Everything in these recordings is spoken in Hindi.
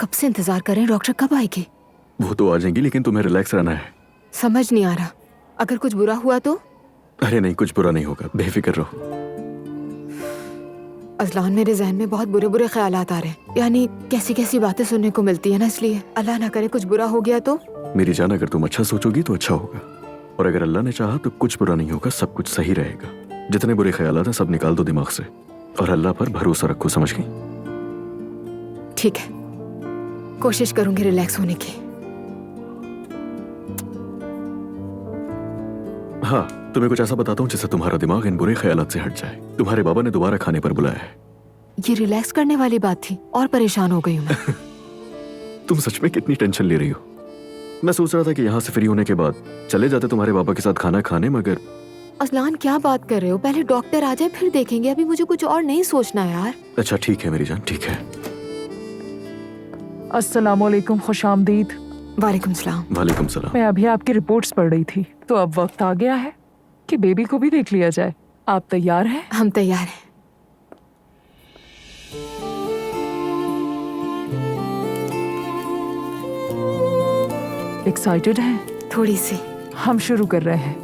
कब से इंतजार कर रहे हैं, डॉक्टर कब आएगी? वो तो आ जाएंगी, लेकिन तुम्हें रिलैक्स रहना है। समझ नहीं आ रहा, अगर कुछ बुरा हुआ तो? अरे नहीं, कुछ बुरा नहीं होगा, बेफिक्र रहो। अजलान, मेरे जहन में बहुत बुरे बुरे ख्यालात आ रहे हैं, यानी कैसी कैसी बातें सुनने को मिलती है ना, इसलिए अल्लाह ना करे कुछ बुरा हो गया तो। मेरी जान, अगर तुम अच्छा सोचोगी तो अच्छा होगा, और अगर अल्लाह ने चाहा तो कुछ बुरा नहीं होगा, सब कुछ सही रहेगा। जितने बुरे ख्यालात हैं सब निकाल दो दिमाग से और अल्लाह पर भरोसा रखो, समझ गई? ठीक है, कोशिश करूंगी रिलैक्स होने की। हाँ, तुम्हें कुछ ऐसा बताता हूँ जिससे तुम्हारा दिमाग इन बुरे ख्यालात से हट जाए। तुम्हारे बाबा ने दोबारा खाने पर बुलाया है। ये रिलैक्स करने वाली बात थी, और परेशान हो गई हूँ मैं। तुम सच में कितनी टेंशन ले रही हो? मैं सोच रहा था कि यहाँ से फ्री होने के बाद चले जाते तुम्हारे बाबा के साथ खाना खाने, मगर अजलान क्या बात कर रहे हो, पहले डॉक्टर आ जाए फिर देखेंगे, अभी मुझे कुछ और नहीं सोचना यार। अच्छा ठीक है मेरी जान, ठीक है। अस्सलामुअलैकुम, खुशामदीद। वालेकुम सलाम। वालेकुम सलाम। मैं अभी आपकी रिपोर्ट्स पढ़ रही थी, तो अब वक्त आ गया है कि बेबी को भी देख लिया जाए। आप तैयार हैं? हम तैयार हैं। एक्साइटेड हैं? थोड़ी सी। हम शुरू कर रहे हैं।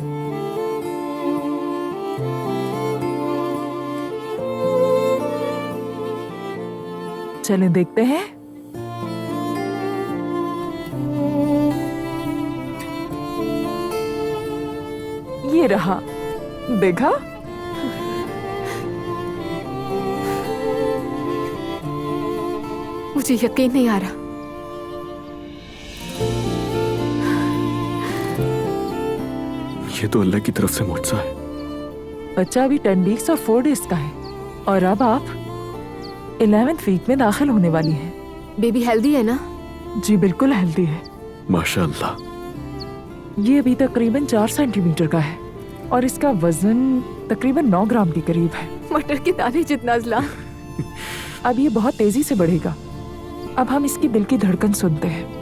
चलें देखते हैं। ये रहा, देखा? मुझे यकीन नहीं आ रहा। ये तो अल्लाह की तरफ से मुआवजा है। बच्चा अभी 10 वीक्स और 4 डेज का है, और अब आप 11th वीक में दाखिल होने वाली हैं। बेबी हेल्दी है ना? जी बिल्कुल हेल्दी है। माशाअल्लाह। ये अभी तकरीबन 4 सेंटीमीटर का है और इसका वजन तकरीबन 9 ग्राम के करीब है। मटर के दाने जितना अजलान। अब ये बहुत तेजी से बढ़ेगा। अब हम इसकी दिल की धड़कन सुनते हैं।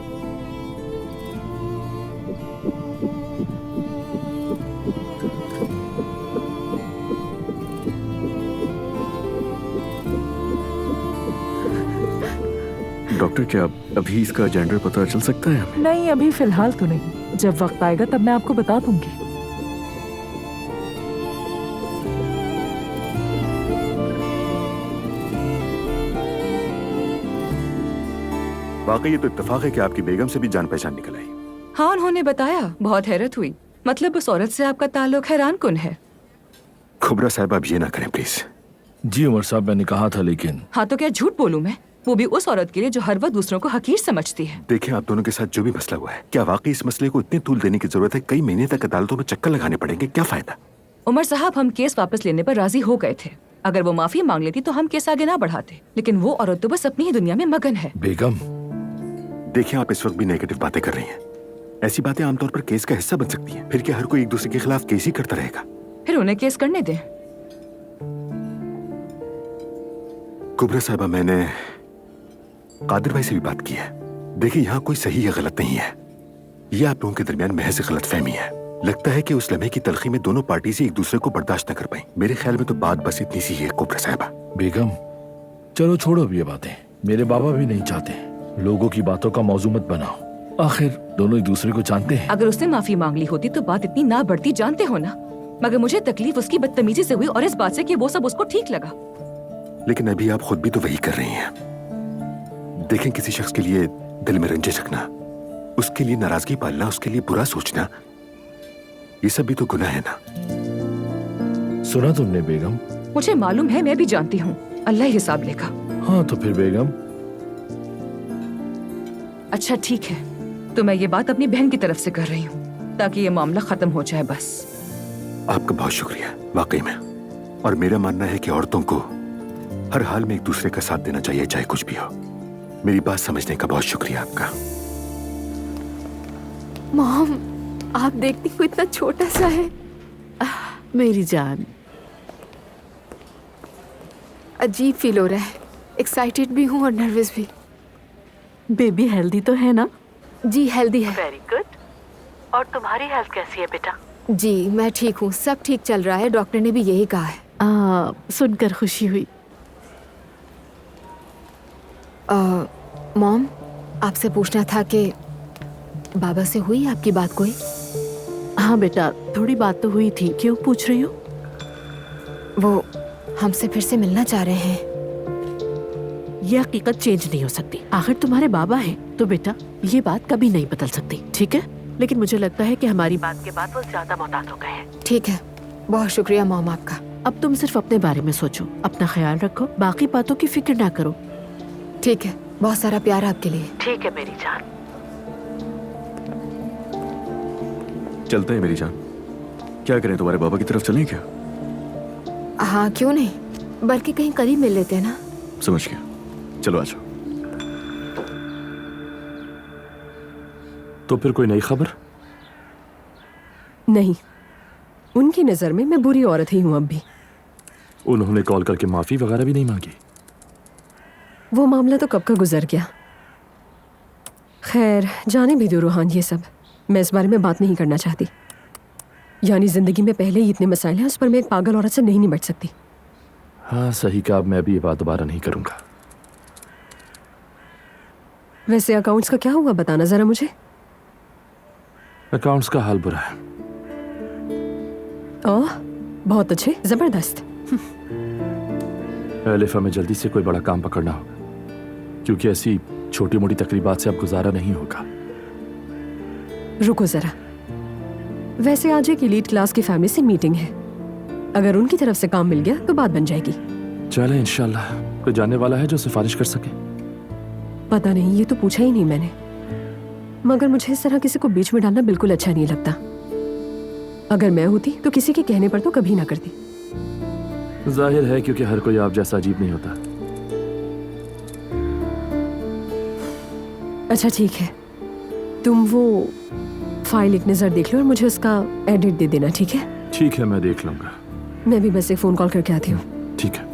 डॉक्टर, क्या अभी इसका जेंडर पता चल सकता है हमें? नहीं, अभी फिलहाल तो नहीं। जब वक्त आएगा तब मैं आपको बता दूंगी। वाकई ये तो इत्तेफाक है कि आपकी बेगम से भी जान पहचान निकल आई। हाँ, उन्होंने बताया, बहुत हैरत हुई। मतलब उस औरत से आपका ताल्लुक हैरान कुन है। खुबरा साहब, आप ये ना करें प्लीज। जी उमर साहब, मैंने कहा था, लेकिन हाँ तो क्या झूठ बोलूं मैं, वो भी उस औरत के लिए जो हर वक्त दूसरों को हकीर समझती है। देखें, आप दोनों के साथ जो भी मसला हुआ है, क्या वाकई इस मसले को इतने तूल देने की जरूरत है? कई महीने तक अदालतों में चक्कर लगाने पड़ेंगे, क्या फायदा? उमर साहब, हम केस वापस लेने पर राजी हो गए थे। अगर वो माफी मांग लेती तो हम केस आगे ना बढ़ाते, लेकिन वो औरत तो बस अपनी ही दुनिया में मगन है। बेगम, देखिए, आप इस वक्त भी नेगेटिव बातें कर रही हैं। ऐसी बातें आमतौर पर केस का हिस्सा बन सकती हैं। फिर क्या हर कोई एक दूसरे के खिलाफ केस ही करता रहेगा? फिर उन्हें केस करने दें। कुबरा साहबा, मैंने कादिर भाई से भी बात की है। देखिए, यहाँ कोई सही या गलत नहीं है, ये आप लोगों के दरमियान महज गलतफहमी है। लगता है कि उस लम्हे की तलखी में दोनों पार्टी से एक दूसरे को बर्दाश्त न कर पाई। मेरे ख्याल में तो बात बस इतनी सी है कुबरा साहबा। बेगम, चलो छोड़ो अब ये बातें। मेरे बाबा भी नहीं चाहते, लोगों की बातों का मौजू मत बनाओ। आखिर दोनों एक दूसरे को जानते हैं। अगर उसने माफी मांग ली होती तो बात इतनी ना बढ़ती, जानते हो ना। मगर मुझे तकलीफ उसकी बदतमीजी से हुई और इस बात से कि वो सब उसको ठीक लगा। लेकिन अभी आप खुद भी तो वही कर रही हैं। देखें, किसी शख्स के लिए दिल में रंजिश रखना, उसके लिए नाराजगी पालना, उसके लिए बुरा सोचना, ये सब भी तो गुनाह है ना। सुना तुमने बेगम? मुझे मालूम है, मैं भी जानती हूँ, अल्लाह ही हिसाब लेगा। हाँ तो फिर बेगम। अच्छा ठीक है, तो मैं ये बात अपनी बहन की तरफ से कर रही हूँ ताकि ये मामला खत्म हो जाए बस। आपका बहुत शुक्रिया वाकई में। और मेरा मानना है कि औरतों को हर हाल में एक दूसरे का साथ देना चाहिए, चाहे कुछ भी हो। मेरी बात समझने का बहुत शुक्रिया आपका। मॉम, आप देखती हो इतना छोटा सा है। मेरी जान, अजीब फील हो रहा है, एक्साइटेड भी हूँ और नर्वस भी। बेबी हेल्दी तो है ना? जी हेल्दी है। Very good. और तुम्हारी हेल्थ कैसी है बेटा? जी मैं ठीक हूँ, सब ठीक चल रहा है, डॉक्टर ने भी यही कहा है। सुनकर खुशी हुई। मॉम, आपसे पूछना था कि बाबा से हुई आपकी बात कोई? हाँ बेटा, थोड़ी बात तो हुई थी। क्यों पूछ रही हो? वो हमसे फिर से मिलना चाह रहे हैं। ये हकीकत चेंज नहीं हो सकती। आखिर तुम्हारे बाबा हैं, तो बेटा ये बात कभी नहीं बदल सकती, ठीक है? लेकिन मुझे लगता है कि हमारी बात के बाद वो ज्यादा मुहतात हो गए हैं। ठीक है, बहुत शुक्रिया मॉम आपका। अब तुम सिर्फ अपने बारे में सोचो, अपना ख्याल रखो, बाकी बातों की फिक्र ना करो। ठीक है, बहुत सारा प्यार आपके लिए। ठीक है मेरी जान। चलते हैं मेरी जान। क्या करें, तुम्हारे बाबा की तरफ चलें क्या? हाँ क्यों नहीं, बल्कि कहीं करीब मिल लेते हैं ना। समझ गया, चलो आ जाओ। तो फिर कोई नई खबर? नहीं, उनकी नजर में मैं बुरी औरत ही हूं अब भी। उन्होंने कॉल करके माफी वगैरह भी नहीं मांगी? वो मामला तो कब का गुजर गया। खैर, जाने भी दो रूहान ये सब। मैं इस बारे में बात नहीं करना चाहती। यानी जिंदगी में पहले ही इतने मसाइल हैं, उस पर मैं एक पागल औरत से नहीं निपट सकती। हाँ सही कहा, अब मैं भी ये बात दोबारा नहीं करूंगा। वैसे अकाउंट्स का क्या हुआ, बताना जरा मुझे। अकाउंट्स का हाल बुरा है। ओह, बहुत अच्छे, जबरदस्त। एलिफ, हमें जल्दी से कोई बड़ा काम पकड़ना होगा, क्योंकि ऐसी छोटी मोटी तकरीबात से अब गुजारा नहीं होगा। रुको जरा, वैसे आज एक एलीट क्लास की फैमिली से मीटिंग है। अगर उनकी तरफ से काम मिल गया तो बात बन जाएगी। चले इंशाल्लाह। कोई जानने वाला है जो सिफारिश कर सके? पता नहीं, ये तो पूछा ही नहीं मैंने। मगर मुझे इस तरह किसी को बीच में डालना बिल्कुल अच्छा नहीं लगता। अगर मैं होती तो किसी के कहने पर तो कभी ना करती। जाहिर है, क्योंकि हर कोई आप जैसा अजीब नहीं होता। अच्छा ठीक है, तुम वो फाइल एक नजर देख लो और मुझे उसका एडिट दे देना, ठीक है? ठीक है, मैं देख लूंगा। मैं भी बस एक फोन कॉल करके आती हूँ। ठीक है।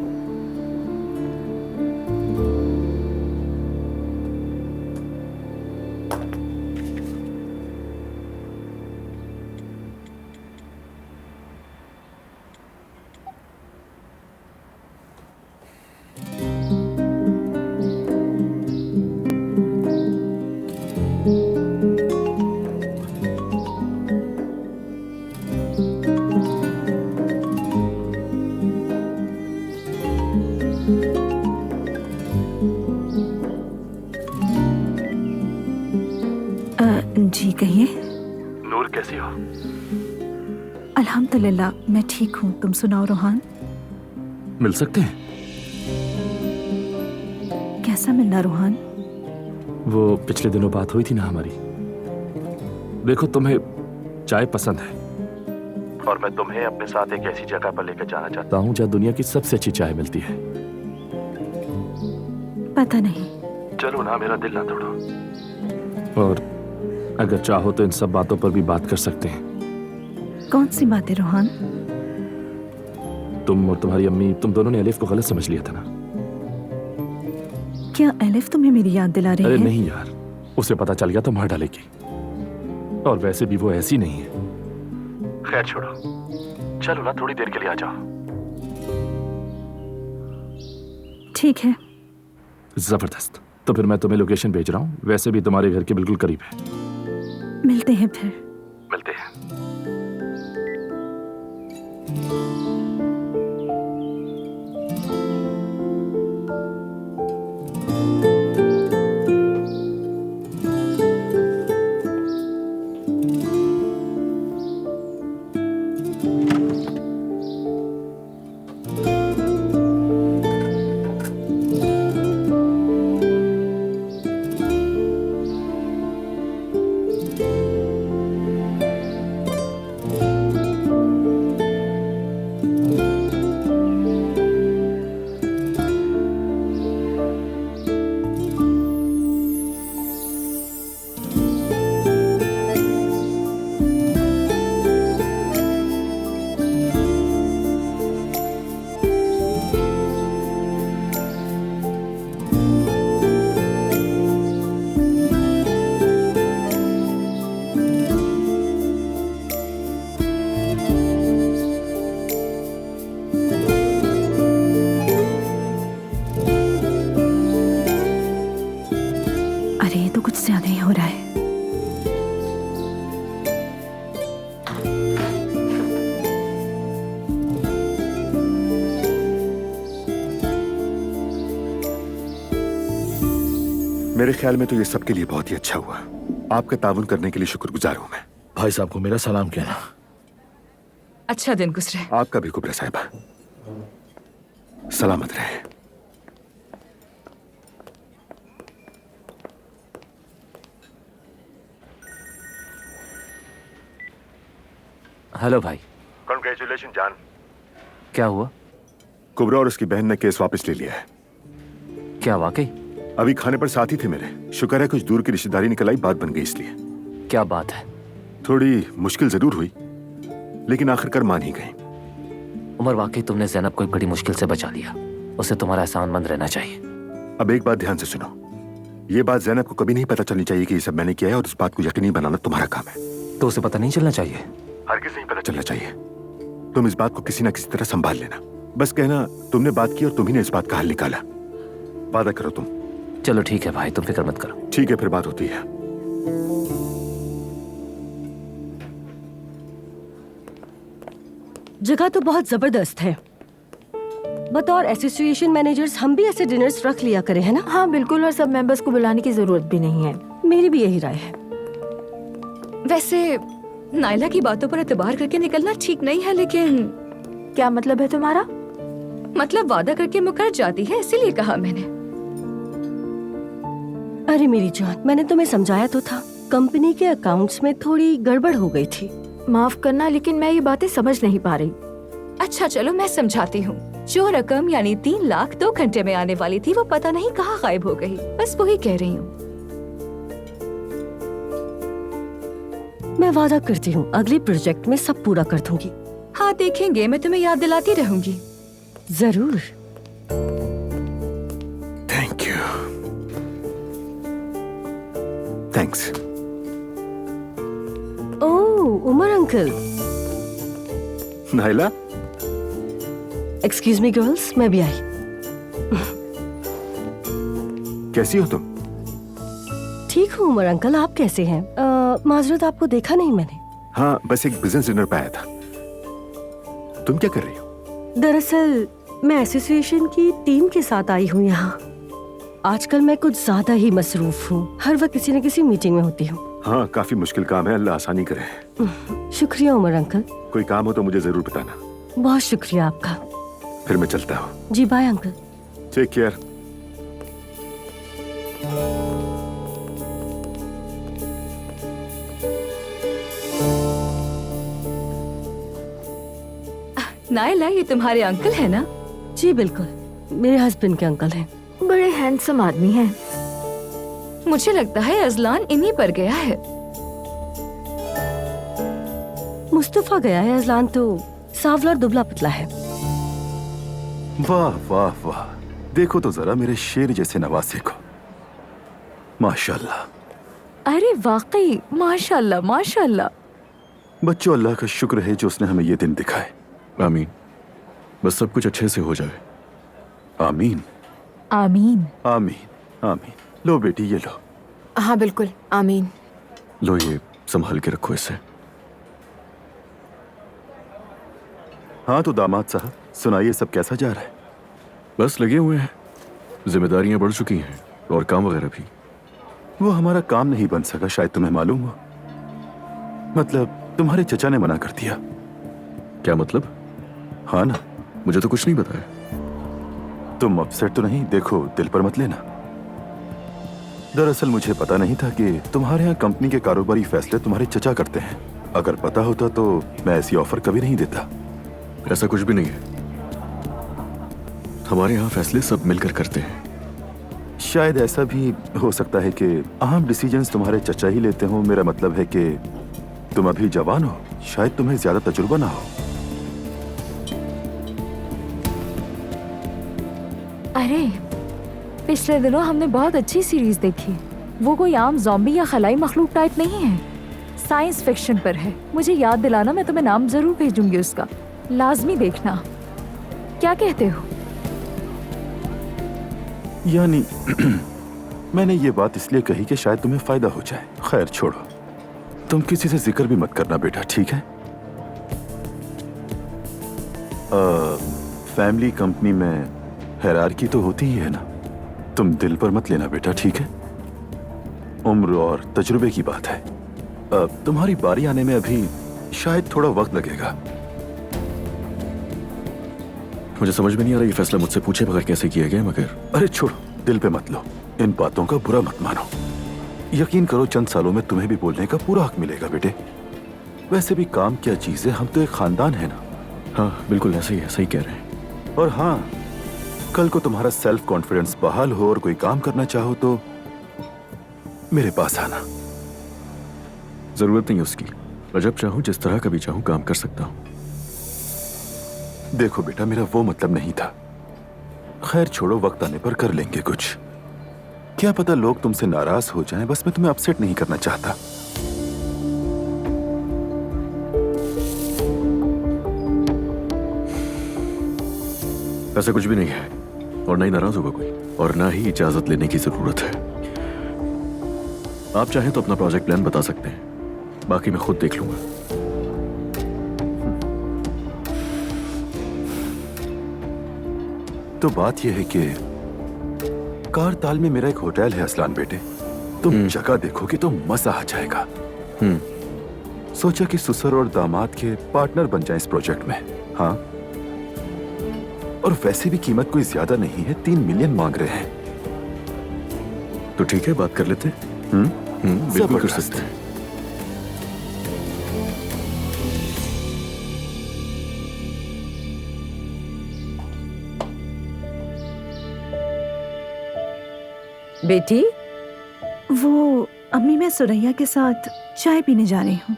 जी कहिए। नूर कैसी हो? अल्हम्दुलिल्लाह मैं ठीक हूँ, तुम सुनाओ रोहान। मिल सकते हैं? कैसा मिलना रोहान? वो पिछले दिनों बात हुई थी ना हमारी। देखो, तुम्हें चाय पसंद है और मैं तुम्हें अपने साथ एक ऐसी जगह पर लेकर जाना चाहता हूँ जहाँ दुनिया की सबसे अच्छी चाय मिलती है। पता नहीं। चलो ना, मेरा दिल ना तोड़ो। और अगर चाहो तो इन सब बातों पर भी बात कर सकते हैं। कौन सी बातें रोहान? तुम और तुम्हारी अम्मी, तुम दोनों ने अलिफ को गलत समझ लिया था ना? क्या अलिफ तुम्हें मेरी याद दिला रही अरे है? नहीं यार, उसे पता चल गया तो मार डालेगी। और वैसे भी वो ऐसी नहीं है। खैर छोड़ो, चलो ना, थोड़ी देर के लिए आ जाओ। ठीक है। जबरदस्त। तो फिर मैं तुम्हें लोकेशन भेज रहा हूँ, वैसे भी तुम्हारे घर के बिल्कुल करीब है। मिलते हैं फिर। मिलते हैं। तो कुछ ज्यादा ही हो रहा है। मेरे ख्याल में तो ये सबके लिए बहुत ही अच्छा हुआ। आपका ताउन करने के लिए शुक्रगुजार हूं मैं। भाई साहब को मेरा सलाम कहना। अच्छा दिन गुजरे। आपका भी कुबरा साहिबा, सलामत रहे। हेलो भाई। कांग्रेचुलेशन जान। क्या हुआ? कुबरा और उसकी बहन ने केस वापस ले लिया है। क्या वाकई? अभी खाने पर साथ ही थे मेरे। शुक्र है कुछ दूर की रिश्तेदारी निकल आई, बात बन गई इसलिए। क्या बात है? थोड़ी मुश्किल जरूर हुई, लेकिन आखिरकार मान ही गई। उमर, वाकई तुमने जैनब को एक बड़ी मुश्किल से बचा लिया। उसे तुम्हारा एहसानमंद रहना चाहिए। अब एक बात ध्यान से सुनो, ये बात जैनब को कभी नहीं पता चलनी चाहिए कि ये सब मैंने किया है, और इस बात को यकीनी बनाना तुम्हारा काम है। तो उसे पता नहीं चलना चाहिए? हरगिज़ नहीं पता चलना चाहिए। तुम इस बात को किसी ना किसी तरह संभाल लेना। बस कहना तुमने बात की और तुम्ही ने इस बात का हल निकाला। वादा करो तुम। चलो ठीक है भाई, तुम फिक्र मत करो। ठीक है, फिर बात होती है। जगह तो बहुत जबरदस्त है। बतौर एसोसिएशन मैनेजर्स हम भी ऐसे डिनर्स रख लिया करें, है ना? हाँ बिल्कुल, और सब मेंबर्स को बुलाने की जरूरत भी नहीं है। मेरी भी यही राय है। वैसे नाइला की बातों पर एतबार करके निकलना ठीक नहीं है, लेकिन क्या मतलब है तुम्हारा? मतलब वादा करके मुकर जाती है, इसीलिए कहा मैंने। अरे मेरी जान, मैंने तुम्हें समझाया तो था। कंपनी के अकाउंट्स में थोड़ी गड़बड़ हो गई थी। माफ करना, लेकिन मैं ये बातें समझ नहीं पा रही। अच्छा चलो मैं समझाती हूँ। जो रकम यानी 3 लाख 2 घंटे में आने वाली थी, वो पता नहीं कहाँ गायब हो गई। बस वही कह रही हूँ। मैं वादा करती हूँ अगले प्रोजेक्ट में सब पूरा कर दूंगी। हाँ देखेंगे, मैं तुम्हें याद दिलाती रहूंगी। जरूर। Thank you. Thanks. Oh Umar uncle. Naila. Excuse me girls, मैं भी आई। कैसी हो तुम? ठीक हूँ उमर अंकल, आप कैसे हैं? माजरत, आपको देखा नहीं मैंने। हाँ, बस एक बिजनेस डिनर पे आया था। तुम क्या कर रही हो? दरअसल मैं एसोसिएशन की टीम के साथ आई हूँ यहाँ। आजकल मैं कुछ ज्यादा ही मसरूफ हूँ, हर वक्त किसी न किसी मीटिंग में होती हूँ। हाँ, काफी मुश्किल काम है, अल्लाह आसानी करे। शुक्रिया उमर अंकल। कोई काम हो तो मुझे जरूर बताना। बहुत शुक्रिया आपका। फिर मैं चलता हूँ। जी bye uncle. Take care. Naila, ये तुम्हारे अंकल है ना? जी बिल्कुल, मेरे हस्बैंड के अंकल हैं। बड़े हैंडसम आदमी हैं। मुझे लगता है अजलान इन्हीं पर गया है। मुस्तफा गया है, अजलान तो सांवला और दुबला पतला है। वाह वाह वाह, देखो तो जरा मेरे शेर जैसे नवासे को। माशाल्लाह। अरे वाकई माशाल्लाह माशाल्लाह। बच्चों, अल्लाह का शुक्र है जो उसने हमें ये दिन दिखाए। आमीन। बस सब कुछ अच्छे से हो जाए। आमीन आमीन आमीन आमीन। लो बेटी, ये लो। हाँ बिल्कुल, आमीन। लो, ये संभाल के रखो इसे। हाँ तो दामाद साहब, सुनाइए सब कैसा जा रहा है? बस लगे हुए हैं, जिम्मेदारियां बढ़ चुकी हैं और काम वगैरह भी। वो हमारा काम नहीं बन सका, शायद तुम्हें मालूम हो। मतलब तुम्हारे चचा ने मना कर दिया। क्या मतलब? हाँ ना, मुझे तो कुछ नहीं बताया। तुम अपसेट तो नहीं? देखो, दिल पर मत लेना। दरअसल मुझे पता नहीं था कि तुम्हारे यहाँ कंपनी के कारोबारी फैसले तुम्हारे चचा करते हैं। अगर पता होता तो मैं ऐसी ऑफर कभी नहीं देता। ऐसा कुछ भी नहीं है, हमारे यहाँ फैसले सब मिलकर करते हैं। शायद ऐसा भी हो सकता है कि अहम डिसीजंस तुम्हारे चचा ही लेते हो। मेरा मतलब है कि तुम अभी जवान हो, शायद तुम्हें ज्यादा तजुर्बा ना हो। अरे पिछले दिनों हमने बहुत अच्छी सीरीज देखी। वो कोई आम ज़ॉम्बी या खलाई मखलूक टाइप नहीं है, साइंस फिक्शन पर है। मुझे याद दिलाना, मैं तुम्हें नाम जरूर भेजूंगी उसका, लाजमी देखना। क्या कहते हो? यानी मैंने ये बात इसलिए कही कि शायद तुम्हें फायदा हो जाए। खैर छोड़ो, तुम किसी से जिक्र भी मत करना बेटा, ठीक है? फैमिली कंपनी में हायरार्की तो होती ही है ना, तुम दिल पर मत लेना बेटा, ठीक है? उम्र और तजुर्बे की बात है। तुम्हारी बारी आने में अभी शायद थोड़ा वक्त लगेगा। मुझे समझ में नहीं आ रहा ये फैसला मुझसे पूछे बगैर कैसे किया गया, मगर अरे छोड़ो, दिल पे मत लो, इन बातों का बुरा मत मानो। यकीन करो चंद सालों में तुम्हें भी बोलने का पूरा हक मिलेगा बेटे। वैसे भी काम क्या चीज है, हम तो एक खानदान है ना। हाँ बिल्कुल ऐसे ही है, सही कह रहे हैं। और हाँ, कल को तुम्हारा सेल्फ कॉन्फिडेंस बहाल हो और कोई काम करना चाहो तो मेरे पास आना। जरूरत नहीं उसकी, मैं जब चाहूं जिस तरह का भी चाहूं काम कर सकता हूं। देखो बेटा, मेरा वो मतलब नहीं था। खैर छोड़ो, वक्त आने पर कर लेंगे कुछ। क्या पता लोग तुमसे नाराज हो जाएं, बस मैं तुम्हें अपसेट नहीं करना चाहता। ऐसा कुछ भी नहीं है और ना ही नाराज होगा कोई, और ना ही इजाजत लेने की जरूरत है। आप चाहें तो अपना प्रोजेक्ट प्लान बता सकते हैं, बाकी मैं खुद देख लूंगा। तो बात यह है कि कारताल में मेरा एक होटल है असलान बेटे, तुम जगह देखोगे तो मजा आ जाएगा। सोचा कि ससुर और दामाद के पार्टनर बन जाएं इस प्रोजेक्ट में। हाँ, और वैसे भी कीमत कोई ज्यादा नहीं है, 3 मिलियन मांग रहे हैं। तो ठीक है, बात कर लेते हैं। बिल्कुल कर सकते हैं। बेटी, वो अम्मी, मैं सुरैया के साथ चाय पीने जा रही हूँ।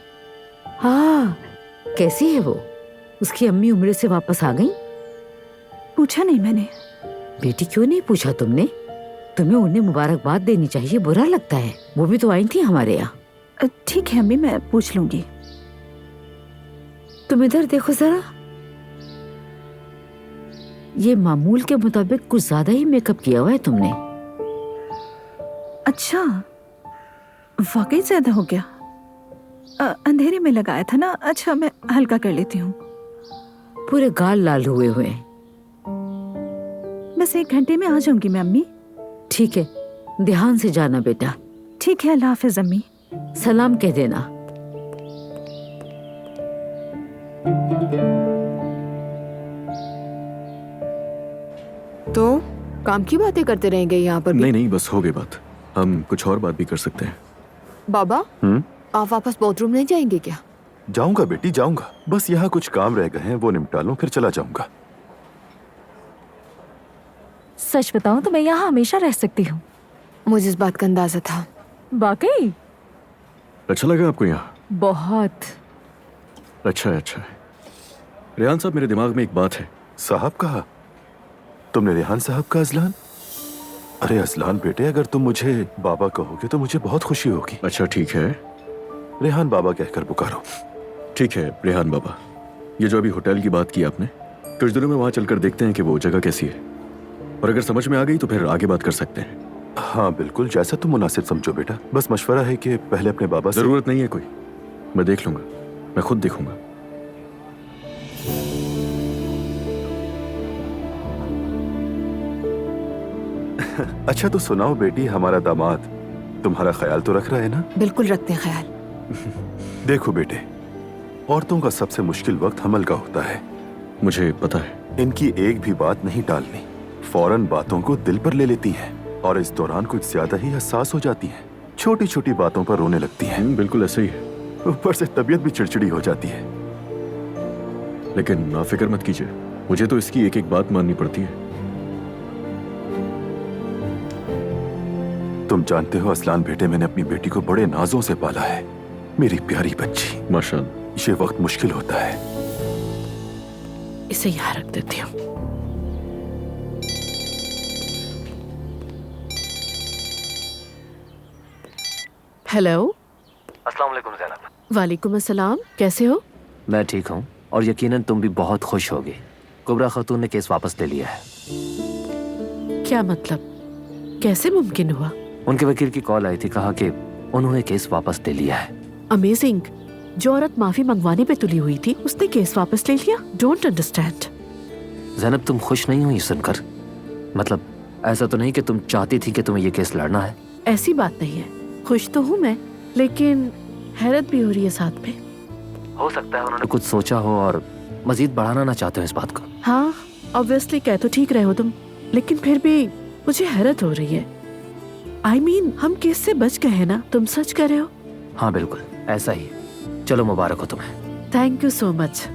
हाँ, कैसी है वो? उसकी अम्मी उम्र से वापस आ गई? पूछा नहीं मैंने। बेटी क्यों नहीं पूछा तुमने? तुम्हें उन्हें मुबारकबाद देनी चाहिए, बुरा लगता है। वो भी तो आई थी हमारे यहाँ। ठीक है अम्मी, मैं पूछ लूंगी। तुम इधर देखो जरा, ये मामूल के मुताबिक कुछ ज्यादा ही मेकअप किया हुआ है तुमने। अच्छा, वाकई ज्यादा हो गया। अंधेरे में लगाया था ना। अच्छा, मैं हल्का कर लेती हूँ। पूरे गाल लाल हुए हुए हैं। बस 1 घंटे में आ जाऊंगी मैं अम्मी। ठीक है, ध्यान से जाना बेटा। ठीक है, अल्लाह हाफिज अम्मी। सलाम कह देना। तो काम की बातें करते रहेंगे यहाँ पर भी? नहीं, बस हो गई बात। हम कुछ और बात भी कर सकते हैं। बाबा, आप वापस बाथरूम नहीं जाएंगे क्या? जाऊंगा बेटी, जाऊंगा। बस यहाँ कुछ काम रह गए हैं, वो निपटा लूं, फिर चला जाऊंगा। सच बताऊं तो मैं यहाँ हमेशा रह सकती हूँ। मुझे इस बात का अंदाजा था। वाकई? अच्छा लगा आपको यहाँ? बहुत। अच्छा है। रेहान साहब, मेरे दिमाग में एक बात है। साहब कहा? तुमने रेहान साहब का अजलान? अरे अजलान बेटे, अगर तुम मुझे बाबा कहोगे तो मुझे बहुत खुशी होगी। अच्छा ठीक है, रेहान बाबा कहकर पुकारो। ठीक है रेहान बाबा। ये जो अभी होटल की बात की आपने, कुछ दिनों में वहां चलकर देखते हैं कि वो जगह कैसी है, और अगर समझ में आ गई तो फिर आगे बात कर सकते हैं। हाँ बिल्कुल, जैसा तुम मुनासिब समझो बेटा। बस मशवरा है कि पहले अपने बाबा से। जरूरत नहीं है कोई, मैं देख लूंगा, मैं खुद देखूंगा। अच्छा तो सुनाओ बेटी, हमारा दामाद तुम्हारा ख्याल तो रख रहा है ना? बिल्कुल रखते हैं ख्याल। देखो बेटे, औरतों का सबसे मुश्किल वक्त हमल का होता है। मुझे पता है। इनकी एक भी बात नहीं टालनी, फौरन बातों को दिल पर ले लेती हैं और इस दौरान कुछ ज्यादा ही हसास हो जाती हैं। छोटी छोटी बातों पर रोने लगती हैं। बिल्कुल ऐसे ही है। ऊपर से तबीयत भी चिड़चिड़ी हो जाती है। लेकिन आप फिक्र मत कीजिए, मुझे तो इसकी एक एक बात माननी पड़ती है। तुम जानते हो असलान बेटे, मैंने अपनी बेटी को बड़े नाजों से पाला है। मेरी प्यारी बच्ची। माशाअल्लाह। ये वक्त मुश्किल होता है। इसे यहाँ रख देती हूँ। हेलो। अस्सलाम वालेकुम ज़ैनब। वालेकुम अस्सलाम, कैसे हो? मैं ठीक हूँ और यकीनन तुम भी बहुत खुश होगी। कुबरा खातून ने केस वापस ले लिया है। क्या मतलब? कैसे मुमकिन हुआ? उनके वकील की कॉल आई थी, कहा कि उन्होंने केस वापस ले लिया है। अमेजिंग। जो औरत माफी मंगवाने पे तुली हुई थी उसने केस वापस ले लिया। Don't understand. ज़ैनब, तुम खुश नहीं हुई सुनकर? मतलब ऐसा तो नहीं कि तुम चाहती थी कि तुम्हें ये केस लड़ना है? ऐसी बात नहीं है, खुश तो हूँ मैं, लेकिन हैरत भी हो रही है साथ में। हो सकता है उन्होंने कुछ सोचा हो और मजीद बढ़ाना ना चाहते हो इस बात को। हाँ, ऑब्वियसली कह तो ठीक रहे हो तुम, लेकिन फिर भी मुझे हैरत हो रही है। I mean, हम केस से बच गए हैं ना? तुम सच कह रहे हो? हाँ बिल्कुल ऐसा ही। चलो मुबारक हो तुम्हें। Thank you so much.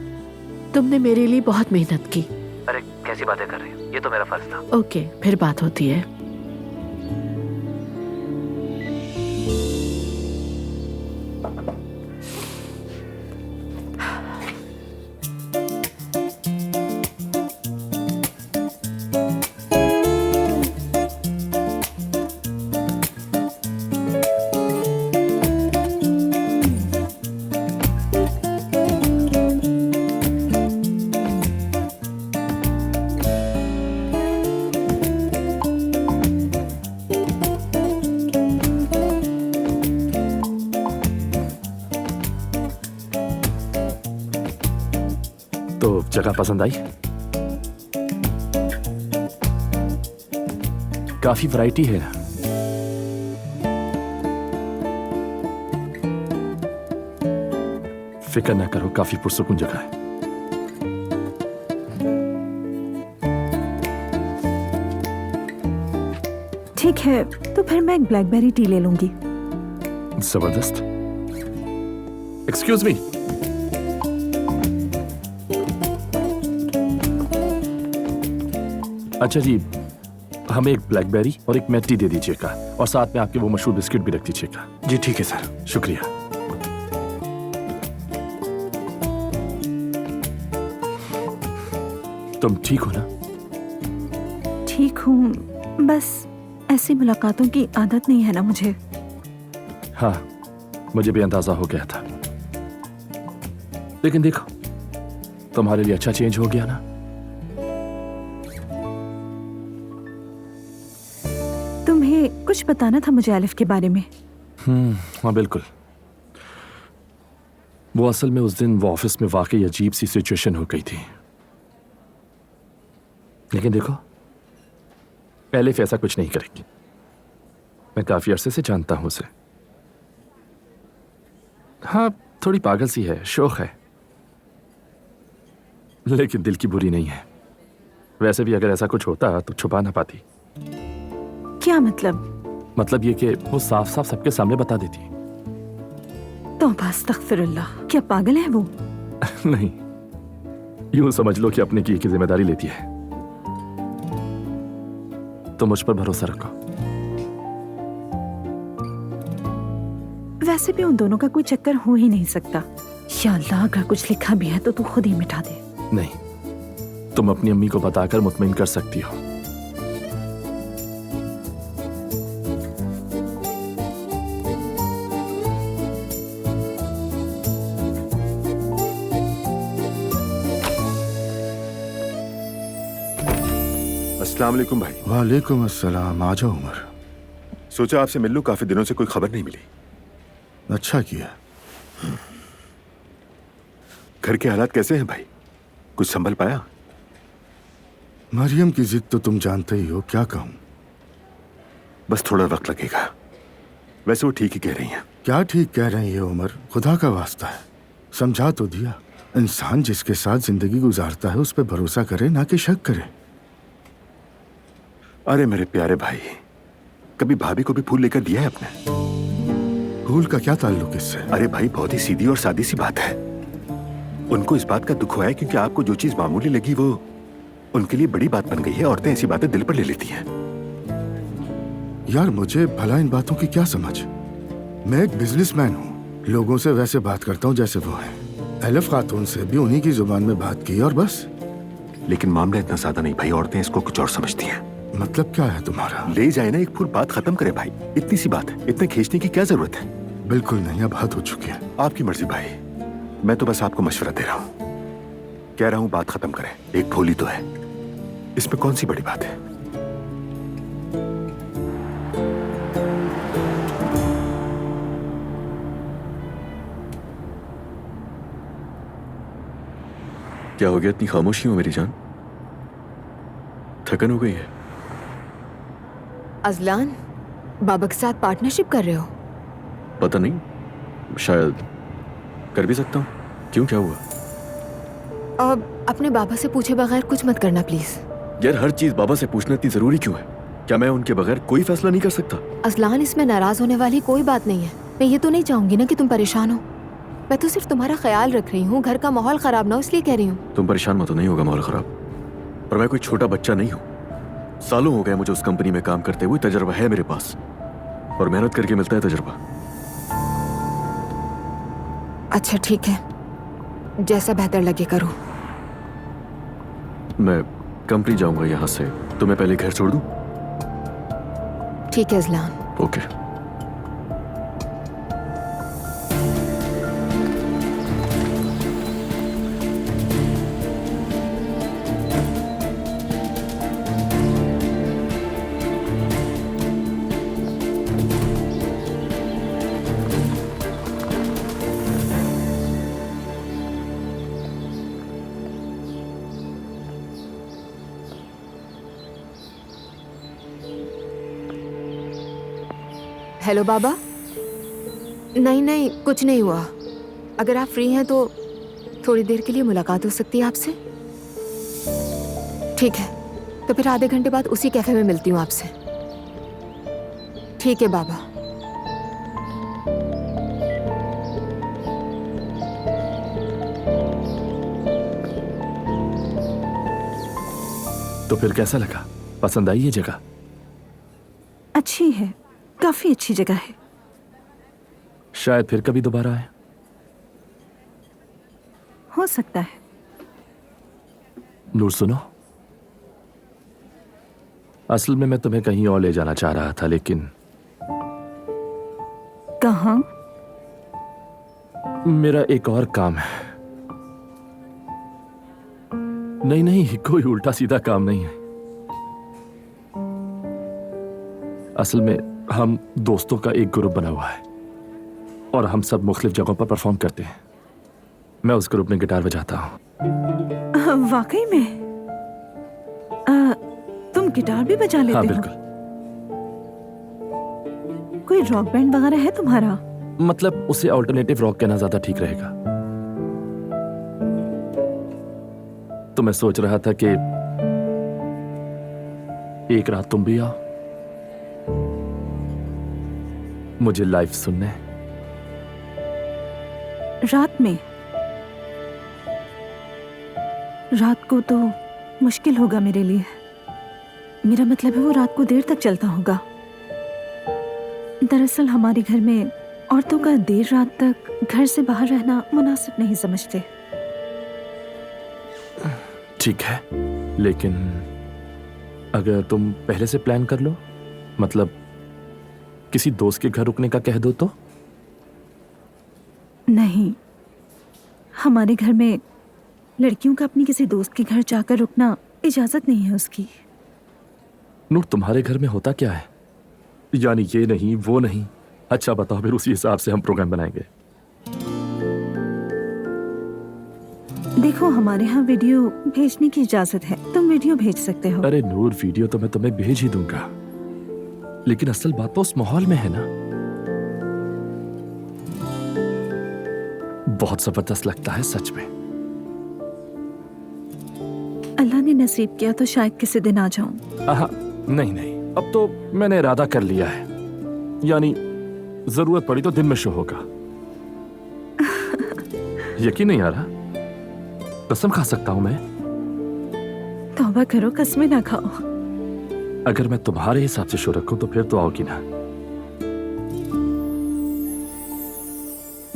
तुमने मेरे लिए बहुत मेहनत की। अरे कैसी बातें कर रही हो, ये तो मेरा फर्ज था। ओके, फिर बात होती है। तो जगह पसंद आई? काफी वैरायटी है। फिक्र ना करो, काफी पुरसुकून जगह है। ठीक है, तो फिर मैं एक ब्लैकबेरी टी ले लूंगी। जबरदस्त। Excuse me. अच्छा जी, हमें एक ब्लैकबेरी और एक मैटी दे दीजिएगा, और साथ में आपके वो मशहूर बिस्किट भी रख दीजिएगा। जी ठीक है सर। शुक्रिया। तुम ठीक हो ना? ठीक हूँ, बस ऐसी मुलाकातों की आदत नहीं है ना मुझे। हाँ, मुझे भी अंदाजा हो गया था, लेकिन देखो तुम्हारे लिए अच्छा चेंज हो गया ना। तुम्हें कुछ बताना था मुझे आलिफ के बारे में। हाँ बिल्कुल। वो असल में उस दिन वो ऑफिस में वाकई अजीब सी सिचुएशन हो गई थी, लेकिन देखो पहले फिर ऐसा कुछ नहीं करेगी। मैं काफी अरसे से जानता हूं उसे। हाँ, थोड़ी पागल सी है, शौक है, लेकिन दिल की बुरी नहीं है। वैसे भी अगर ऐसा कुछ होता तो छुपा ना पाती। क्या मतलब? मतलब ये कि वो साफ साफ सबके सामने बता देती। तौबा अस्तगफिरुल्लाह, क्या पागल है वो? नहीं, यूं समझ लो कि अपने की जिम्मेदारी लेती है। तो मुझ पर भरोसा रखो। वैसे भी उन दोनों का कोई चक्कर हो ही नहीं सकता। या अल्लाह, अगर कुछ लिखा भी है तो तू खुद ही मिटा दे। नहीं, तुम अपनी अम्मी को बताकर मुतमईन कर सकती हो। अस्सलाम वालेकुम भाई। वालेकुम अस्सलाम। आ जाओ उमर। सोचा आपसे मिल लूं, काफी दिनों से कोई खबर नहीं मिली। अच्छा किया। घर के हालात कैसे हैं भाई? कुछ संभल पाया? मरियम की जिद तो तुम जानते ही हो, क्या कहूं। बस थोड़ा वक्त लगेगा। वैसे वो ठीक ही कह रही हैं। क्या ठीक कह रही है उमर, खुदा का वास्ता है, समझा तो दिया। इंसान जिसके साथ जिंदगी गुजारता है उस पर भरोसा करे, ना कि शक करे। अरे मेरे प्यारे भाई, कभी भाभी को भी फूल लेकर दिया है आपने? फूल का क्या ताल्लुक इससे? अरे भाई, बहुत ही सीधी और सादी सी बात है। उनको इस बात का दुख हुआ है क्योंकि आपको जो चीज मामूली लगी वो उनके लिए बड़ी बात बन गई है। औरतें ऐसी बातें दिल पर ले लेती हैं। यार मुझे भला इन बातों की क्या समझ। मैं एक बिजनेसमैन हूँ, लोगों से वैसे बात करता हूँ जैसे वो है। एलिफ खातून से भी उन्हीं की जुबान में बात की और बस। लेकिन मामला इतना सादा नहीं भाई, औरतें इसको कुछ और समझती हैं। मतलब क्या है तुम्हारा? ले जाए ना एक फूल, बात खत्म करे भाई। इतनी सी बात है, इतने खींचने की क्या जरूरत है? बिल्कुल नहीं, अब हद हो चुकी है। आपकी मर्जी भाई, मैं तो बस आपको मशवरा दे रहा हूँ। कह रहा हूँ बात खत्म करें, एक फूल ही तो है, इसमें कौन सी बड़ी बात है? क्या हो गया, इतनी खामोशी हो मेरी जान? थकन हो गई है? अजलान, बाबा के साथ पार्टनरशिप कर रहे हो? पता नहीं, शायद कर भी सकता हूँ। क्यों, क्या हुआ? अब अपने बाबा से पूछे बगैर कुछ मत करना प्लीज। यार, हर चीज बाबा से पूछना इतनी जरूरी क्यों है? क्या मैं उनके बगैर कोई फैसला नहीं कर सकता? अजलान, इसमें नाराज होने वाली कोई बात नहीं है। मैं ये तो नहीं चाहूंगी ना कि तुम परेशान हो। मैं तो सिर्फ तुम्हारा ख्याल रख रही हूँ, घर का माहौल खराब ना हो इसलिए कह रही हूँ। तुम परेशान मत हो, नहीं होगा माहौल खराब। पर मैं कोई छोटा बच्चा नहीं हूँ। सालों हो गए मुझे उस कंपनी में काम करते हुए, तजर्बा है मेरे पास, और मेहनत करके मिलता है तजर्बा। अच्छा ठीक है, जैसा बेहतर लगे करो। मैं कंपनी जाऊंगा यहाँ से, तो मैं पहले घर छोड़ दूं? ठीक है अजलान। ओके। हेलो बाबा। नहीं नहीं, कुछ नहीं हुआ। अगर आप फ्री हैं तो थोड़ी देर के लिए मुलाकात हो सकती है आपसे? ठीक है, तो फिर आधे घंटे बाद उसी कैफे में मिलती हूँ आपसे। ठीक है बाबा। तो फिर कैसा लगा? पसंद आई ये जगह? अच्छी है, काफी अच्छी जगह है। शायद फिर कभी दोबारा आए। हो सकता है। नूर सुनो, असल में मैं तुम्हें कहीं और ले जाना चाह रहा था, लेकिन कहाँ? मेरा एक और काम है। नहीं नहीं, कोई उल्टा सीधा काम नहीं है। असल में हम दोस्तों का एक ग्रुप बना हुआ है और हम सब मुख्तलिफ जगहों पर परफॉर्म करते हैं। मैं उस ग्रुप में गिटार बजाता हूँ। वाकई में? तुम गिटार भी बजा लेते हो? हाँ बिल्कुल। कोई रॉक बैंड वगैरह है तुम्हारा? मतलब उसे अल्टरनेटिव रॉक कहना ज्यादा ठीक रहेगा। तो मैं सोच रहा था कि एक रात तुम भी आओ मुझे लाइव सुनने। रात में? रात को तो मुश्किल होगा मेरे लिए। मेरा मतलब है वो रात को देर तक चलता होगा। दरअसल हमारे घर में औरतों का देर रात तक घर से बाहर रहना मुनासिब नहीं समझते। ठीक है, लेकिन अगर तुम पहले से प्लान कर लो, मतलब किसी दोस्त के घर रुकने का कह दो तो? नहीं, हमारे घर में लड़कियों का अपनी किसी दोस्त के घर जाकर रुकना इजाजत नहीं है उसकी। नूर, तुम्हारे घर में होता क्या है? यानी ये नहीं वो नहीं। अच्छा बताओ, फिर उसी हिसाब से हम प्रोग्राम बनाएंगे। देखो, हमारे यहाँ वीडियो भेजने की इजाजत है, तुम वीडियो भेज सकते हो। अरे नूर, वीडियो तो मैं तुम्हें भेज ही दूंगा, लेकिन असल बात तो उस माहौल में है ना। बहुत जबरदस्त लगता है सच में। अल्लाह ने नसीब किया तो शायद किसी दिन आ जाऊं। नहीं नहीं, अब तो मैंने इरादा कर लिया है। यानी जरूरत पड़ी तो दिन में शो होगा। यकीन नहीं आ रहा? कसम खा सकता हूं मैं। तौबा करो, कसमें ना खाओ। अगर मैं तुम्हारे हिसाब से शो रखूं तो फिर तो आओगी ना।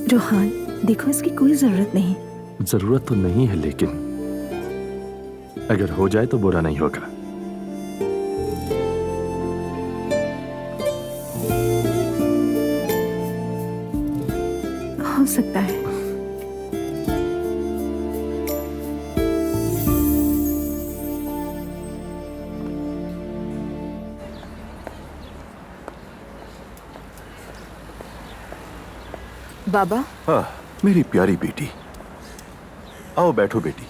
रोहान, देखो इसकी कोई जरूरत नहीं। जरूरत तो नहीं है, लेकिन अगर हो जाए तो बुरा नहीं होगा। हो सकता है। बाबा। हाँ, मेरी प्यारी बेटी, आओ बैठो बेटी।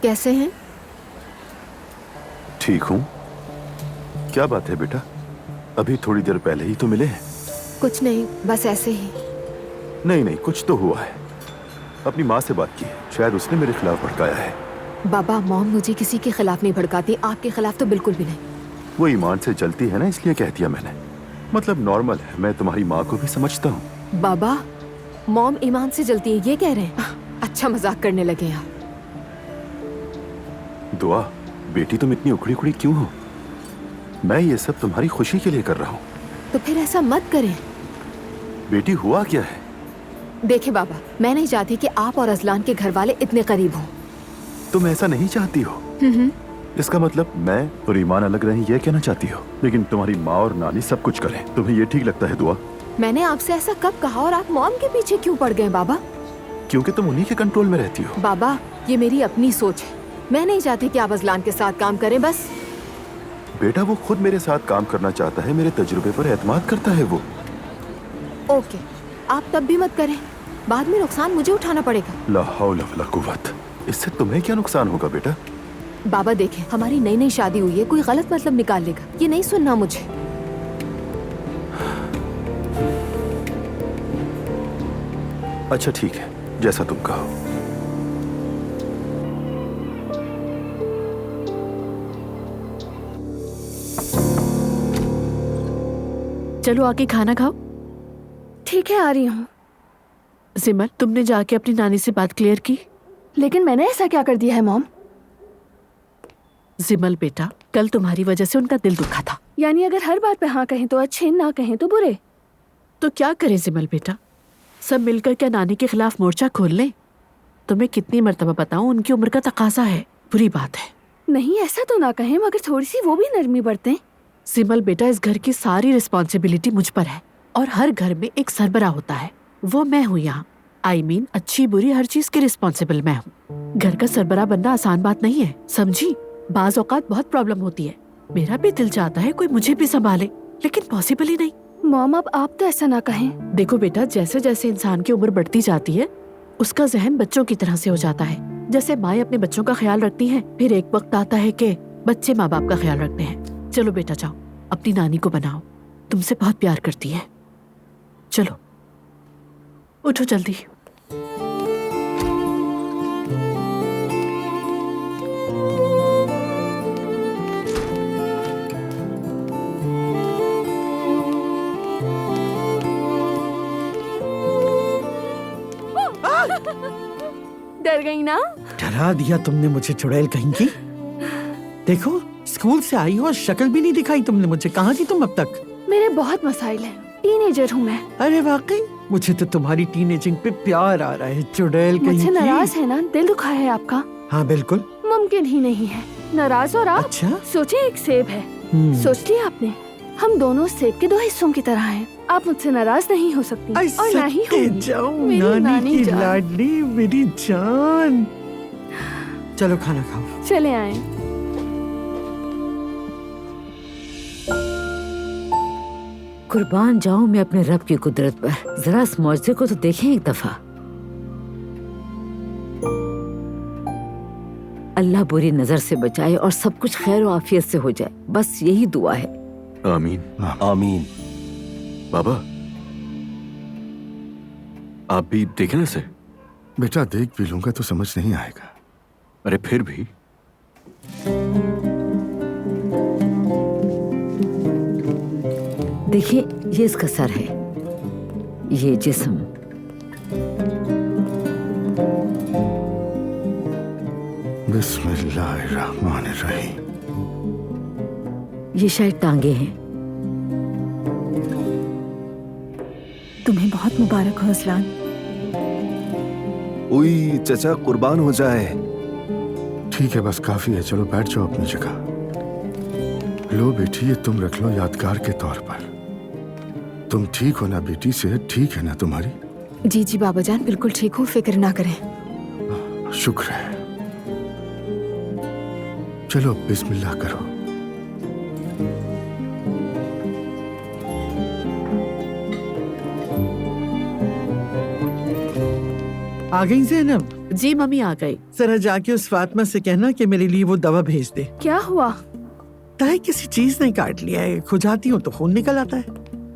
कैसे हैं? ठीक हूँ। क्या बात है बेटा, अभी थोड़ी देर पहले ही तो मिले हैं। कुछ नहीं, बस ऐसे ही। नहीं नहीं, कुछ तो हुआ है। अपनी माँ से बात की, शायद उसने मेरे खिलाफ भड़काया है। बाबा, मॉम मुझे किसी के खिलाफ नहीं भड़काती, आपके खिलाफ तो बिल्कुल भी नहीं। वो ईमान से जलती है ना, इसलिए कह दिया मैंने। मतलब नॉर्मल है, मैं तुम्हारी माँ को भी समझता हूँ। बाबा, मॉम ईमान से जलती है ये कह रहे हैं? अच्छा मजाक करने लगे आप। दुआ, बेटी तुम इतनी उखड़ी उखड़ी क्यों हो? मैं ये सब तुम्हारी खुशी के लिए कर रहा हूँ। तो फिर ऐसा मत करें। बेटी हुआ क्या है? देखे बाबा, मैं नहीं चाहती कि आप और अजलान के घर वाले इतने करीब हों। तुम ऐसा नहीं चाहती हो? इसका मतलब मैं और ईमान अलग रहें ये कहना चाहती हो? लेकिन तुम्हारी माँ और नानी सब कुछ करें, तुम्हें ये ठीक लगता है दुआ? मैंने आपसे ऐसा कब कहा और आप मॉम के पीछे क्यों पड़ गए बाबा? क्योंकि तुम उन्हीं के कंट्रोल में रहती हो। बाबा, ये मेरी अपनी सोच है। मैं नहीं चाहती कि आप अजलान के साथ काम करें बस। बेटा वो खुद मेरे साथ काम करना चाहता है, मेरे तजुर्बे पर एतमाद करता है वो। ओके, आप तब भी मत करें, बाद में नुकसान मुझे उठाना पड़ेगा। ला हौला वला कुव्वत, इससे तुम्हें क्या नुकसान होगा बेटा? बाबा देखें, हमारी नई नई शादी हुई है, कोई गलत मतलब निकाल लेगा, ये नहीं सुनना मुझे। अच्छा ठीक है, जैसा तुम कहो। चलो आके खाना खाओ। ठीक है, आ रही हूँ। सिमर, तुमने जाके अपनी नानी से बात क्लियर की? लेकिन मैंने ऐसा क्या कर दिया है मॉम? जिमल बेटा, कल तुम्हारी वजह से उनका दिल दुखा था। यानी अगर हर बात पे हाँ कहें तो अच्छे, ना कहें तो बुरे। तो क्या करें जिमल बेटा, सब मिलकर क्या नानी के खिलाफ मोर्चा खोल लें? तुम्हें कितनी मर्तबा बताऊं, उनकी उम्र का तकाजा है। बुरी बात है। नहीं ऐसा तो ना कहें, मगर थोड़ी सी वो भी नरमी बरतें। सिमल बेटा, इस घर की सारी रिस्पॉन्सिबिलिटी मुझ पर है और हर घर में एक सरबरा होता है, वो मैं हूँ यहाँ। अच्छी बुरी हर चीज की रिस्पॉन्सिबल मैं हूँ। घर का सरबरा बनना आसान बात नहीं है, समझी? बाज औकात बहुत प्रॉब्लम होती है। मेरा भी दिल चाहता है कोई मुझे भी संभाले, लेकिन पॉसिबल ही नहीं। मॉम, अब आप तो ऐसा ना कहें। देखो बेटा, जैसे जैसे इंसान की उम्र बढ़ती जाती है, उसका जहन बच्चों की तरह से हो जाता है। जैसे माएं अपने बच्चों का ख्याल रखती हैं, फिर एक वक्त आता है कि बच्चे माँ बाप का ख्याल रखते हैं। चलो बेटा जाओ, अपनी नानी को बनाओ, तुमसे बहुत प्यार करती है। चलो उठो जल्दी। डर गई ना? डरा दिया तुमने मुझे, चुड़ैल कहीं की। देखो, स्कूल से आई हो और शक्ल भी नहीं दिखाई तुमने मुझे। कहाँ थी तुम अब तक? मेरे बहुत मसाइल हैं, टीनेजर हूँ मैं। अरे वाकई, मुझे तो तुम्हारी टीनेजिंग पे प्यार आ रहा है, चुड़ैल कहीं मुझसे की। नाराज है ना? दिल दुखा है आपका? हाँ बिल्कुल। मुमकिन ही नहीं है नाराज। और आप? अच्छा? सोचिए, एक सेब है, सोच लिया आपने? हम दोनों सेब के दो हिस्सों की तरह हैं। आप मुझसे नाराज नहीं हो सकती और ना ही होंगी। मेरी नानी की लाडली, मेरी जान। चलो खाना खाओ। चले आए। कुर्बान जाऊं मैं अपने रब की कुदरत पर। जरा इस मौजज़े को तो देखें एक दफा। अल्लाह बुरी नजर से बचाए और सब कुछ खैर और आफियत से हो जाए, बस यही दुआ है। आमीन आमीन। बाबा, आप भी देखें ना इसे। बेटा देख भी लूंगा तो समझ नहीं आएगा। अरे फिर भी। देखिए, ये इसका सर है, ये जिस्म, बिस्मिल्लाहिर्रहमानिर्रहीम। ये शायद टांगे हैं। तुम्हें बहुत मुबारक हो असलान। ओई चचा, कुर्बान हो जाए। ठीक है, बस काफी है, चलो बैठ जाओ अपनी जगह। लो बेटी, ये तुम रख लो यादगार के तौर पर। तुम ठीक हो ना बेटी? सेहत ठीक है ना तुम्हारी? जी जी बाबा जान, बिल्कुल ठीक हूँ, फिक्र ना करें। शुक्र है। चलो बिस्मिल्लाह करो। आ गई ज़ैनब, जी मम्मी आ गई। जरा जाके उस फातिमा से कहना कि मेरे लिए वो दवा भेज दे। क्या हुआ? ताई किसी चीज ने काट लिया है, खुजाती हूँ तो खून निकल आता है।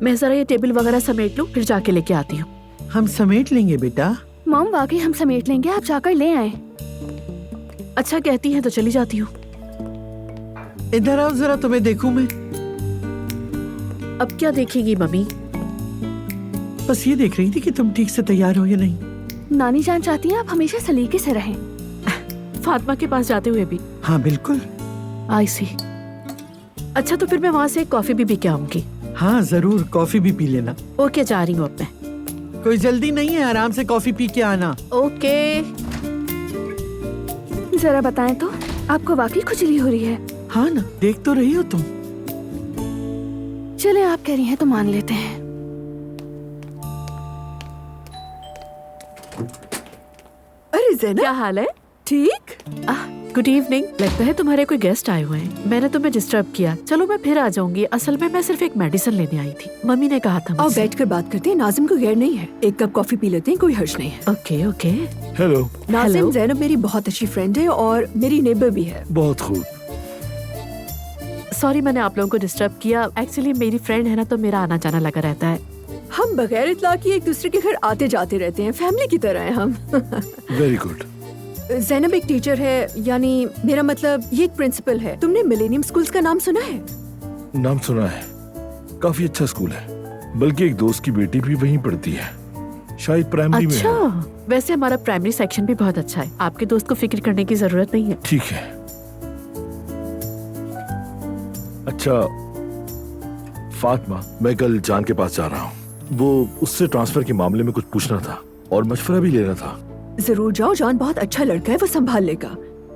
मैं जरा ये टेबल वगैरह समेट लूं, फिर जाके लेके आती हूँ। हम समेट लेंगे बेटा। मॉम वाकई हम समेट लेंगे, आप जाकर ले आए। अच्छा कहती हैं तो चली जाती हूँ। इधर आओ जरा, तुम्हें देखूं मैं। अब क्या देखेगी मम्मी? बस ये देख रही थी कि तुम ठीक से तैयार हो या नहीं। नानी जान चाहती हैं आप हमेशा सलीके से रहें। फातिमा के पास जाते हुए भी? हाँ बिल्कुल। आई सी। अच्छा तो फिर मैं वहाँ से एक कॉफी भी पी के आऊंगी। हाँ जरूर, कॉफी भी पी लेना। ओके जा रही हूँ अब मैं। कोई जल्दी नहीं है, आराम से कॉफी पी के आना। ओके। जरा बताएं तो, आपको वाकई खुजली हो रही है? हाँ ना, देख तो रही हो तुम। चले आप कह रही हैं तो मान लेते हैं। अरे ज़ैनब, क्या हाल है? ठीक? Good evening. लगता है तुम्हारे कोई गेस्ट आए हुए हैं। मैंने तुम्हें डिस्टर्ब किया। चलो मैं फिर आ जाऊंगी। असल में मैं सिर्फ एक मेडिसिन लेने आई थी। मम्मी ने कहा था। और बैठकर बात करते हैं, नाजिम को गैर नहीं है। एक कप कॉफी पी लेते हैं, कोई हर्ज नहीं है। Okay okay. Hello Nazim, Zainab मेरी बहुत अच्छी फ्रेंड है और मेरी नेबर भी है। बहुत खूब। सॉरी मैंने आप लोगों को डिस्टर्ब किया। एक्चुअली मेरी फ्रेंड है ना, तो मेरा आना जाना लगा रहता है। हम बगैर इत्तला किए एक दूसरे के घर आते जाते रहते हैं, फैमिली की तरह है हम। Very good. ज़ैनब एक टीचर है, यानी मेरा मतलब ये एक प्रिंसिपल है। तुमने मिलेनियम स्कूल्स का नाम सुना है? नाम सुना है, काफी अच्छा स्कूल है। बल्कि एक दोस्त की बेटी भी वहीं पढ़ती है, शायद प्राइमरी में अच्छा है। वैसे हमारा प्राइमरी सेक्शन भी बहुत अच्छा है। आपके दोस्त को फिक्र करने की जरूरत नहीं है। ठीक है। अच्छा फातिमा, मैं कल जान के पास जा रहा हूँ। वो उससे ट्रांसफर के मामले में कुछ पूछना था और मशवरा भी लेना था। जरूर जाओ, जान बहुत अच्छा लड़का है, वो संभाल लेगा।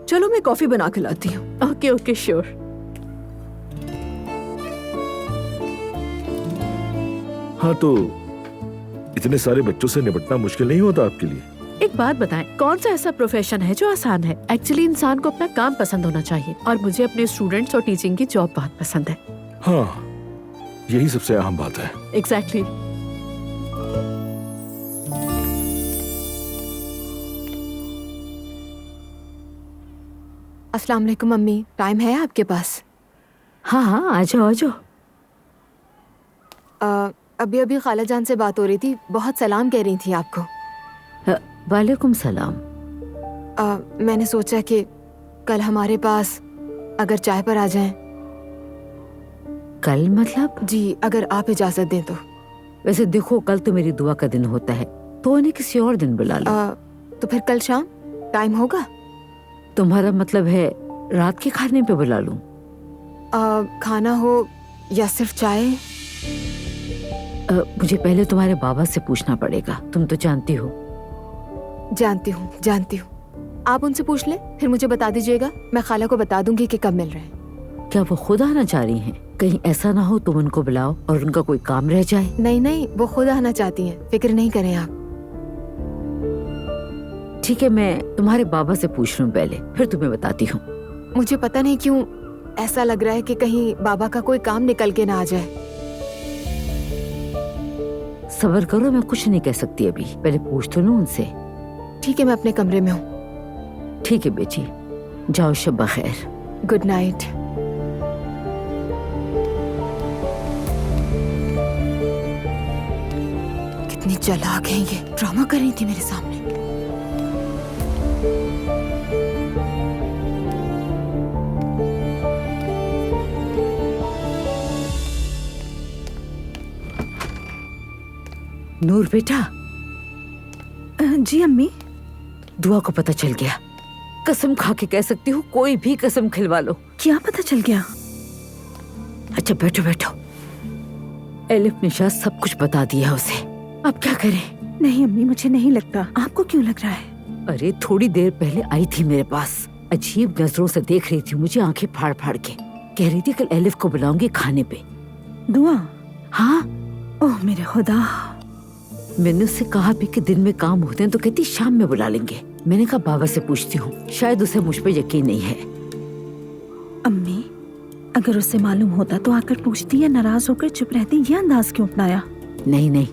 चलो मैं कॉफी बना के लाती हूँ। Okay okay sure. हाँ तो इतने सारे बच्चों से निपटना मुश्किल नहीं होता आपके लिए? एक बात बताएं, कौन सा ऐसा प्रोफेशन है जो आसान है? एक्चुअली इंसान को अपना काम पसंद होना चाहिए और मुझे अपने स्टूडेंट्स और टीचिंग की जॉब बहुत पसंद है। हाँ यही सबसे अहम बात है। एग्जैक्टली। अस्सलाम वालेकुम मम्मी, टाइम है आपके पास? हाँ हाँ आ जाओ आ जाओ। अभी अभी खाला जान से बात हो रही थी, बहुत सलाम कह रही थी आपको। वालेकुम सलाम। मैंने सोचा कि कल हमारे पास अगर चाय पर आ जाएं। कल मतलब? जी अगर आप इजाजत दें तो। वैसे देखो कल तो मेरी दुआ का दिन होता है, तो उन्हें किसी और दिन बुला लो। तो फिर कल शाम टाइम होगा? तुम्हारा मतलब है रात के खाने पे बुला लूं? खाना हो या सिर्फ चाय? मुझे पहले तुम्हारे बाबा से पूछना पड़ेगा, तुम तो जानती हो। जानती हूँ। आप उनसे पूछ ले, फिर मुझे बता दीजिएगा। मैं खाला को बता दूंगी कि कब मिल रहे हैं। क्या वो खुद आना चाह रही हैं? कहीं ऐसा ना हो तुम उनको बुलाओ और उनका कोई काम रह जाए। नहीं, वो खुद आना चाहती हैं, फिक्र नहीं करें आप। ठीक है, मैं तुम्हारे बाबा से पूछ लूं पहले, फिर तुम्हें बताती हूँ। मुझे पता नहीं क्यों ऐसा लग रहा है कि कहीं बाबा का कोई काम निकल के ना आ जाए। सब्र करो, मैं कुछ नहीं कह सकती अभी, पहले पूछ तो लूं उनसे। ठीक है, मैं अपने कमरे में हूँ। ठीक है बेटी, जाओ, शब खैर। Good night. कितनी चालाक है ये, ड्रामा कर रही थी मेरे सामने। नूर बेटा। जी अम्मी। दुआ को पता चल गया। कसम खा के कह सकती हूँ, कोई भी कसम खिलवा लो। क्या पता चल गया? अच्छा बैठो बैठो। एलिफ ने शायद सब कुछ बता दिया उसे, अब क्या करें? नहीं अम्मी, मुझे नहीं लगता। आपको क्यों लग रहा है? अरे थोड़ी देर पहले आई थी मेरे पास, अजीब नजरों से देख रही थी मुझे, आंखें फाड़ फाड़ के। कह रही थी कल एलिफ को बुलाऊंगी खाने पे। दुआ? हाँ। ओह मेरे खुदा। मैंने उससे कहा भी कि दिन में काम होते हैं, तो कहती शाम में बुला लेंगे। मैंने कहा बाबा से पूछती हूँ, शायद उसे मुझ पे यकीन नहीं है। अम्मी, अगर उससे मालूम होता तो आकर पूछती या नाराज होकर चुप रहती? ये अंदाज क्यों अपनाया? नहीं,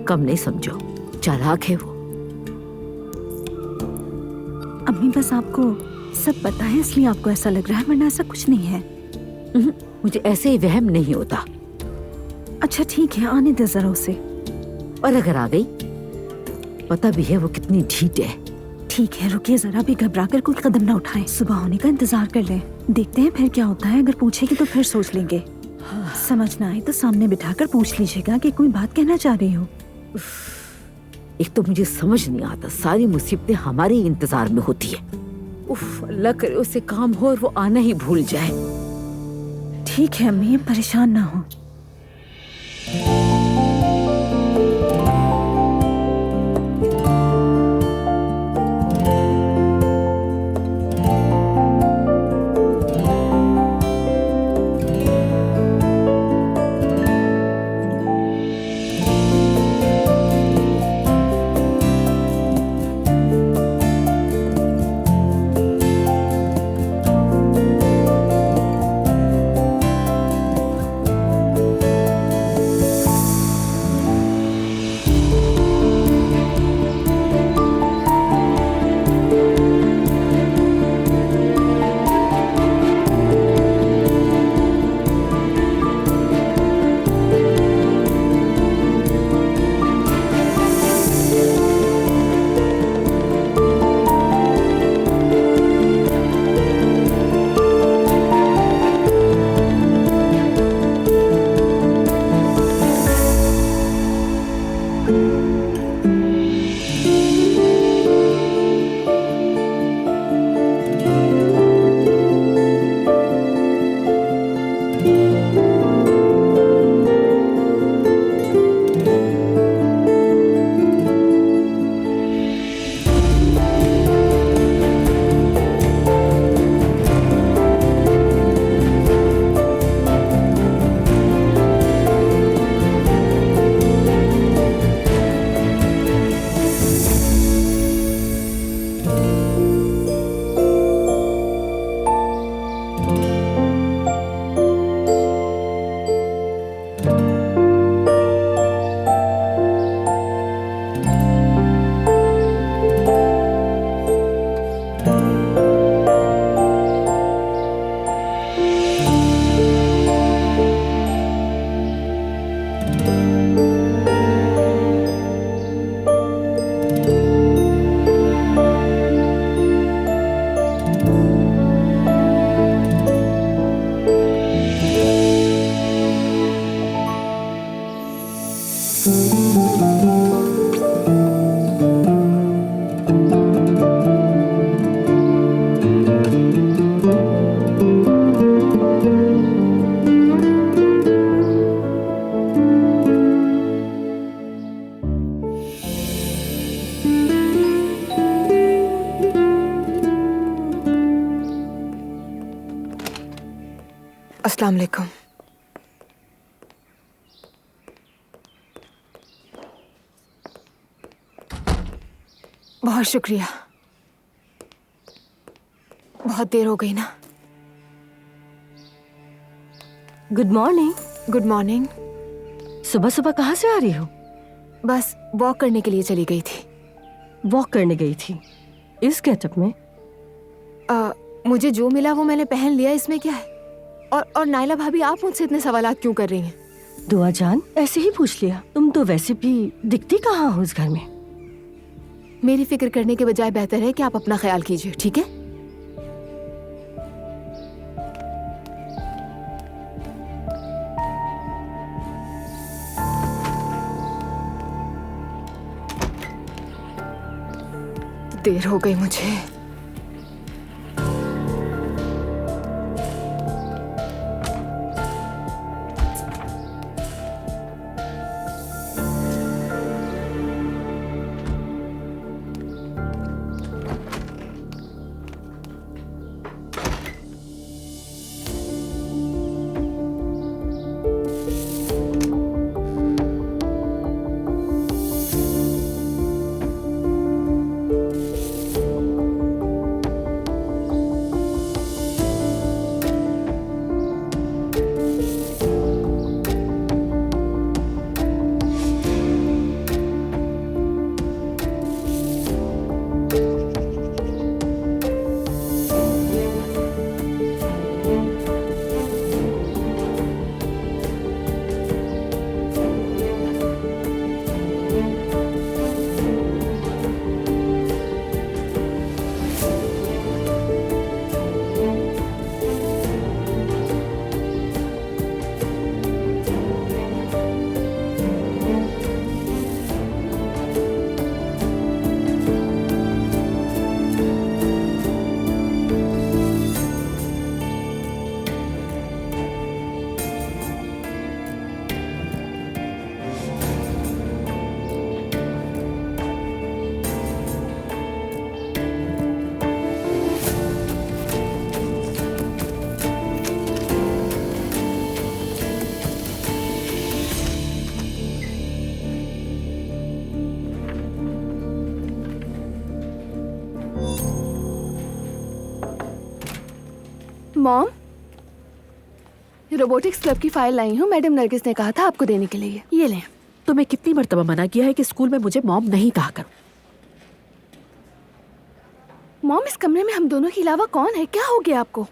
कम नहीं समझो, चालाक है वो। मम्मी बस आपको सब पता है इसलिए आपको ऐसा लग रहा है, वरना ऐसा कुछ नहीं है। मुझे ऐसे ही वहम नहीं होता। अच्छा ठीक है, आने दे जरा उसे। और अगर आ गई, पता भी है वो कितनी ढीठ है। ठीक है, रुकिए जरा, भी घबरा कर कोई कदम ना उठाएं। सुबह होने का इंतजार कर लें, देखते हैं फिर क्या होता है। अगर पूछेगी तो फिर सोच लेंगे। समझ ना आए तो सामने बिठाकर पूछ लीजिएगा कि कोई बात कहना चाह रही हो। एक तो मुझे समझ नहीं आता, सारी मुसीबतें हमारे ही इंतजार में होती है। उफ, अल्लाह करे उसे काम हो और वो आना ही भूल जाए। ठीक है अम्मी, परेशान ना हो। अस्सलाम वालेकुम। बहुत शुक्रिया। बहुत देर हो गई ना। Good morning. Good morning. सुबह सुबह कहाँ से आ रही हो? बस वॉक करने के लिए चली गई थी। वॉक करने गई थी इस गेटअप में? मुझे जो मिला वो मैंने पहन लिया, इसमें क्या है? और नाइला भाभी, आप मुझसे इतने सवालात क्यों कर रही हैं? दुआ जान, ऐसे ही पूछ लिया। तुम तो वैसे भी दिखती कहाँ हो इस घर में। मेरी फिक्र करने के बजाय बेहतर है कि आप अपना ख्याल कीजिए, ठीक है? देर हो गई मुझे। मॉम, रोबोटिक्स क्लब की फाइल लाई हूँ। मैडम नरगिस ने कहा था आपको देने के लिए। ये लें। तुम्हें कितनी मर्तबा मना किया है कि स्कूल में मुझे मॉम नहीं कहा करो। मॉम, इस कमरे में हम दोनों के अलावा कौन है? क्या हो गया आपको?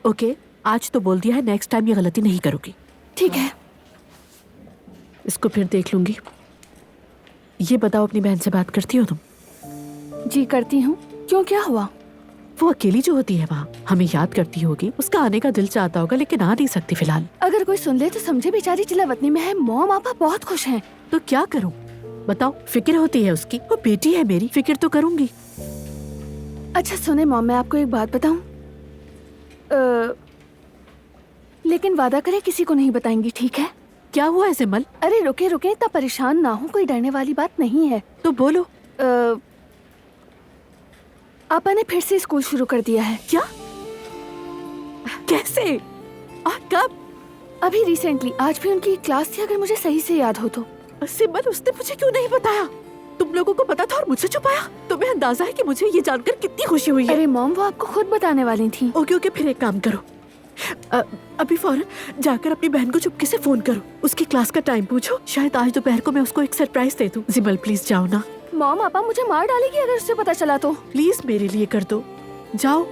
ओके, आज तो बोल दिया है, नेक्स्ट टाइम ये गलती नहीं करोगी। ठीक है। इसको फिर देख लूंगी। ये बताओ, अपनी बहन से बात करती हो तुम? जी करती हूँ। क्यों, क्या हुआ? वो अकेली जो होती है वहाँ, हमें याद करती होगी। उसका आने का दिल चाहता होगा लेकिन आ नहीं सकती फिलहाल। अगर कोई सुन ले तो समझे बेचारी जिला वतनी में है। मॉम, आपा बहुत खुश हैं। तो क्या करूँ बताओ? फिक्र होती है उसकी, वो बेटी है मेरी, फिक्र तो करूंगी। अच्छा सुने मॉम, मैं आपको एक बात बताऊं, लेकिन वादा करे किसी को नहीं बताएंगी, ठीक है? क्या हुआ है सिमल? अरे रुके रुके, इतना परेशान ना हो, कोई डरने वाली बात नहीं है। तो बोलो। आपा ने फिर से स्कूल शुरू कर दिया है। क्या? कैसे और कब? अभी रिसेंटली, आज भी उनकी क्लास थी, अगर मुझे सही से याद हो तो। सिमल, उसने मुझे क्यों नहीं बताया? तुम लोगों को पता था और मुझसे छुपाया? तुम्हें अंदाजा है कि मुझे ये जानकर कितनी खुशी हुई है? अरे मॉम, वो आपको खुद बताने वाली थी। ओके ओके, फिर एक काम करो, अभी फौरन जाकर अपनी बहन को चुपके से फोन करो, उसकी क्लास का टाइम पूछो, शायद आज दोपहर को मैं उसको एक सरप्राइज दे दूं। सिमल प्लीज जाओ ना। मॉम, आपा मुझे मार डालेगी अगर उससे पता चला तो। प्लीज मेरे लिए कर दो, जाओ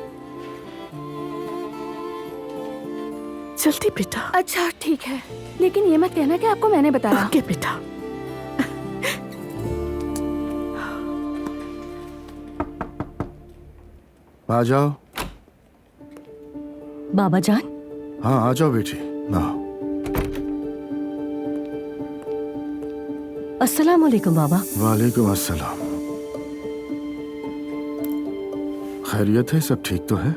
जल्दी बेटा। अच्छा ठीक है, लेकिन ये मत कहना कि आपको मैंने बताया। ओके बेटा। आ जाओ। बाबा जान। हाँ आ जाओ बेटी। अस्सलाम वालेकुम बाबा। वालेकुम अस्सलाम। खैरियत है? सब ठीक तो है?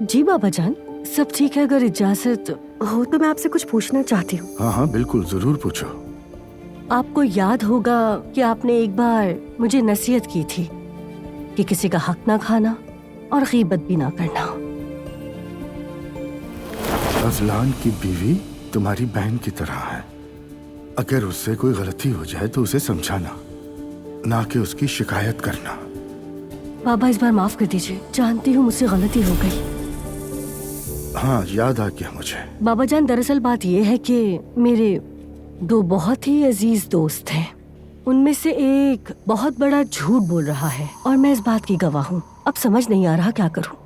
जी बाबा जान, सब ठीक है। अगर इजाजत हो तो मैं आपसे कुछ पूछना चाहती हूँ। हाँ हाँ बिल्कुल, जरूर पूछो। आपको याद होगा कि आपने एक बार मुझे नसीहत की थी कि किसी का हक ना खाना और गीबत भी ना करना। अजलान की बीवी तुम्हारी बहन की तरह है। अगर उससे कोई गलती हो जाए तो उसे समझाना, ना कि उसकी शिकायत करना। बाबा इस बार माफ कर दीजिए, जानती हूँ मुझसे गलती हो गई। हाँ याद आ गया मुझे। बाबा जान, दरअसल बात यह है कि मेरे दो बहुत ही अजीज दोस्त हैं। उनमें से एक बहुत बड़ा झूठ बोल रहा है और मैं इस बात की गवाह हूँ। अब समझ नहीं आ रहा क्या करूँ।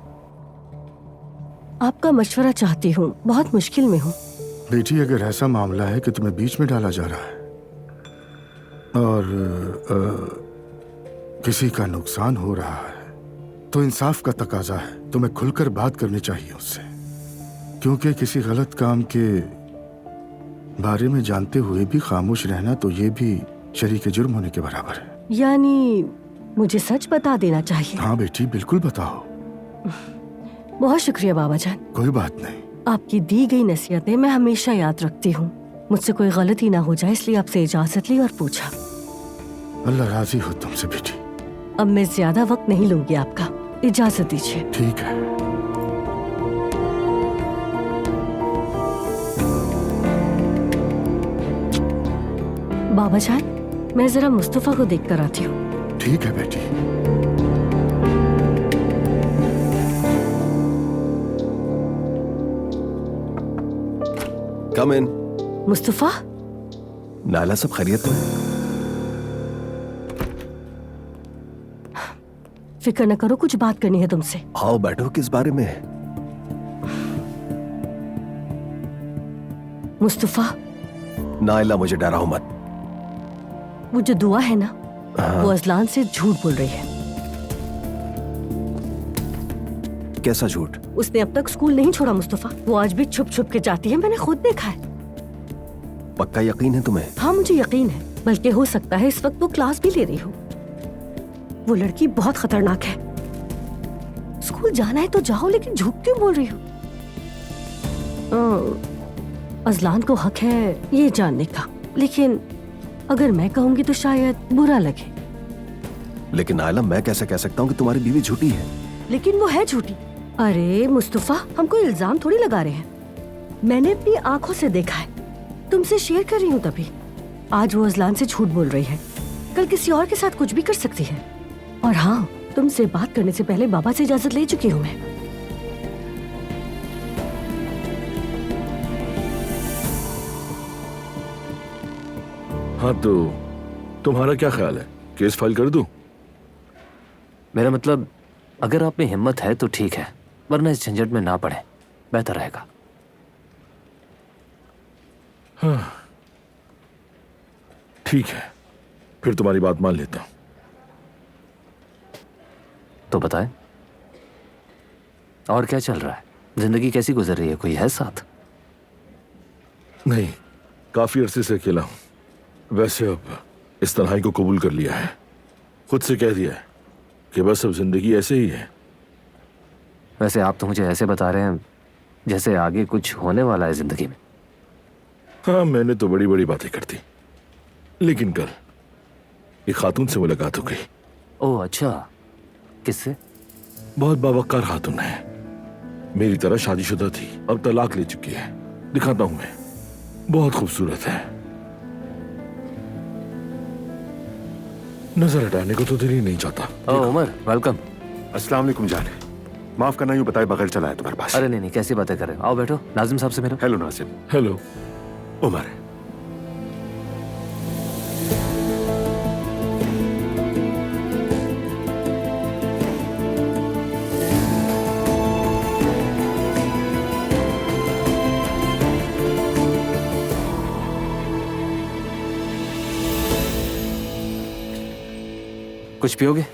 आपका मशवरा चाहती हूँ, बहुत मुश्किल में हूँ। बेटी अगर ऐसा मामला है कि तुम्हें बीच में डाला जा रहा है और किसी का नुकसान हो रहा है तो इंसाफ का तकाजा है, तुम्हें खुलकर बात करनी चाहिए उससे, क्योंकि किसी गलत काम के बारे में जानते हुए भी खामोश रहना तो ये भी शरीक जुर्म होने के बराबर है। यानी मुझे सच बता देना चाहिए? हाँ बेटी बिल्कुल बताओ। बहुत शुक्रिया बाबा जान। कोई बात नहीं। आपकी दी गई नसीहतें मैं हमेशा याद रखती हूँ। मुझसे कोई गलती ना हो जाए इसलिए आपसे इजाजत ली और पूछा। अल्लाह राजी हो तुमसे बेटी। अब मैं ज्यादा वक्त नहीं लूंगी आपका, इजाजत दीजिए। ठीक है। बाबा जान, मैं जरा मुस्तफा को देख कर आती हूँ। ठीक है बेटी। कम इन। मुस्तफा। नाला, सब खैरियत है? फिक्र न करो, कुछ बात करनी है तुमसे। आओ बैठो। किस बारे में? मुस्तफा। नाइला, मुझे डराओ मत। वो जो दुआ है ना, वो अजलान से झूठ बोल रही है। कैसा झूठ? उसने अब तक स्कूल नहीं छोड़ा मुस्तफा। वो आज भी छुप छुप के जाती है, मैंने खुद देखा है। पक्का यकीन है तुम्हें? हाँ मुझे यकीन है, बल्कि हो सकता है इस वक्त वो क्लास भी ले रही हो। वो लड़की बहुत खतरनाक है। स्कूल जाना है तो जाओ, लेकिन झूठ क्यों बोल रही हो? अजलान को हक है ये जानने का, लेकिन अगर मैं कहूंगी तो शायद बुरा लगे। लेकिन नाइला, मैं कैसे कह सकता हूँ कि तुम्हारी बीवी झूठी है? लेकिन वो है झूठी। अरे मुस्तफा, हम कोई इल्जाम थोड़ी लगा रहे हैं। मैंने अपनी आंखों से देखा है, तुमसे शेयर कर रही हूँ तभी। आज वो अजलान से झूठ बोल रही है, कल किसी और के साथ कुछ भी कर सकती है। और हाँ, तुमसे बात करने से पहले बाबा से इजाजत ले चुकी हूँ मैं। हाँ तो तुम्हारा क्या ख्याल है, केस फाइल कर दूं? मेरा मतलब अगर आप में हिम्मत है तो ठीक है, वरना इस झंझट में ना पड़े, बेहतर रहेगा। हाँ ठीक है, फिर तुम्हारी बात मान लेता हूं। तो बताएं, और क्या चल रहा है? जिंदगी कैसी गुजर रही है? कोई है साथ? नहीं, काफी अरसे से अकेला हूं। वैसे अब इस तन्हाई को कबूल कर लिया है, खुद से कह दिया है कि बस अब जिंदगी ऐसे ही है। वैसे आप तो मुझे ऐसे बता रहे हैं जैसे आगे कुछ होने वाला है जिंदगी में। हाँ, मैंने तो बड़ी बड़ी बातें कर दी, लेकिन कल एक खातून से मुलाकात हो गई। ओह अच्छा, किससे? बहुत बावकार खातून है, मेरी तरह शादीशुदा थी, अब तलाक ले चुकी है। दिखाता हूं मैं, बहुत खूबसूरत है। नजर हटाने को तो दिल ही नहीं चाहता। ओह उमर, वेलकम। अस्सलाम वालेकुम जान, माफ करना यूं बताए बगैर चला है तुम्हारे पास। अरे नहीं, कैसी बातें कर रहे हो? आओ बैठो, नाजिम साहब से मिलो। हेलो नाजिम। हेलो उमर। कुछ पियोगे?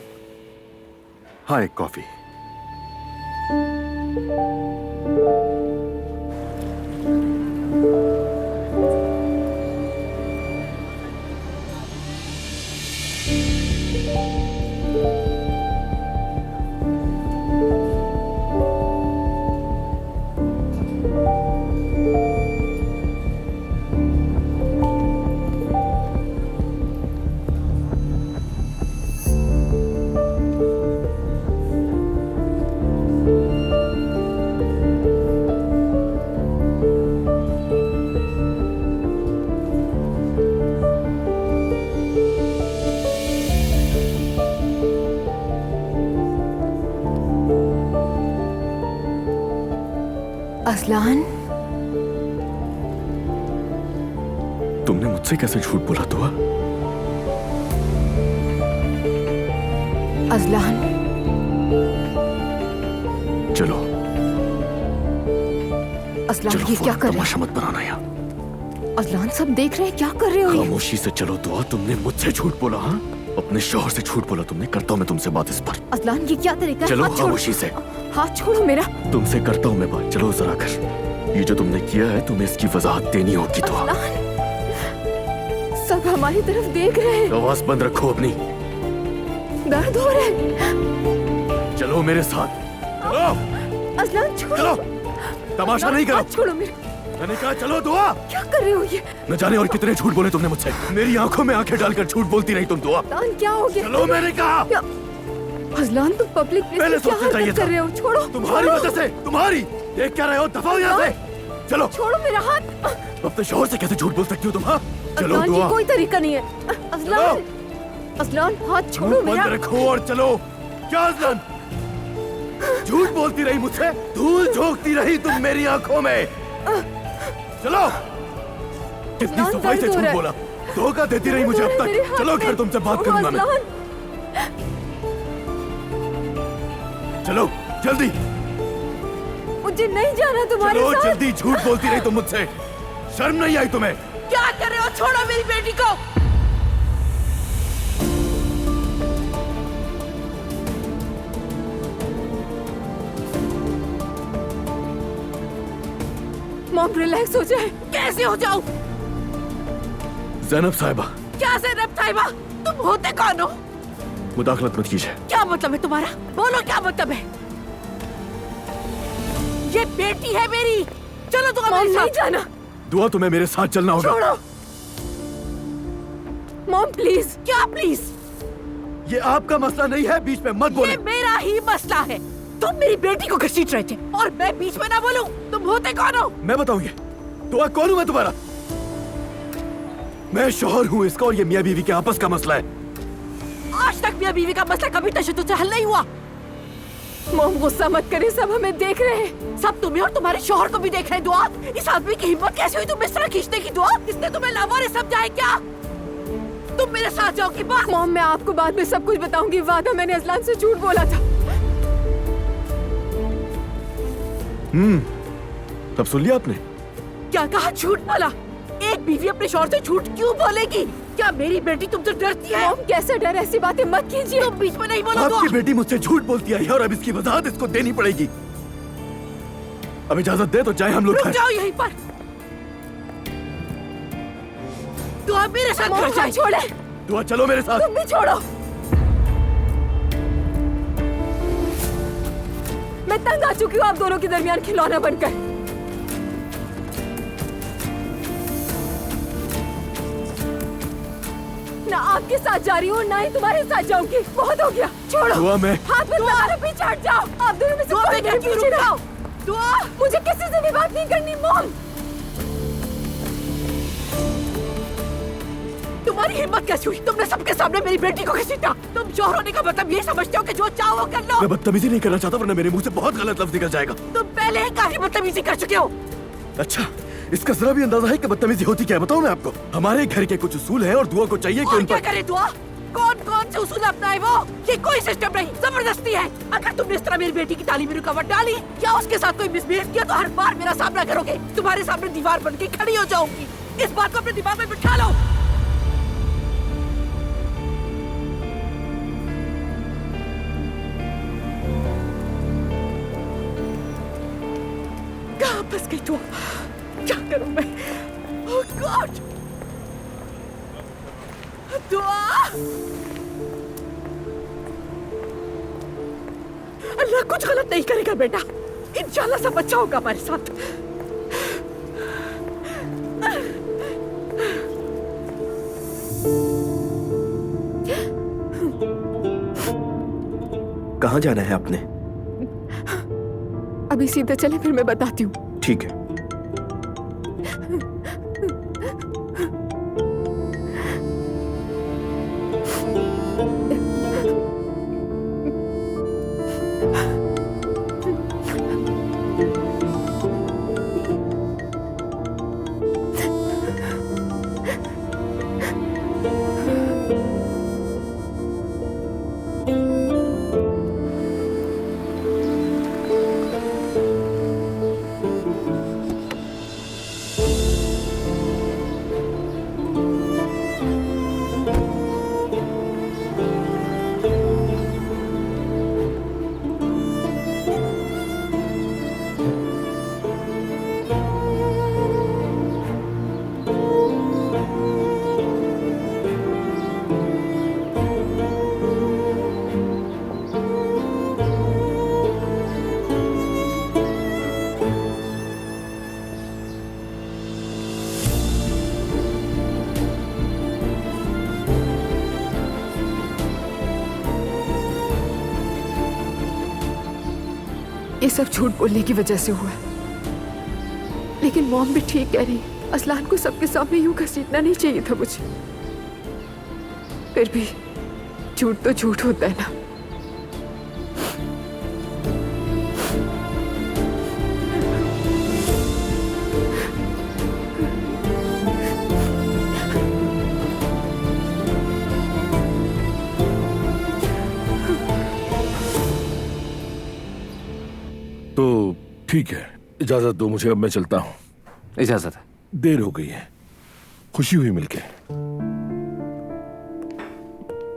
हाँ, एक कॉफी। अज़लान, तुमने मुझसे कैसे झूठ बोला दुआ? अज़लान, चलो अज़लान ये क्या कर रहे तमाशा मत बनाना यार। हैं? अज़लान सब देख रहे हैं, क्या कर रहे हो? खामोशी से चलो दुआ। तुमने मुझसे झूठ बोला? हाँ, अपने शौहर से झूठ बोला तुमने। करता हूँ मैं तुमसे बात इस पर। अज़लान ये क्या तरीका है? चलो हाथ छोड़ो। खामोशी से। हाथ छोड़ो मेरा। तुमसे करता हूँ मैं बात, चलो जरा कर। ये जो तुमने किया है तुम्हें इसकी वजाहत देनी होगी दुआ। सब हमारी तरफ देख रहे हैं। आवाज बंद रखो अपनी। दर्द हो रहा है। चलो मेरे साथ। अज़लान छोड़ो। चलो, तमाशा नहीं करो। हाथ छोड़ो मेरा। मैंने कहा चलो दुआ। क्या कर रहे हो ये? न जाने और कितने झूठ बोले तुमने मुझसे। मेरी आंखों में आंखें डालकर झूठ बोलती रही तुम दुआ। अज़लान क्या हो गया? चलो मैंने कहा। अज़लान तुम पब्लिक प्लेस पहले में क्या सोचना चाहिए हरकत कर रहे हो? छोड़ो। तुम्हारी वजह से। तुम्हारी। देख क्या रहे हो? दफा हो यहाँ से। चलो छोड़ो मेरा हाथ। अपने शौहर से कैसे झूठ बोल सकती हो तुम? हाँ चलो अज़लान दुआ। ये कोई तरीका नहीं है। अज़लान, अज़लान हाथ छोड़ो मेरा। बंद रखो और चलो। क्या अज़लान झूठ बोलती रही मुझसे? धूल झोंकती रही तुम मेरी आंखों में। चलो, कितनी सफाई से झूठ बोला। धोखा देती रही मुझे अब तक। चलो घर तुमसे बात करूंगा मैं। चलो जल्दी। मुझे नहीं जाना तुम्हारे चलो साथ। जल्दी। झूठ बोलती रही तुम मुझसे। शर्म नहीं आई तुम्हें? क्या कर रहे हो? छोड़ो मेरी बेटी को। मॉम रिलैक्स हो जाए। कैसे हो जाऊं? ज़ैनब साहिबा। क्या ज़ैनब साहिबा? तुम होते कौन हो? मुदाखलत मत कीजिए। क्या मतलब है तुम्हारा? बोलो क्या मतलब है? ये बेटी है मेरी। चलो तुम मेरे साथ। नहीं जाना। दुआ तुम्हें मेरे साथ चलना होगा। छोड़ो। Mom please. क्या प्लीज? ये आपका मसला नहीं है, बीच में मत बोले। ये मेरा ही मसला है। तुम मेरी बेटी को घसीट रहे थे और मैं बीच में ना बोलूं। तुम होते कौन हो? मैं बताऊं ये दुआ कौन हूं मैं तुम्हारा? मैं शौहर हूं इसका और ये मियां बीवी के आपस का मसला है। आज तक मियां बीवी का मसला कभी तशद्दुद से हल नहीं हुआ। मॉम गुस्सा मत करे, सब हमें देख रहे हैं। सब तुम्हें और तुम्हारे शौहर को भी देख रहे हैं। दुआ, इस आदमी की हिम्मत कैसे हुई तुम्हें इस तरह खींचने की? दुआ, इसने तुम्हें लावारिस समझा है क्या? तुम मेरे साथ जाओगी बस। मॉम, मैं आपको बाद में सब कुछ बताऊंगी। वादा मैंने अजलान से झूठ बोला था। तब सुन लिया आपने? क्या कहा? झूठ बोला? एक बीवी अपने शौहर से झूठ क्यों बोलेगी? क्या मेरी बेटी तुमसे डरती है? मॉम, कैसे डर? ऐसी बातें मत कीजिए। तुम बीच में नहीं बोलो। आपकी बेटी मुझसे झूठ बोलती आई है और अब इसकी वजाहत इसको देनी पड़ेगी। अब इजाजत दे तो जाए हम लोग। रुक जाओ यहीं पर। तो आप मेरे साथ घर जाए। छोड़े। दुआ चलो मेरे साथ। तुम भी छोड़ो। मैं तंग आ चुकी हूँ आप दोनों के दरमियान खिलौना बनकर। ना आपके साथ जा रही हूँ ना ही तुम्हारे साथ जाऊंगी। बहुत हो गया। छोड़ो। दुआ मैं हाथ में तुम्हारे पीछे हट जाओ। आप दोनों में से कोई मेरे पीछे ना आओ। दुआ, मुझे किसी से भी बात नहीं करनी। मॉम, तुम्हारी हिम्मत कैसी हुई? तुमने सबके सामने मेरी बेटी को घसीटा। तुम शौहर होने का मतलब ये समझते हो कि जो चाहो कर लो? मैं बदतमीजी नहीं करना चाहता, वरना मेरे मुंह से बहुत गलत लफ्ज निकल जाएगा। तुम पहले ही काफी बदतमीजी कर चुके हो। अच्छा, इसका जरा भी अंदाजा है कि बदतमीजी होती क्या है? बताओ मैं आपको। हमारे घर के कुछ उसूल हैं और दुआ को चाहिए कि उन क्या पर... करे दुआ? कौन से उसूल अपनाए वो? ये कोई सिस्टम नहीं, जबरदस्ती है। अगर तुमने इस तरह मेरी बेटी की तालीम में रुकावट डाली या उसके साथ कोई मिसबिहेव किया तो हर बार मेरा सामना करोगे। तुम्हारे सामने दीवार बन के खड़ी हो जाऊंगी। इस बात को अपने दिमाग में बिठा लो। कहाँ फंस गई तू? क्या करूं मैं? ओह गॉड! दुआ! अल्लाह कुछ गलत नहीं करेगा बेटा। इंशाल्लाह सब अच्छा होगा हमारे साथ। कहाँ जाना है आपने? अभी सीधे चले, फिर मैं बताती हूँ। ठीक है। ये सब झूठ बोलने की वजह से हुआ है। लेकिन मॉम भी ठीक कह रही है। असलान को सबके सामने यूं घसीटना नहीं चाहिए था मुझे। फिर भी झूठ तो झूठ होता है ना। तो ठीक है, इजाजत दो मुझे, अब मैं चलता हूँ। इजाजत है। देर हो गई है। खुशी हुई मिलके।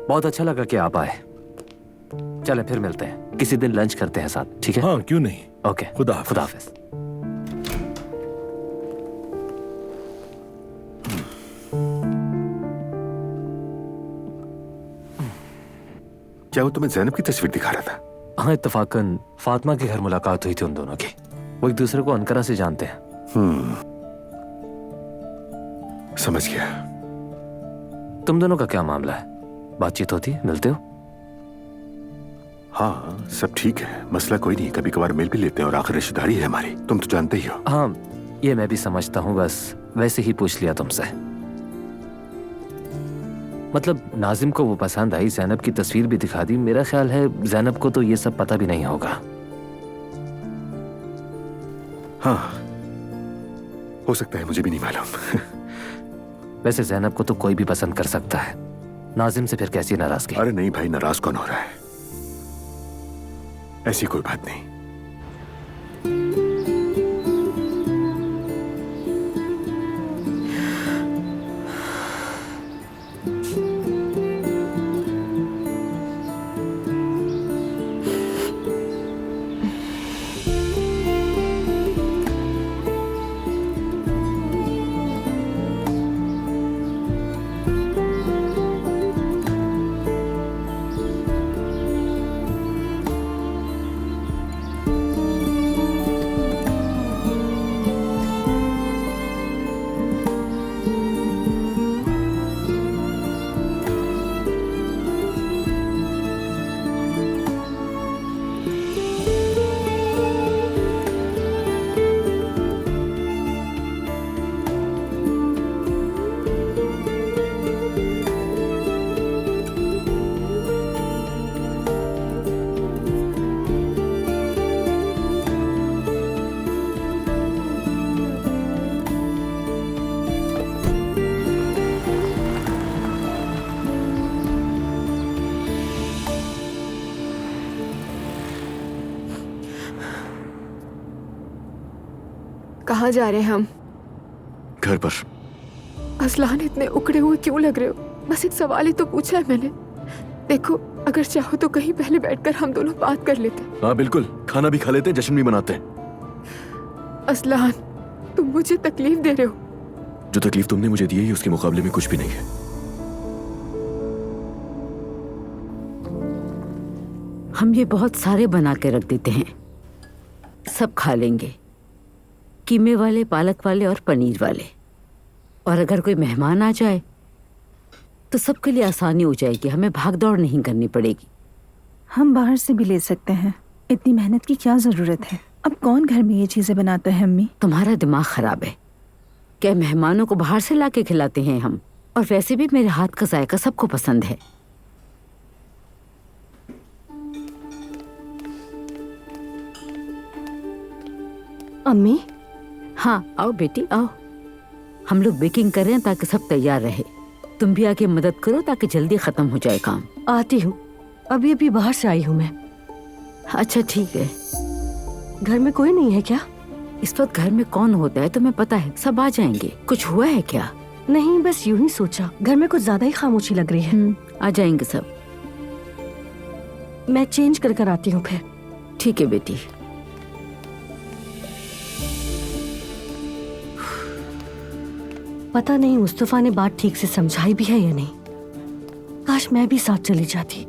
बहुत अच्छा लगा कि आप आए। चले फिर मिलते हैं, किसी दिन लंच करते हैं साथ, ठीक है? हाँ क्यों नहीं। ओके, खुदा हाफिज। खुदा हाफिज। क्या वो तुम्हें जैनब की तस्वीर दिखा रहा था? हाँ, इत्तफाकन फातिमा के घर मुलाकात हुई थी उन दोनों की। वो एक दूसरे को अनकरा से जानते हैं। समझ गया। तुम दोनों का क्या मामला है? बातचीत होती है, मिलते हो? हाँ सब ठीक है, मसला कोई नहीं। कभी कभार मिल भी लेते हैं और आखिर रिश्तेदारी है हमारी, तुम तो जानते ही हो। हाँ ये मैं भी समझता हूँ, बस वैसे ही पूछ लिया तुमसे। मतलब नाजिम को वो पसंद आई, जैनब की तस्वीर भी दिखा दी। मेरा ख्याल है जैनब को तो ये सब पता भी नहीं होगा। हाँ हो सकता है, मुझे भी नहीं मालूम। वैसे जैनब को तो कोई भी पसंद कर सकता है। नाजिम से फिर कैसी नाराजगी? अरे नहीं भाई, नाराज कौन हो रहा है? ऐसी कोई बात नहीं। कहाँ जा रहे हैं हम? घर पर। असलान, इतने उकड़े हुए क्यों लग रहे हो? बस एक सवाल ही तो पूछा है मैंने। देखो, अगर चाहो तो कहीं पहले बैठकर हम दोनों बात कर लेते। हाँ बिल्कुल, खाना भी खा लेते, जश्न भी मनाते हैं। असलान, तुम मुझे तकलीफ दे रहे हो। जो तकलीफ तुमने मुझे दी है उसके मुकाबले में कुछ भी नहीं है। हम ये बहुत सारे बना के रख देते हैं, सब खा लेंगे, कीमे वाले, पालक वाले और पनीर वाले। और अगर कोई मेहमान आ जाए तो सबके लिए आसानी हो जाएगी, हमें भाग दौड़ नहीं करनी पड़ेगी। हम बाहर से भी ले सकते हैं, इतनी मेहनत की क्या जरूरत है? अब कौन घर में ये चीजें बनाता है अम्मी? तुम्हारा दिमाग खराब है क्या? मेहमानों को बाहर से लाके खिलाते हैं हम, और वैसे भी मेरे हाथ का जायका सबको पसंद है। अम्मी? हाँ आओ बेटी आओ, हम लोग बेकिंग कर रहे हैं ताकि सब तैयार रहे। तुम भी आके मदद करो ताकि जल्दी खत्म हो जाए काम। आती हूँ, अभी अभी बाहर से आई हूँ मैं। अच्छा ठीक है। घर में कोई नहीं है क्या? इस वक्त घर में कौन होता है तुम्हें पता है, सब आ जाएंगे। कुछ हुआ है क्या? नहीं, बस यूं ही सोचा, घर में कुछ ज्यादा ही खामोशी लग रही है। आ जाएंगे सब। मैं चेंज कर कर आती हूँ फिर। ठीक है बेटी। पता नहीं मुस्तफा ने बात ठीक से समझाई भी है या नहीं। काश मैं भी साथ चली जाती।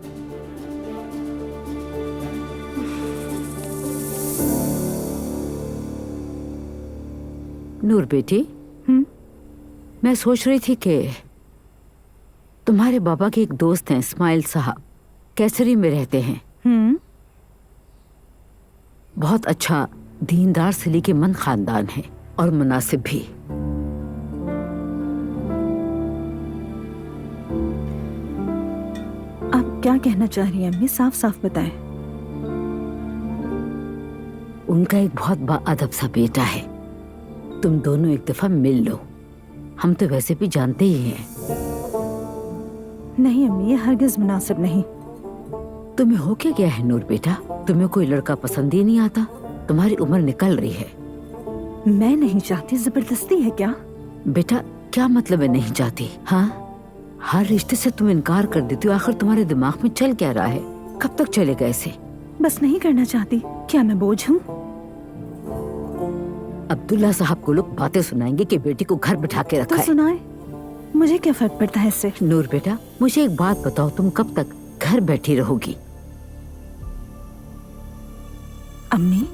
नूर बेटी, मैं सोच रही थी कि तुम्हारे बाबा के एक दोस्त हैं इस्माइल साहब, कैसरी में रहते हैं। बहुत अच्छा दीनदार सलीकेमंद खानदान है और मुनासिब भी। आप क्या कहना चाह रही हैं अम्मी? साफ साफ बताएं। उनका एक बहुत बाअदब सा बेटा है, तुम दोनों एक दफा मिल लो। हम तो वैसे भी जानते ही हैं। नहीं अम्मी, ये हरगिज मुनासिब नहीं। तुम्हें हो क्या गया है नूर बेटा? तुम्हें कोई लड़का पसंद ही नहीं आता? तुम्हारी उम्र निकल रही है। मैं नहीं चाहती, जबरदस्ती है क्या? बेटा क्या मतलब है नहीं चाहती? हाँ, हर रिश्ते से तुम इनकार कर देती हो। आखिर तुम्हारे दिमाग में चल क्या रहा है? कब तक चलेगा ऐसे? बस नहीं करना चाहती। क्या मैं बोझ हूँ? अब्दुल्ला साहब को लोग बातें सुनाएंगे कि बेटी को घर बिठा के रखा तो है। सुनाए, मुझे क्या फर्क पड़ता है इससे? नूर बेटा मुझे एक बात बताओ, तुम कब तक घर बैठी रहोगी? अम्मी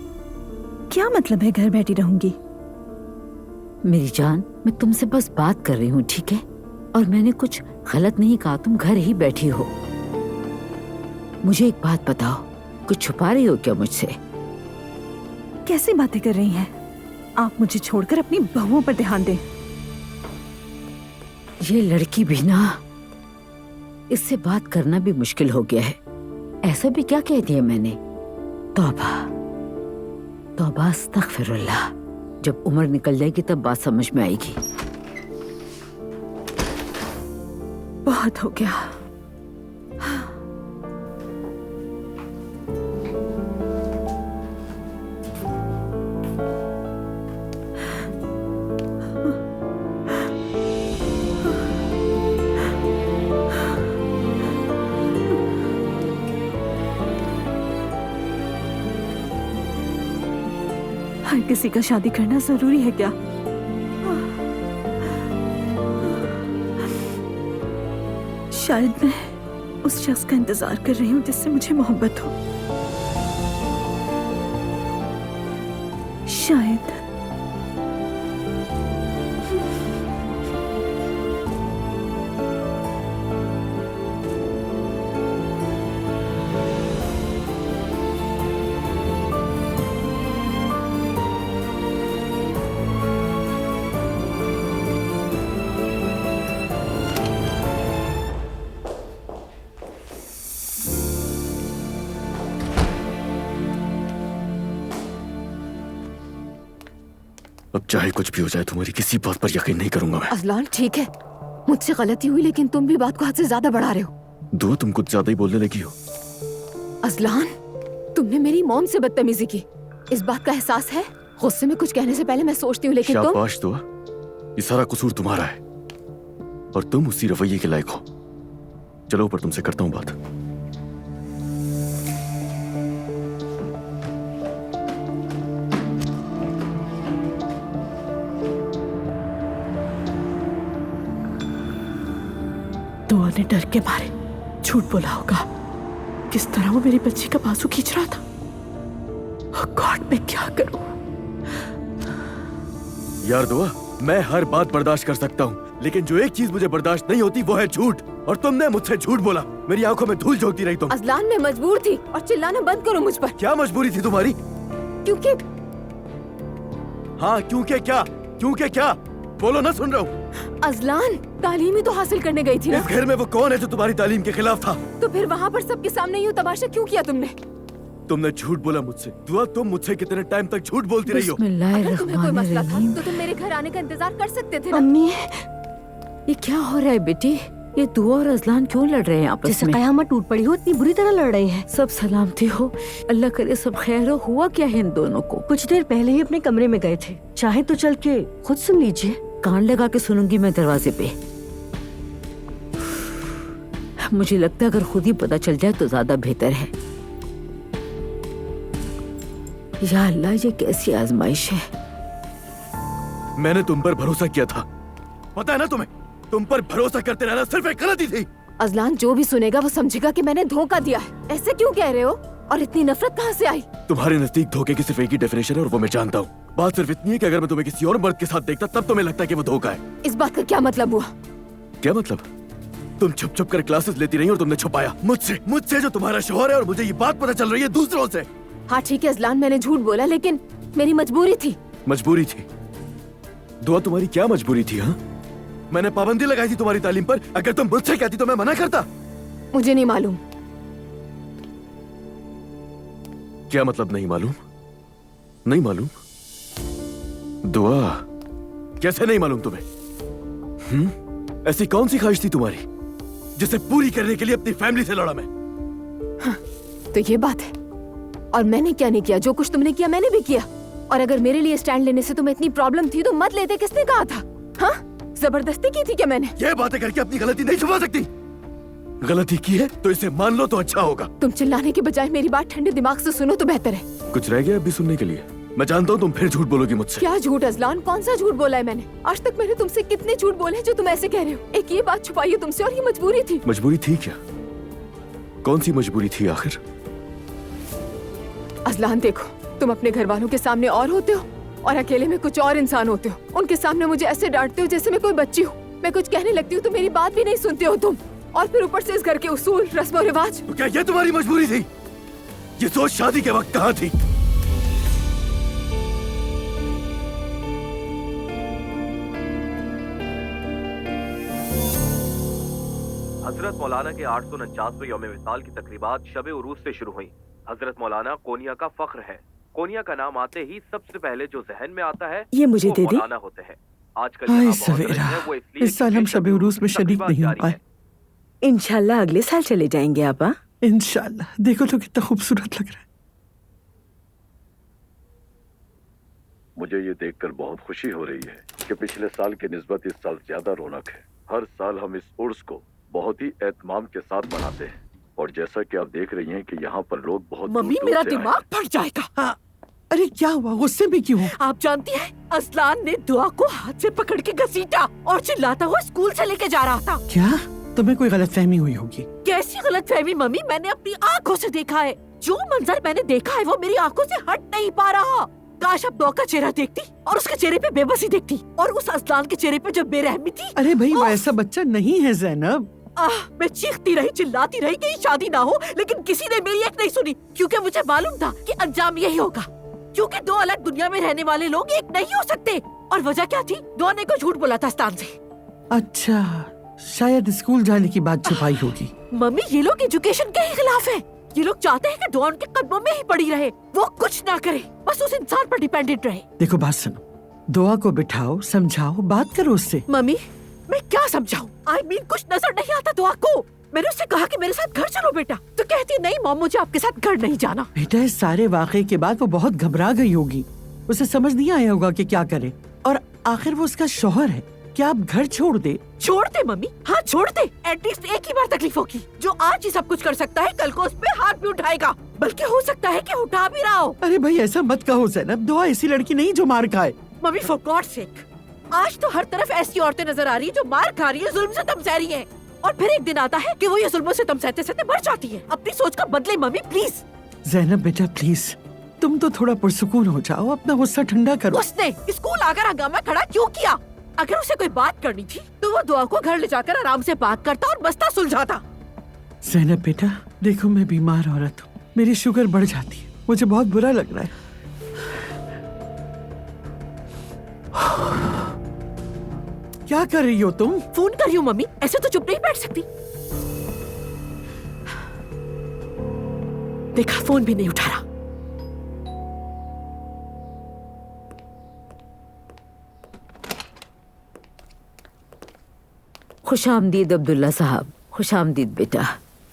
क्या मतलब है घर बैठी रहूंगी? मेरी जान, मैं तुमसे बस बात कर रही हूँ, ठीक है? और मैंने कुछ गलत नहीं कहा, तुम घर ही बैठी हो। मुझे एक बात बताओ, कुछ छुपा रही हो क्या मुझसे? कैसी बातें कर रही हैं? आप मुझे छोड़कर अपनी बहुओं पर ध्यान दें। ये लड़की भी ना, इससे बात करना भी मुश्किल हो गया है। ऐसा भी क्या कह दिया मैंने? तौबा तौबा अस्तगफिरुल्लाह। जब उम्र निकल जाएगी तब बात समझ में आएगी। बहुत हो गया। हर किसी का शादी करना जरूरी है क्या? शायद मैं उस शख्स का इंतजार कर रही हूँ जिससे मुझे मोहब्बत हो। शायद। अब चाहे कुछ भी हो जाए तुम्हारी किसी बात पर यकीन नहीं करूंगा मैं। अजलान ठीक है, मुझसे गलती हुई, लेकिन तुम भी बात को हद से ज्यादा बढ़ा रहे हो। दुआ तुम कुछ ज्यादा ही बोलने लगी हो। अजलान, तुमने मेरी मॉम से बदतमीजी की, इस बात का एहसास है? गुस्से में कुछ कहने से पहले मैं सोचती हूँ, लेकिन तुम। शाबाश दुआ, ये सारा कसूर तुम्हारा है और तुम उसी रवैये के लायक हो। चलो ऊपर तुमसे करता हूँ बात। दुआ ने डर के मारे झूठ बोला होगा। किस तरह वो मेरी बच्ची का बाजू खींच रहा था। Oh God, मैं क्या करूं? यार दुआ, मैं हर बात बर्दाश्त कर सकता हूँ, लेकिन जो एक चीज मुझे बर्दाश्त नहीं होती वो है झूठ। और तुमने मुझसे झूठ बोला, मेरी आंखों में धूल झोंकती रही तुम। अजलान, मैं मजबूर थी, और चिल्लाना बंद करो मुझ पर। क्या मजबूरी थी तुम्हारी? क्योंकि। हाँ, क्योंकि क्या? क्योंकि क्या? बोलो ना, सुन रहा हूँ। अजलान, तालीम ही तो हासिल करने गई थी ना। इस घर में वो कौन है जो तुम्हारी तालीम के खिलाफ था? तो फिर वहाँ पर सबके सामने यूँ तमाशा क्यों किया तुमने? तुमने झूठ बोला मुझसे। दुआ, तुम मुझसे कितने टाइम तक झूठ बोलती रही हो? अगर तुम्हें कोई मसला था तो तुम मेरे घर आने का इंतजार कर सकते थे ना। अम्मी, ये क्या हो रहा है बेटी? ये दुआ और अजलान क्यों लड़ रहे हैं आपस में? जैसे कयामत टूट पड़ी हो, इतनी बुरी तरह लड़ रहे हैं। सब सलामती हो, अल्लाह करे सब खैर हो। हुआ क्या है इन दोनों को? कुछ देर पहले ही अपने कमरे में गए थे, चाहे तो चल के खुद सुन लीजिए। कान लगा के सुनूंगी मैं दरवाजे पे। मुझे लगता है अगर खुद ही पता चल जाए तो ज्यादा बेहतर है। या अल्लाह, ये कैसी आजमाइश है? मैंने तुम पर भरोसा किया था, पता है ना तुम्हें? तुम पर भरोसा करते रहना सिर्फ एक गलती थी। अजलान, जो भी सुनेगा वो समझेगा कि मैंने धोखा दिया है। ऐसे क्यों कह रहे हो? और इतनी नफरत कहाँ से आई? तुम्हारे नजदीक धोखे की सिर्फ एक ही डेफिनेशन है और वो मैं जानता हूँ। बात सिर्फ इतनी है कि अगर मैं तुम्हें किसी और मर्द के साथ देखता तब तुम्हें लगता है कि वो धोखा है। इस बात का क्या मतलब हुआ? क्या मतलब? तुम छुप छुप कर क्लासेस लेती रही और तुमने छुपाया मुझसे जो तुम्हारा शौहर है, और मुझे ये बात पता चल रही है दूसरों से। हाँ ठीक है अजलान, मैंने झूठ बोला, लेकिन मेरी मजबूरी थी। मजबूरी थी? दुआ, तुम्हारी क्या मजबूरी थी? हाँ, मैंने पाबंदी लगाई थी तुम्हारी तालीम पर। अगर तुम मुझसे कहती तो मैं मना करता। मुझे नहीं मालूम। क्या मतलब नहीं मालूम? नहीं मालूम? दुआ, कैसे नहीं मालूम तुम्हें? ऐसी कौन सी ख्वाहिश थी तुम्हारी जिसे पूरी करने के लिए अपनी फैमिली से लड़ा मैं? हाँ, तो ये बात है। और मैंने क्या नहीं किया? जो कुछ तुमने किया मैंने भी किया। और अगर मेरे लिए स्टैंड लेने से तुम्हें इतनी प्रॉब्लम थी तो मत लेते। किसने कहा था? हाँ, जबरदस्ती की थी क्या मैंने? ये बातें करके अपनी गलती नहीं छुपा सकती। गलती की है तो इसे मान लो तो अच्छा होगा। तुम चिल्लाने के बजाय मेरी बात ठंडे दिमाग से सुनो तो बेहतर है। कुछ रह गया अभी सुनने के लिए? मैं जानता हूँ तुम फिर झूठ बोलोगी मुझसे। क्या झूठ अजलान? कौन सा झूठ बोला है मैंने? आज तक मैंने तुमसे कितने झूठ बोले हैं जो तुम ऐसे कह रहे हो? एक ये बात छुपाई है तुमसे, और ये मजबूरी थी। मजबूरी थी क्या? कौन सी मजबूरी थी आखिर? अजलान देखो, तुम अपने घर वालों के सामने और होते हो और अकेले में कुछ और इंसान होते हो। उनके सामने मुझे ऐसे डांटते हो जैसे मैं कोई बच्ची हूँ। मैं कुछ कहने लगती हूँ तो मेरी बात भी नहीं सुनते हो तुम। और फिर ऊपर से इस घर के उसूल, रस्म और रिवाज। तो क्या ये तुम्हारी मजबूरी थी? ये सोच शादी के वक्त कहाँ थी? हजरत मौलाना के 849वें यौम विसाल की तकरीबात शब उरूस से शुरू हुई। हजरत मौलाना कोनिया का फख्र है। कोनिया का नाम आते ही सबसे पहले जो जहन में आता है ये मुझे दे दे। मौलाना होते हैं। आजकल यहाँ बहुत रश है, वो इसलिए इस साल हम शब उरूस में शरीक नहीं हो पाए। इंशाल्लाह अगले साल चले जाएंगे आपा। इंशाल्लाह। देखो तो कितना खूबसूरत लग रहा है। मुझे ये देखकर बहुत खुशी हो रही है कि पिछले साल की निस्बत इस साल ज्यादा रौनक है। हर साल हम इस उर्स को बहुत ही एहतमाम के साथ मनाते हैं और जैसा कि आप देख रही हैं कि यहाँ पर लोग बहुत मम्मी, मेरा दिमाग फट जाएगा। हाँ, अरे क्या हुआ, गुस्से में क्यों? आप जानती हैं, असलान ने दुआ को हाथ से पकड़ के घसीटा और चिल्लाता हुआ स्कूल से लेके जा रहा था। क्या? तुम्हें कोई गलतफहमी हुई होगी। कैसी गलतफहमी मम्मी, मैंने अपनी आंखों से देखा है। जो मंजर मैंने देखा है वो मेरी आंखों से हट नहीं पा रहा। काश अब दुआ का चेहरा देखती और उसके चेहरे पे बेबसी देखती और उस असलान के चेहरे पे जो बेरहमी थी। अरे भाई वो ऐसा बच्चा नहीं है ज़ैनब। मैं चीखती रही, चिल्लाती रही कि शादी ना हो, लेकिन किसी ने मेरी एक नहीं सुनी, क्योंकि मुझे मालूम था कि अंजाम यही होगा। क्योंकि दो अलग दुनिया में रहने वाले लोग एक नहीं हो सकते। और वजह क्या थी? दुआ ने को झूठ बोला था अस्तान से। अच्छा, शायद स्कूल जाने की बात छुपाई होगी। मम्मी, ये लोग एजुकेशन के ही खिलाफ है। ये लोग चाहते हैं कि दुआ उनके कदमों में ही पड़ी रहे, वो कुछ ना करे, बस उस इंसान पर डिपेंडेंट रहे। देखो बात सुनो, दुआ को बिठाओ, समझाओ, बात करो उससे। मम्मी, मैं क्या समझाऊं? आई मीन कुछ नजर नहीं आता दुआ को। मैंने उससे कहा कि मेरे साथ घर चलो बेटा, तो कहती नहीं मॉम, मुझे आपके साथ घर नहीं जाना। बेटा, इस सारे वाक़े के बाद वो बहुत घबरा गई होगी, उसे समझ नहीं आया होगा कि क्या करे। और आखिर वो उसका शौहर है, क्या आप घर छोड़ दे? छोड़ दे मम्मी, हाँ छोड़ दे। एटलीस्ट एक ही बार तकलीफ होगी। जो आज ही सब कुछ कर सकता है, कल को उस पे हाथ भी उठाएगा, बल्कि हो सकता है कि उठा भी रहा हो। अरे भाई ऐसा मत कहो ज़ैनब, दुआ ऐसी लड़की नहीं जो मार खाए। मम्मी फॉर गॉड सेक, आज तो हर तरफ ऐसी औरतें नजर आ रही है जो मार खा रही है, जुल्म से दम सह रही है, और फिर एक दिन आता है कि वो ये जुल्मों से दम सहते सहते मर जाती है। अपनी सोच का बदले मम्मी प्लीज। ज़ैनब बेटा प्लीज, तुम तो थोड़ा पुरसुकून हो जाओ, अपना गुस्सा ठंडा करो। उसने स्कूल आकर हंगामा खड़ा क्यों किया? अगर उसे कोई बात करनी थी तो वो दुआ को घर ले जाकर आराम से बात करता और मसला सुलझाता। ज़ैनब बेटा, देखो मैं बीमार औरत हूँ, मेरी शुगर बढ़ जाती है, मुझे बहुत बुरा लग रहा है। क्या कर रही हो तुम? फोन कर रही हूँ मम्मी, ऐसे तो चुप नहीं बैठ सकती। देखा, फोन भी नहीं उठा रहा। खुशामदीद अब्दुल्ला साहब। खुशामदीद बेटा।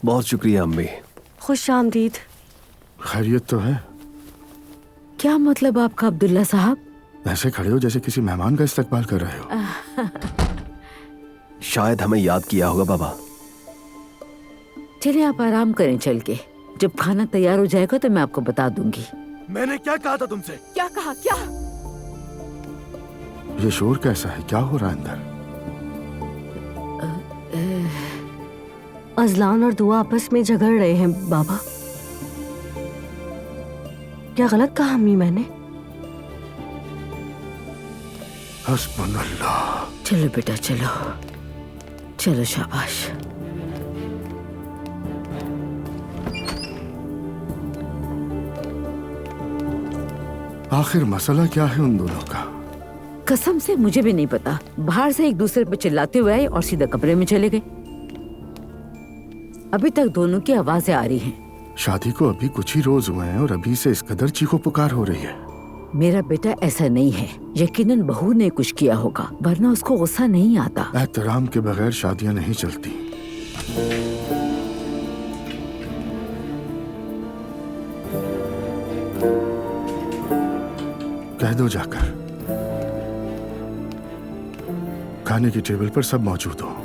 बहुत शुक्रिया अम्मी। खुशामदीद। खैरियत तो है? क्या मतलब आपका अब्दुल्ला साहब? ऐसे खड़े हो जैसे किसी मेहमान का इस्तकबाल कर रहे हो। शायद हमें याद किया होगा बाबा। चलिए आप आराम करें चल के, जब खाना तैयार हो जाएगा तो मैं आपको बता दूंगी। मैंने क्या कहा था तुमसे? क्या कहा? क्या? ये शोर कैसा है? क्या हो रहा है अंदर? अजलान और दुआ आपस में झगड़ रहे हैं बाबा। क्या गलत कहा अम्मी मैंने? हस्बुनल्लाह। चलो बेटा चलो, चलो शाबाश। आखिर मसला क्या है उन दोनों का? कसम से मुझे भी नहीं पता। बाहर से एक दूसरे पर चिल्लाते हुए आए और सीधा कमरे में चले गए। अभी तक दोनों की आवाजें आ रही हैं। शादी को अभी कुछ ही रोज हुए हैं और अभी से इस कदर चीखो पुकार हो रही है। मेरा बेटा ऐसा नहीं है, यकीनन बहू ने कुछ किया होगा, वरना उसको गुस्सा नहीं आता। एहतराम के बगैर शादियां नहीं चलती। कह दो जाकर खाने की टेबल पर सब मौजूद हो।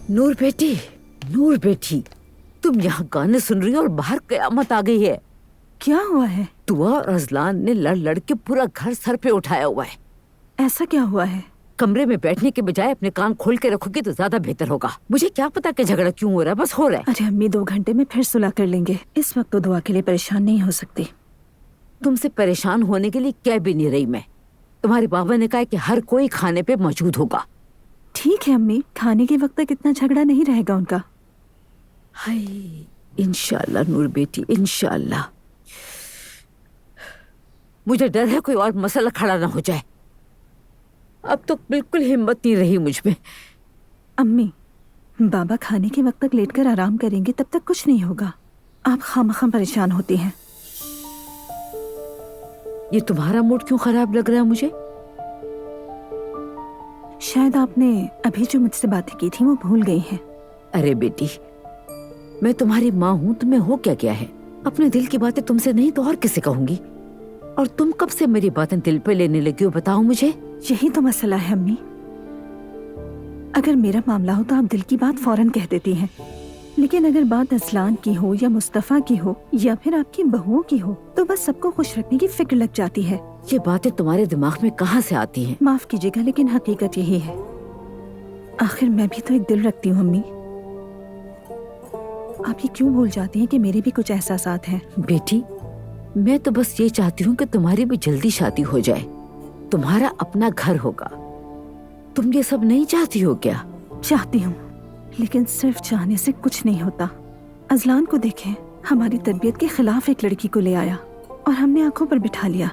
नूर बेटी, नूर बेटी, तुम यहाँ गाने सुन रही हो और बाहर कयामत आ गई है। क्या हुआ है? दुआ और अजलान ने लड़ लड़ के पूरा घर सर पे उठाया हुआ है। ऐसा क्या हुआ है? कमरे में बैठने के बजाय अपने कान खोल के रखोगे तो ज्यादा बेहतर होगा। मुझे क्या पता कि झगड़ा क्यों हो रहा है, बस हो रहा है। अरे अम्मी, 2 घंटे में फिर सुलह कर लेंगे। इस वक्त तो दुआ के लिए परेशान नहीं हो सकती। तुमसे परेशान होने के लिए कह भी नहीं रही मैं। तुम्हारे बाबा ने कहा कि हर कोई खाने पे मौजूद होगा। ठीक है अम्मी, खाने के वक्त तक इतना झगड़ा नहीं रहेगा उनका। हाय, इंशाल्लाह नूर बेटी, इंशाल्लाह। मुझे डर है कोई और मसला खड़ा ना हो जाए। अब तो बिल्कुल हिम्मत नहीं रही मुझ में। अम्मी, बाबा खाने के वक्त तक लेटकर आराम करेंगे, तब तक कुछ नहीं होगा। आप खामखा परेशान होती हैं। ये तुम्हारा मूड क्यों खराब लग रहा है मुझे? शायद आपने अभी जो मुझसे बातें की थी वो भूल गई हैं। अरे बेटी, मैं तुम्हारी माँ हूँ, तुम्हें हो क्या क्या है? अपने दिल की बातें तुमसे नहीं तो और किसे कहूंगी? और तुम कब से मेरी बातें दिल पे लेने लगी हो, बताओ मुझे। यही तो मसला है अम्मी। अगर मेरा मामला हो तो आप दिल की बात फौरन कह देती हैं, लेकिन अगर बात असलान की हो या मुस्तफा की हो या फिर आपकी बहुओं की हो तो बस सबको खुश रखने की फिक्र लग जाती है। ये बातें तुम्हारे दिमाग में कहाँ से आती हैं? माफ कीजिएगा लेकिन हकीकत यही है। आखिर मैं भी तो एक दिल रखती हूँ अम्मी। आप ये क्यों भूल जाती हैं कि मेरे भी कुछ एहसासात हैं? बेटी, मैं तो बस ये चाहती हूँ कि तुम्हारी भी जल्दी शादी हो जाए, तुम्हारा अपना घर होगा। तुम ये सब नहीं चाहती हो क्या? चाहती हूँ, लेकिन सिर्फ चाहने से कुछ नहीं होता। अजलान को देखें, हमारी तरबियत के खिलाफ एक लड़की को ले आया और हमने आंखों पर बिठा लिया,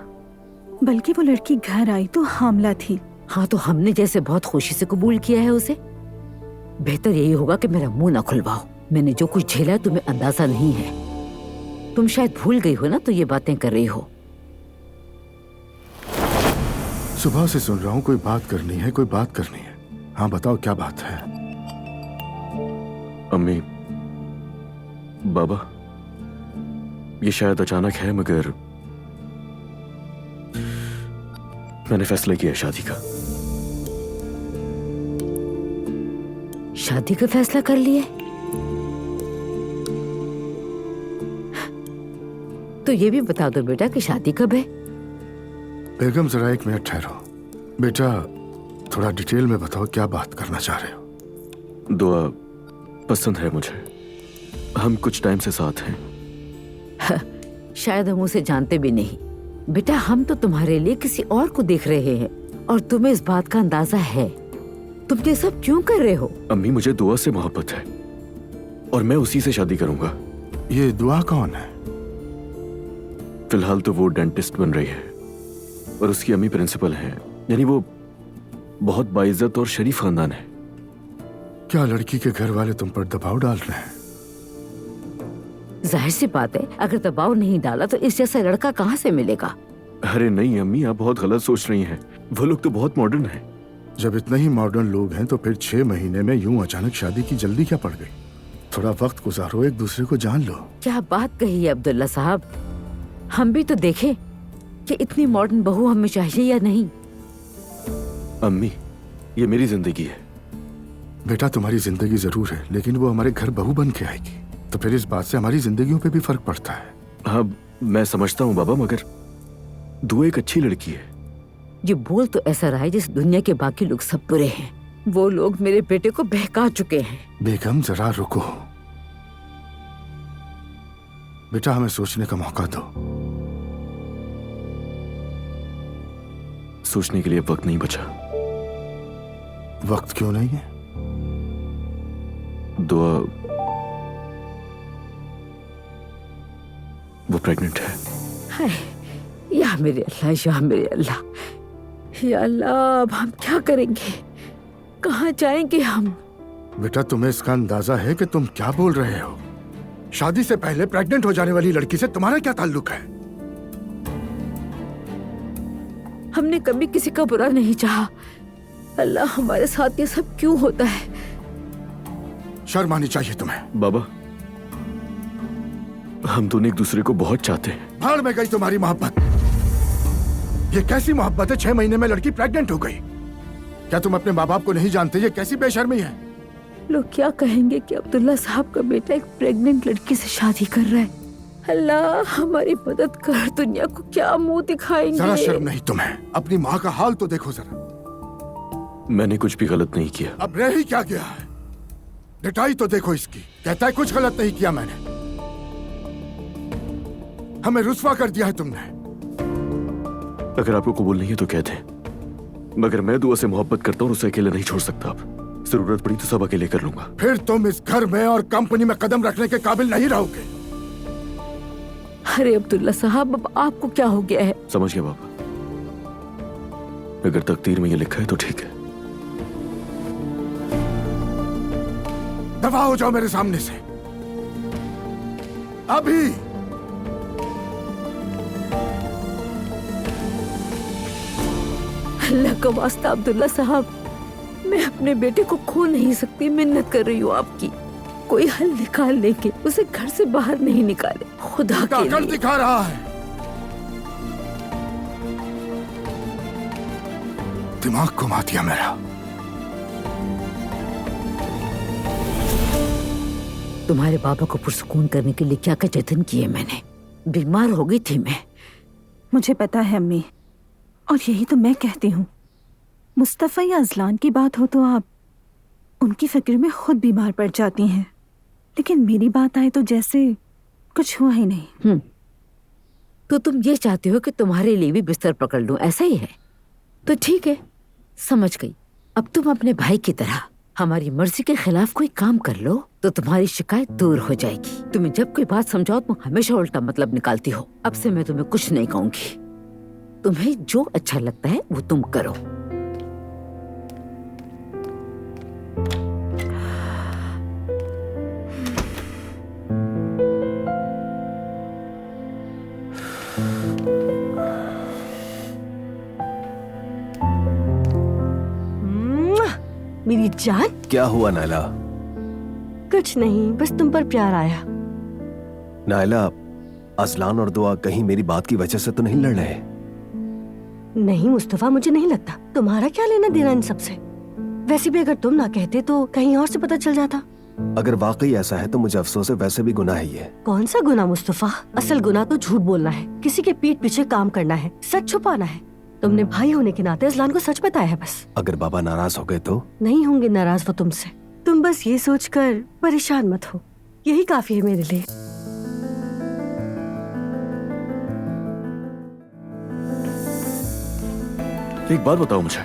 बल्कि वो लड़की घर आई तो हामला थी। हाँ, तो हमने जैसे बहुत खुशी से कबूल किया है उसे। बेहतर यही होगा कि मेरा मुंह ना खुलवाओ। मैंने जो कुछ झेला है तुम्हें अंदाजा नहीं है। तुम शायद भूल गई हो ना, तो ये बातें कर रही हो। सुबह से सुन रहा हूँ कोई बात करनी है, कोई बात करनी है। हाँ बताओ क्या बात है? अम्मी, बाबा, ये शायद अचानक है मगर मैंने फैसला किया शादी का। शादी का फैसला कर लिया? तो ये भी बता दो बेटा कि शादी कब है? बेगम जरा एक मिनट ठहरो। बेटा थोड़ा डिटेल में बताओ क्या बात करना चाह रहे हो? दुआ पसंद है मुझे, हम कुछ टाइम से साथ हैं। शायद हम उसे जानते भी नहीं। बेटा हम तो तुम्हारे लिए किसी और को देख रहे हैं और तुम्हें इस बात का अंदाजा है। तुम ये सब क्यों कर रहे हो? अम्मी मुझे दुआ से मोहब्बत है और मैं उसी से शादी करूंगा। ये दुआ कौन है? फिलहाल तो वो डेंटिस्ट बन रही है और उसकी अम्मी प्रिंसिपल है, यानी वो बहुत बाइज्जत और शरीफ खानदान है। क्या लड़की के घर वाले तुम पर दबाव डाल रहे हैं? जाहिर सी बात है, अगर दबाव नहीं डाला तो इस जैसा लड़का कहाँ से मिलेगा? अरे नहीं अम्मी, आप बहुत गलत सोच रही हैं। वो लोग तो बहुत मॉडर्न हैं। जब इतने ही मॉडर्न लोग हैं तो फिर 6 महीने में यूं अचानक शादी की जल्दी क्या पड़ गई? थोड़ा वक्त गुजारो, एक दूसरे को जान लो। क्या बात कही है अब्दुल्ला साहब। हम भी तो देखें कि इतनी मॉडर्न बहू हमें चाहिए या नहीं। अम्मी ये मेरी जिंदगी है। बेटा तुम्हारी जिंदगी जरूर है, लेकिन वो हमारे घर बहू बन के आएगी, तो फिर इस बात से हमारी जिंदगियों पे भी फर्क पड़ता है। हाँ मैं समझता हूँ बाबा, मगर दुआ एक अच्छी लड़की है। ये बोल तो ऐसा रहा है जैसे दुनिया के बाकी लोग सब बुरे हैं। वो लोग मेरे बेटे को बहका चुके हैं। बेगम जरा रुको बेटा, हमें सोचने का मौका दो। सोचने के लिए वक्त नहीं बचा। वक्त क्यों नहीं है? दुआ वो प्रेग्नेंट है। हाय या मेरे अल्लाह, या मेरे अल्लाह, या अल्लाह, अब हम क्या करेंगे? कहाँ जाएंगे हम? बेटा तुम्हें इसका अंदाजा है कि तुम क्या बोल रहे हो? शादी से पहले प्रेग्नेंट हो जाने वाली लड़की से तुम्हारा क्या ताल्लुक है? हमने कभी किसी का बुरा नहीं चाहा। अल्लाह हमारे साथ ये सब क्यों होता है? शर्म आनी चाहिए तुम्हें। बाबा हम दोनों एक दूसरे को बहुत चाहते हैं। भाड़ में गई तुम्हारी मोहब्बत। ये कैसी मोहब्बत है? 6 महीने में लड़की प्रेग्नेंट हो गई। क्या तुम अपने माँ बाप को नहीं जानते? ये कैसी बेशर्मी है? लोग क्या कहेंगे कि अब्दुल्ला साहब का बेटा एक प्रेग्नेंट लड़की से शादी कर रहा है। अल्लाह हमारी मदद कर, दुनिया को क्या मुंह दिखाएंगे? जरा शर्म नहीं तुम्हें? अपनी माँ का हाल तो देखो जरा। मैंने कुछ भी गलत नहीं किया। अब रह ही क्या गया है? डिटाई तो देखो इसकी। कहता है कुछ गलत नहीं किया मैंने। हमें रुस्वा कर दिया है तुमने। अगर आपको कबूल नहीं है तो कह दें, मगर मैं दुआ से मोहब्बत करता हूँ, उसे अकेले नहीं छोड़ सकता। अब जरूरत पड़ी तो सब अकेले कर लूंगा। फिर तुम इस घर में और कंपनी में कदम रखने के काबिल नहीं रहोगे। अरे अब्दुल्ला साहब, अब आपको क्या हो गया है? समझ गया बाबा, अगर तकदीर में ये लिखा है तो ठीक है। दफा हो जाओ मेरे सामने से अभी। अल्लाह का वास्ता अब्दुल्ला साहब, मैं अपने बेटे को खो नहीं सकती। मिन्नत कर रही हूँ आपकी, कोई हल निकाल लेके उसे घर से बाहर नहीं निकाले, खुदा के लिए। दिखा रहा है। दिमाग घुमा दिया मेरा। तुम्हारे पापा को पुरसुकून करने के लिए क्या क्या जतन किए मैंने। बीमार हो गई थी मैं। मुझे पता है अम्मी, और यही तो मैं कहती हूँ, मुस्तफ़ा या अजलान की बात हो तो आप उनकी फिक्र में खुद बीमार पड़ जाती हैं, लेकिन मेरी बात आए तो जैसे कुछ हुआ ही नहीं। तो तुम ये चाहते हो कि तुम्हारे लिए भी बिस्तर पकड़ लूं, ऐसा ही है? तो ठीक है, समझ गई। अब तुम अपने भाई की तरह हमारी मर्जी के खिलाफ कोई काम कर लो तो तुम्हारी शिकायत दूर हो जाएगी। तुम्हें जब कोई बात समझाओ तुम हमेशा उल्टा मतलब निकालती हो। अब से मैं तुम्हें कुछ नहीं कहूंगी। तुम्हें जो अच्छा लगता है वो तुम करो। मेरी जान। क्या हुआ नायला? कुछ नहीं, बस तुम पर प्यार आया। नायला, अजलान और दुआ कहीं मेरी बात की वजह से तो नहीं लड़ रहे? नहीं मुस्तफा, मुझे नहीं लगता। तुम्हारा क्या लेना देना इन सबसे? वैसे भी अगर तुम ना कहते तो कहीं और से पता चल जाता। अगर वाकई ऐसा है तो मुझे अफसोस है, वैसे भी गुनाह ही है। कौन सा गुनाह मुस्तफा? असल गुनाह तो झूठ बोलना है, किसी के पीठ पीछे काम करना है, सच छुपाना है। तुमने भाई होने के नाते अजलान को सच बताया है बस। अगर बाबा नाराज हो गए तो? नहीं होंगे नाराज वो तुमसे। तुम बस ये सोचकर परेशान मत हो, यही काफी है मेरे लिए। एक बात बताओ मुझे,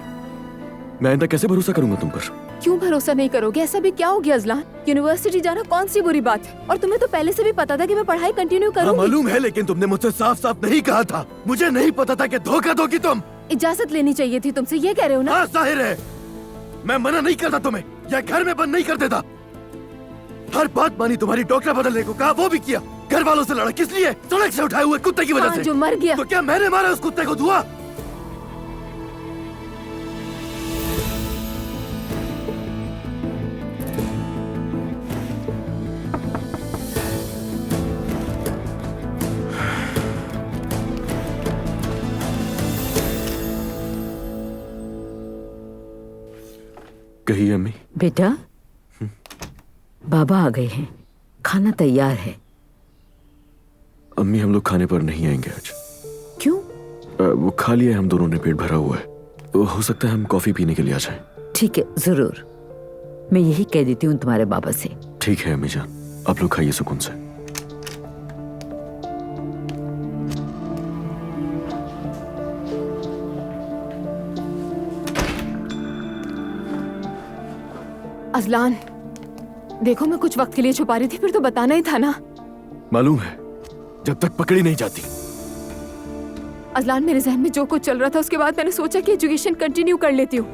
मैं आइंदा कैसे भरोसा करूंगा तुम पर? क्यों भरोसा नहीं करोगे? ऐसा भी क्या हो गया अजलान? यूनिवर्सिटी जाना कौन सी बुरी बात है? और तुम्हें तो पहले से भी पता था कि मैं पढ़ाई कंटिन्यू करूंगी। मालूम है, लेकिन तुमने मुझसे साफ साफ नहीं कहा था। मुझे नहीं पता था कि धोखा दोगी तुम। इजाजत लेनी चाहिए थी तुमसे, ये कह रहे हो ना? हाँ, जाहिर है। मैं मना नहीं करता तुम्हें, या घर में बंद नहीं कर देता। हर बात मानी, तुम्हारी डॉक्टर बदलने को कहा, वो भी किया। घर वालों से लड़ा, किस लिए? सड़क से उठाए हुए कुत्ते की वजह से। जो मर गया। तो क्या मैंने मारा उस कुत्ते को? दुआ। कहिए अम्मी। बेटा, बाबा आ गए हैं, खाना तैयार है। अम्मी, हम लोग खाने पर नहीं आएंगे आज। क्यों? वो खा लिया है, हम दोनों ने पेट भरा हुआ है। तो हो सकता है हम कॉफी पीने के लिए आ जाएं। ठीक है, जरूर। मैं यही कह देती हूँ तुम्हारे बाबा से। ठीक है अम्मी जान, आप लोग खाइए सुकून से। अजलान, देखो मैं कुछ वक्त के लिए छुपा रही थी, फिर तो बताना ही था ना। मालूम है, जब तक पकड़ी नहीं जाती। अजलान, मेरे जहन में जो कुछ चल रहा था उसके बाद मैंने सोचा कि एजुकेशन कंटिन्यू कर लेती हूँ।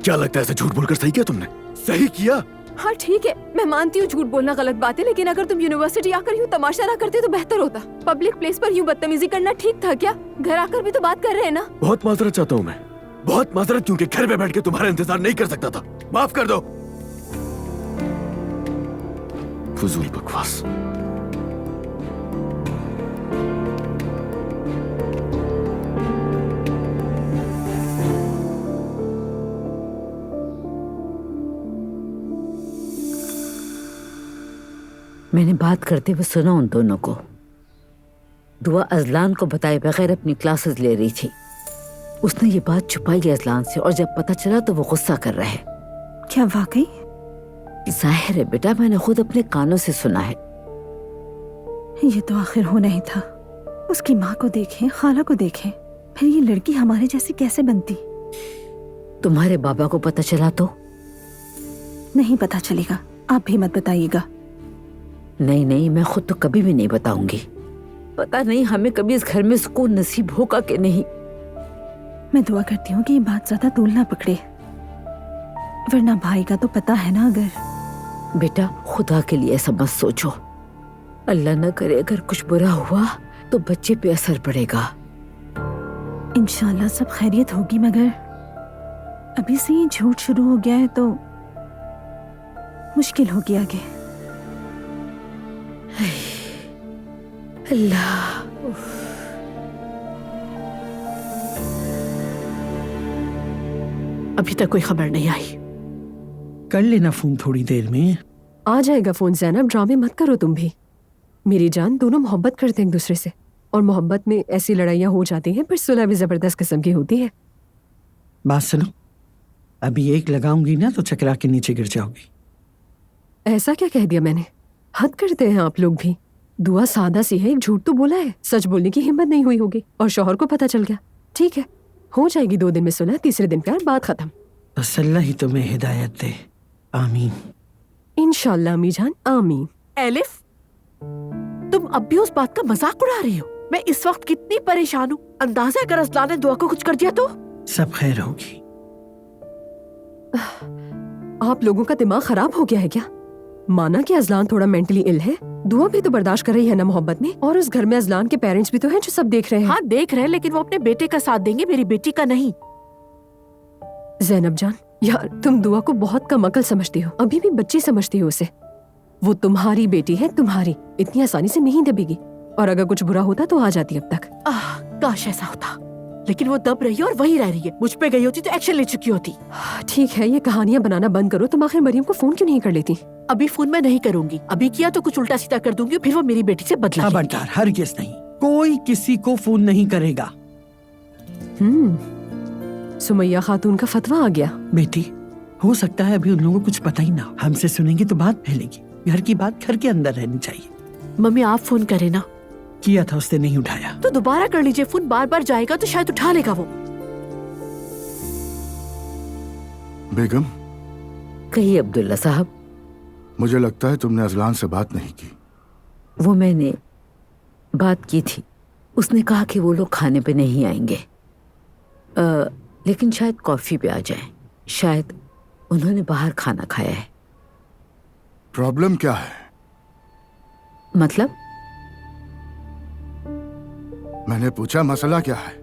क्या लगता है ऐसे झूठ बोलकर सही किया तुमने? सही किया? हाँ ठीक है, मैं मानती हूँ झूठ बोलना गलत बात है, लेकिन अगर तुम यूनिवर्सिटी आकर यूँ तमाशा ना करते तो बेहतर होता। पब्लिक प्लेस पर यूँ बदतमीजी करना ठीक था क्या? घर आकर भी तो बात कर रहे हैं ना। बहुत माजरत चाहता हूँ मैं, बहुत माजरत, क्योंकि घर में बैठ के तुम्हारा इंतजार नहीं कर सकता था। माफ कर दो। फजूल बकवास। मैंने बात करते हुए सुना उन दोनों को। दुआ अजलान को बताए बगैर अपनी क्लासेस ले रही थी। उसने ये बात छुपाई है अजलान से, और जब पता चला तो वो गुस्सा कर रहा है। क्या वाकई? जाहिर है बेटा, मैंने खुद अपने कानों से सुना है। ये तो आखिर होना ही था। उसकी माँ को देखें, खाला को देखें, फिर ये लड़की हमारे जैसी कैसे बनती? तुम्हारे बाबा को पता चला तो? नहीं पता चलेगा, आप भी मत बताइएगा। नहीं नहीं, मैं खुद तो कभी भी नहीं बताऊंगी। पता नहीं हमें कभी इस घर में सुकून नसीब होगा कि नहीं। मैं दुआ करती हूँ कि ये बात ज्यादा तूल ना पकड़े, वरना भाई का तो पता है ना। अगर बेटा, खुदा के लिए ऐसा मत सोचो। अल्लाह न करे अगर कुछ बुरा हुआ तो बच्चे पे असर पड़ेगा। इंशाल्लाह सब खैरियत होगी, मगर अभी से ये झूठ शुरू हो गया है तो मुश्किल होगी आगे। अल्लाह। अभी तक कोई खबर नहीं आई। कर लेना फोन थोड़ी देर में। आ जाएगा फोन ज़ैनब, ड्रामे मत करो तुम भी। मेरी जान, दोनों मोहब्बत करते हैं एक दूसरे से, और मोहब्बत में ऐसी लड़ाइयाँ हो जाती हैं, पर सुलह भी जबरदस्त किस्म की होती है। बात सुनो, अभी एक लगाऊंगी ना तो चकरा के नीचे गिर जाओगी। ऐसा क्या कह दिया मैंने? हद करते हैं आप लोग भी। दुआ सादा सी है, एक झूठ तो बोला है, सच बोलने की हिम्मत नहीं हुई होगी, और शौहर को पता चल गया। ठीक है, हो जाएगी 2 दिन में सुलह, तीसरे दिन प्यार, बात खत्म। बस अल्लाह ही तुम्हें हिदायत दे, आमीन। इंशाल्लाह अम्मी जान, आमीन। एलिफ, तुम अब भी उस बात का मजाक उड़ा रही हो। मैं इस वक्त कितनी परेशान हूँ। अंदाजा अगर असलान ने दुआ को कुछ कर दिया तो सब खैर होगी। आप लोगों का दिमाग खराब हो गया है क्या? माना कि अजलान थोड़ा मेंटली इल है, दुआ भी तो बर्दाश्त कर रही है ना मोहब्बत में, और उस घर में अजलान के पेरेंट्स भी तो हैं जो सब देख रहे हैं। हाँ देख रहे हैं, लेकिन वो अपने बेटे का साथ देंगे, मेरी बेटी का नहीं। ज़ैनब जान, यार तुम दुआ को बहुत कम अकल समझती हो, अभी भी बच्ची समझती हो उसे। वो तुम्हारी बेटी है, तुम्हारी, इतनी आसानी से नहीं दबेगी, और अगर कुछ बुरा होता तो आ जाती अब तक। काश ऐसा होता, लेकिन वो दब रही है और वही रह रही है। मुझ पे गई होती तो एक्शन ले चुकी होती। ठीक है, ये कहानियां बनाना बंद करो। तुम आखिर मरियम को फोन क्यों नहीं कर लेती? अभी फोन मैं नहीं करूंगी, अभी किया तो कुछ उल्टा सीधा कर दूंगी, फिर वो मेरी बेटी से बदला लेगी। खबरदार, हरगिज़ नहीं, कोई किसी को फोन नहीं करेगा। सुमैया खातून का फतवा आ गया। बेटी, हो सकता है अभी उन लोगों को कुछ पता ही ना हो, हमसे सुनेंगे तो बात फैलेगी। घर की बात घर के अंदर रहनी चाहिए। मम्मी आप फोन करे ना। किया था, उसने नहीं उठाया। तो दोबारा कर लीजिए, फोन बार बार जाएगा तो शायद उठा लेगा वो। बेगम, कहिए अब्दुल्ला साहब। मुझे लगता है तुमने अजलान से बात नहीं की। वो मैंने बात की थी, उसने कहा कि वो लोग खाने पे नहीं आएंगे, लेकिन शायद कॉफी पे आ जाएं। शायद उन्होंने बाहर खाना खाया है। प्रॉब्लम क्या है? मतलब? मैंने पूछा मसला क्या है।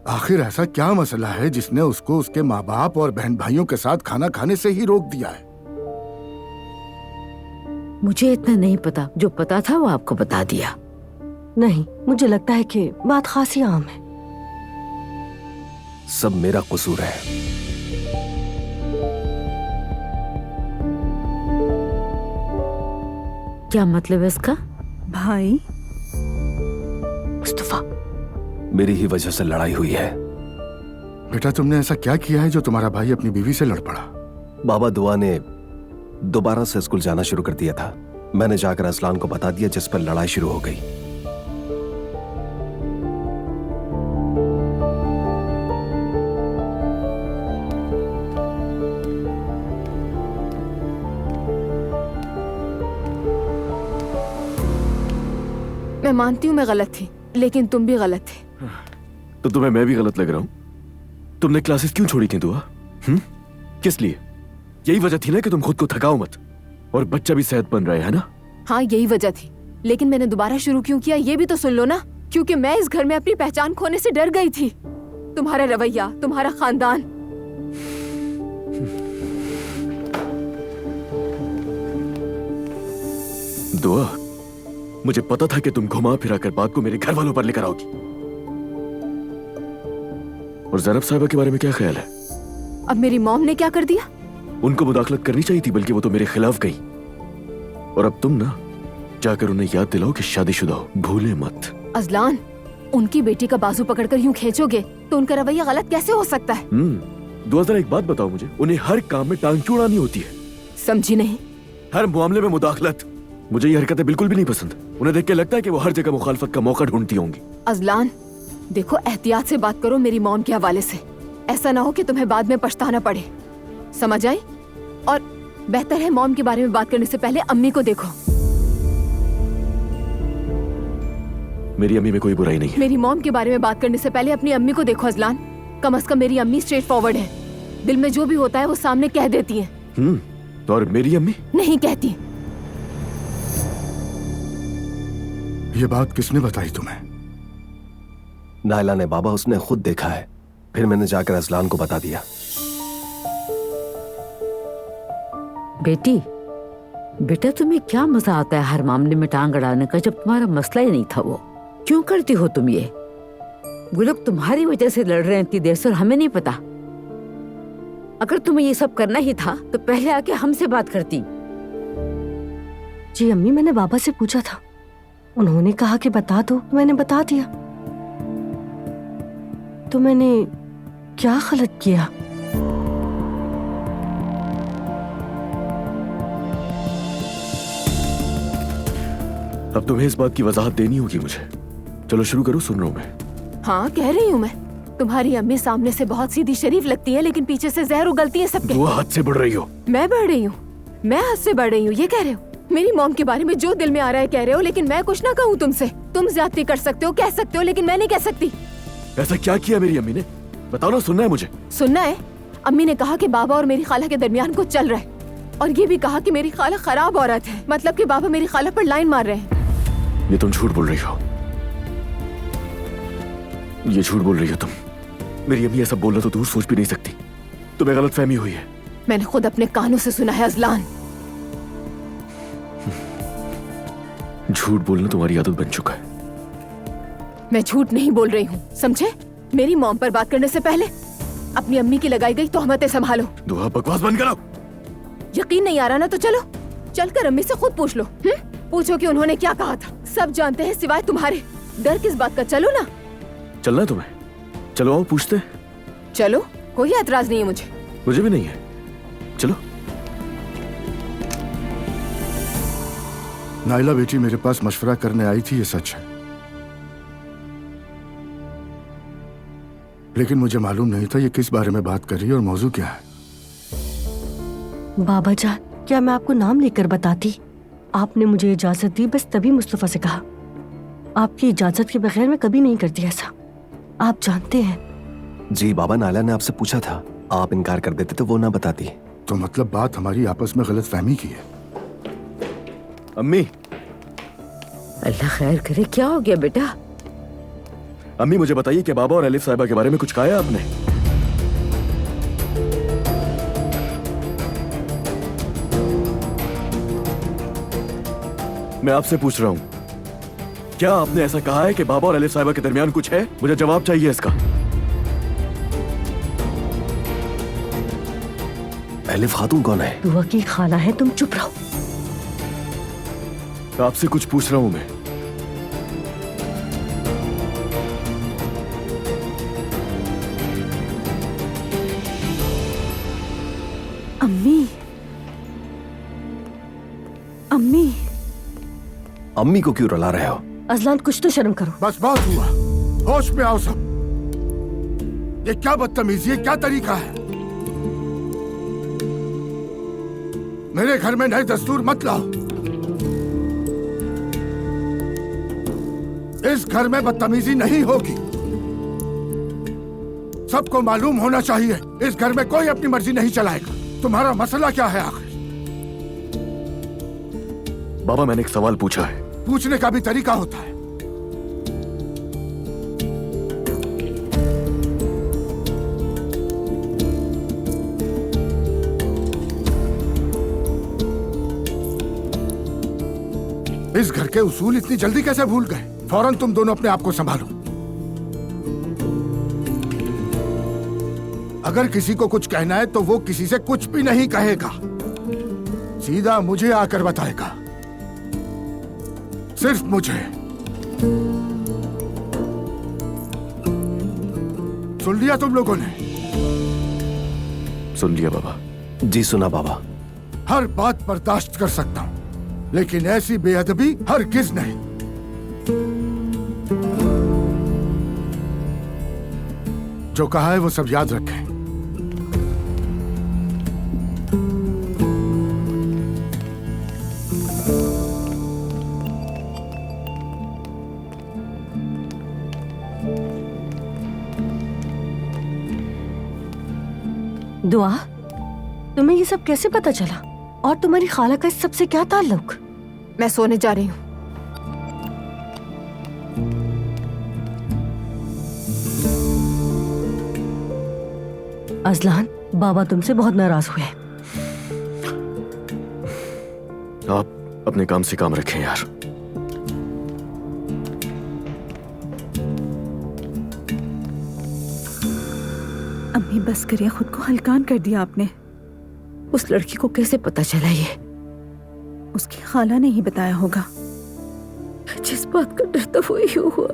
आखिर ऐसा क्या मसला है जिसने उसको उसके माँ बाप और बहन भाइयों के साथ खाना खाने से ही रोक दिया है? मुझे इतना नहीं पता, जो पता था वो आपको बता दिया। नहीं, मुझे लगता है कि बात खासी आम है। सब मेरा कसूर है। क्या मतलब है इसका? भाई मुस्तफा, मेरी ही वजह से लड़ाई हुई है। बेटा, तुमने ऐसा क्या किया है जो तुम्हारा भाई अपनी बीवी से लड़ पड़ा? बाबा दुआ ने दोबारा से स्कूल जाना शुरू कर दिया था। मैंने जाकर असलान को बता दिया, जिस पर लड़ाई शुरू हो गई। मैं मानती हूँ मैं गलत थी, लेकिन तुम भी गलत थे। तो तुम्हें मैं भी गलत लग रहा हूँ? तुमने क्लासेस क्यों छोड़ी थी दुआ? किस लिए? यही वजह थी ना कि तुम खुद को थकाओ मत, और बच्चा भी सेहत बन रहा है ना? हाँ यही वजह थी, लेकिन मैंने दोबारा शुरू क्यों किया ये भी तो सुन लो ना। क्योंकि मैं इस घर में अपनी पहचान खोने से डर गई थी। तुम्हारा रवैया, तुम्हारा खानदान। दुआ, मुझे पता था कि तुम घुमा फिरा कर बात को मेरे घर वालों पर लेकर आओगी। और ज़ैनब साहिबा के बारे में क्या ख्याल है? अब मेरी मॉम ने क्या कर दिया? उनको मुदाखलत करनी चाहिए थी, बल्कि वो तो मेरे खिलाफ गई। और अब तुम ना जाकर उन्हें याद दिलाओ कि शादीशुदा हो, भूले मत। अजलान, उनकी बेटी का बाजू पकड़कर यूं खींचोगे तो उनका रवैया गलत कैसे हो सकता है? दुआ, जरा एक बात बताओ मुझे, उन्हें हर काम में टांग क्यों अड़ानी होती है? समझी नहीं। हर मामले में मुदाखलत। मुझे ये हरकतें बिल्कुल भी नहीं पसंद। उन्हें देख के लगता है कि वो हर जगह मुखालफत का मौका ढूंढती होंगी। अजलान, देखो एहतियात से बात करो मेरी मॉम के हवाले से। ऐसा ना हो कि तुम्हें बाद में पछताना पड़े। समझ आई? और बेहतर है मॉम के बारे में बात करने से पहले अम्मी को देखो। मेरी अम्मी में कोई बुराई नहीं है। मेरी मॉम के बारे में बात करने से पहले अपनी अम्मी को देखो अजलान। कम से कम मेरी अम्मी स्ट्रेट फॉरवर्ड है। दिल में जो भी होता है वो सामने कह देती है। और मेरी अम्मी नहीं कहती। ये बात किसने बताई तुम्हें? नायला ने बाबा, उसने खुद देखा है। फिर मैंने जाकर असलान को बता दिया। बेटा तुम्हें क्या मजा आता है हर मामले में टांग अड़ाने का, जब तुम्हारा मसला ही नहीं था वो? क्यों करती हो तुम ये? वो लोग तुम्हारी वजह से लड़ रहे हैं इतनी देर से और हमें नहीं पता। अगर तुम्हें ये सब करना ही था तो पहले आके हमसे बात करती। जी अम्मी, मैंने बाबा से पूछा था, उन्होंने कहा कि बता दो, मैंने बता दिया। तो मैंने क्या गलत किया? अब तुम्हें इस बात की वजाहत देनी होगी मुझे। चलो शुरू करो, सुन रहा हूं मैं। हाँ, कह रही हूँ मैं। तुम्हारी अम्मी सामने से बहुत सीधी शरीफ लगती है, लेकिन पीछे से जहर उगलती है सबके। दुआ हद से बढ़ रही हो। मैं बढ़ रही हूँ? मैं हद से बढ़ रही हूँ ये कह रहे हो? मेरी मॉम के बारे में जो दिल में आ रहा है कह रहे हो, लेकिन मैं कुछ ना कहूँ तुमसे। तुम ज्यादती कर सकते हो, कह सकते हो, लेकिन मैं नहीं कह सकती। ऐसा क्या किया मेरी अम्मी ने? बताओ ना, सुनना है मुझे। सुनना है? अम्मी ने कहा कि बाबा और मेरी खाला के दरमियान कुछ चल रहा है, और ये भी कहा कि मेरी खाला खराब औरत है, मतलब कि बाबा मेरी खाला पर लाइन मार रहे हैं। ये तुम झूठ बोल रही हो। ये झूठ बोल रही हो तुम। मेरी अम्मी ऐसा बोलना तो दूर सोच भी नहीं सकती। तुम्हें गलतफहमी हुई है। मैंने खुद अपने कानों से सुना है अजलान। झूठ बोलना तुम्हारी आदत बन चुका है। मैं झूठ नहीं बोल रही हूँ, समझे? मेरी मॉम पर बात करने से पहले अपनी अम्मी की लगाई गई तोहमतें संभालो। दुआ, बकवास बंद करो। यकीन नहीं आ रहा ना तो चलो चलकर अम्मी से खुद पूछ लो। पूछो कि उन्होंने क्या कहा था। सब जानते हैं सिवाय तुम्हारे। डर किस बात का? चलो ना। चलना है तुम्हें? चलो आओ, पूछते। चलो, कोई एतराज नहीं है मुझे। मुझे भी नहीं है, चलो। नाइला बेटी मेरे पास मशवरा करने आई थी, ये सच है, लेकिन मुझे मालूम नहीं था ये किस बारे में बात कर रही है और मौजू क्या है। बाबा जान, क्या मैं आपको नाम लेकर बताती? आपने मुझे इजाजत दी, बस तभी मुस्तफा से कहा। आपकी इजाजत के बगैर मैं कभी नहीं करती ऐसा, आप जानते हैं। जी बाबा, नाइला ने आपसे पूछा था, आप इनकार कर देते तो वो ना बताती। तो मतलब बात हमारी आपस में गलत फहमी की है। अम्मी। अल्लाह खैर करे, क्या हो गया बेटा? अम्मी मुझे बताइए कि बाबा और एलिफ साहिबा के बारे में कुछ कहा है आपने? मैं आपसे पूछ रहा हूं, क्या आपने ऐसा कहा है कि बाबा और एलिफ साहिबा के दरमियान कुछ है? मुझे जवाब चाहिए इसका। एलिफ खातून कौन है? दुआ की खाला है, तुम चुप रहो। आपसे कुछ पूछ रहा हूं मैं। अम्मी, अम्मी, अम्मी को क्यों रुला रहे हो? अजलान, कुछ तो शर्म करो। बस बहुत हुआ, होश में आओ सब। ये क्या बदतमीजी है, क्या तरीका है? मेरे घर में नए दस्तूर मत लाओ। इस घर में बदतमीजी नहीं होगी। सबको मालूम होना चाहिए, इस घर में कोई अपनी मर्जी नहीं चलाएगा। तुम्हारा मसला क्या है आखिर? बाबा, मैंने एक सवाल पूछा है। पूछने का भी तरीका होता है। इस घर के उसूल इतनी जल्दी कैसे भूल गए? फौरन तुम दोनों अपने आप को संभालो। अगर किसी को कुछ कहना है तो वो किसी से कुछ भी नहीं कहेगा, सीधा मुझे आकर बताएगा, सिर्फ मुझे। सुन लिया तुम लोगों ने? सुन लिया बाबा। जी सुना बाबा। हर बात बर्दाश्त कर सकता हूं, लेकिन ऐसी बेअदबी हरगिज नहीं। जो कहा है वो सब याद रखें। दुआ, तुम्हें ये सब कैसे पता चला? और तुम्हारी खाला का इस सब से क्या ताल्लुक? मैं सोने जा रही हूँ। अजलान, बाबा तुमसे बहुत नाराज हुए। आप अपने काम से काम रखें यार। अम्मी बस करिए, खुद को हल्कान कर दिया आपने। उस लड़की को कैसे पता चला ये? उसकी खाला ने ही बताया होगा। जिस बात का डर था वही हुआ।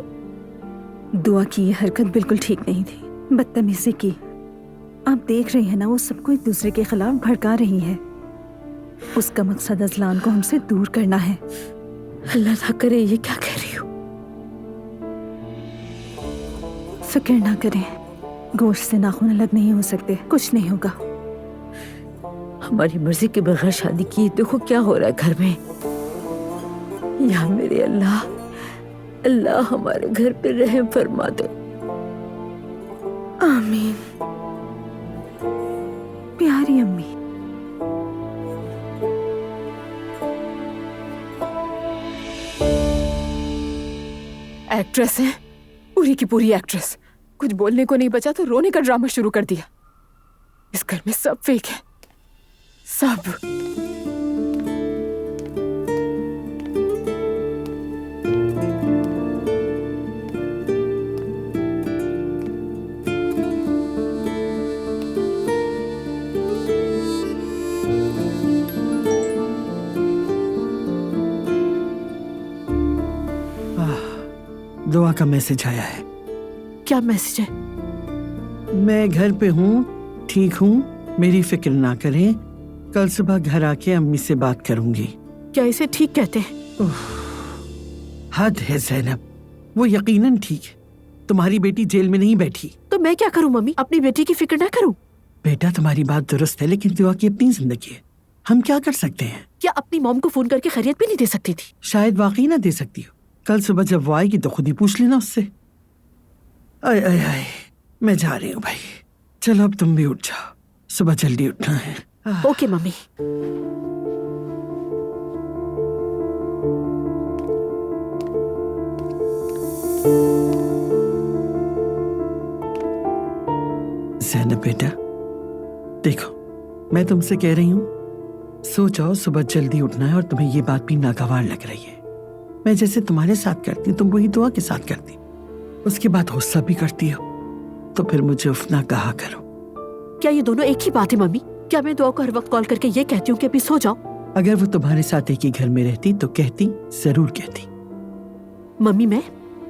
दुआ की ये हरकत बिल्कुल ठीक नहीं थी, बदतमीजी की। आप देख रही हैं ना, वो सबको एक दूसरे के खिलाफ भड़का रही है। उसका मकसद अजलान को हमसे दूर करना है। अल्लाह ना करे ये क्या कह रही हो। फिक्र ना करें, गोश्त से नाखून अलग नहीं हो सकते, कुछ नहीं होगा। हमारी मर्जी के बगैर शादी की, देखो क्या हो रहा है घर में। या मेरे अल्लाह, अल्लाह हमारे घर पे रहम फरमा दे। आमीन। प्यारी अम्मी, एक्ट्रेस है, पूरी की पूरी एक्ट्रेस। कुछ बोलने को नहीं बचा तो रोने का ड्रामा शुरू कर दिया। इस घर में सब फेक है, सब। दुआ का मैसेज आया है। क्या मैसेज है? मैं घर पे हूँ, ठीक हूँ, मेरी फिक्र ना करें। कल सुबह घर आके अम्मी से बात करूंगी। क्या इसे ठीक कहते हैं? हद है ज़ैनब, वो यकीनन ठीक है। तुम्हारी बेटी जेल में नहीं बैठी। तो मैं क्या करूं मम्मी, अपनी बेटी की फिक्र ना करूं? बेटा तुम्हारी बात दुरुस्त है, लेकिन दुआ की अपनी जिंदगी है, हम क्या कर सकते हैं? क्या अपनी मॉम को फोन करके खैरियत भी नहीं दे सकती थी? शायद वाकई ना दे सकती हो। कल सुबह जब वो आएगी तो खुद ही पूछ लेना उससे। आय आय आय, मैं जा रही हूँ भाई। चलो अब तुम भी उठ जाओ, सुबह जल्दी उठना है। Okay mummy. ज़ैनब बेटा, देखो मैं तुमसे कह रही हूँ, सो जाओ, सुबह जल्दी उठना है। और तुम्हें ये बात भी नागवार लग रही है। मैं जैसे तुम्हारे साथ करती तुम वही दुआ के साथ करती, उसके बाद गुस्सा भी करती हो, तो फिर मुझे उफ ना कहा करो। क्या ये दोनों एक ही बात है मम्मी? क्या मैं दुआ को हर वक्त कॉल करके ये कहती हूँ कि अभी सो जाओ? अगर वो तुम्हारे साथ एक ही घर में रहती तो कहती, जरूर कहती। मम्मी मैं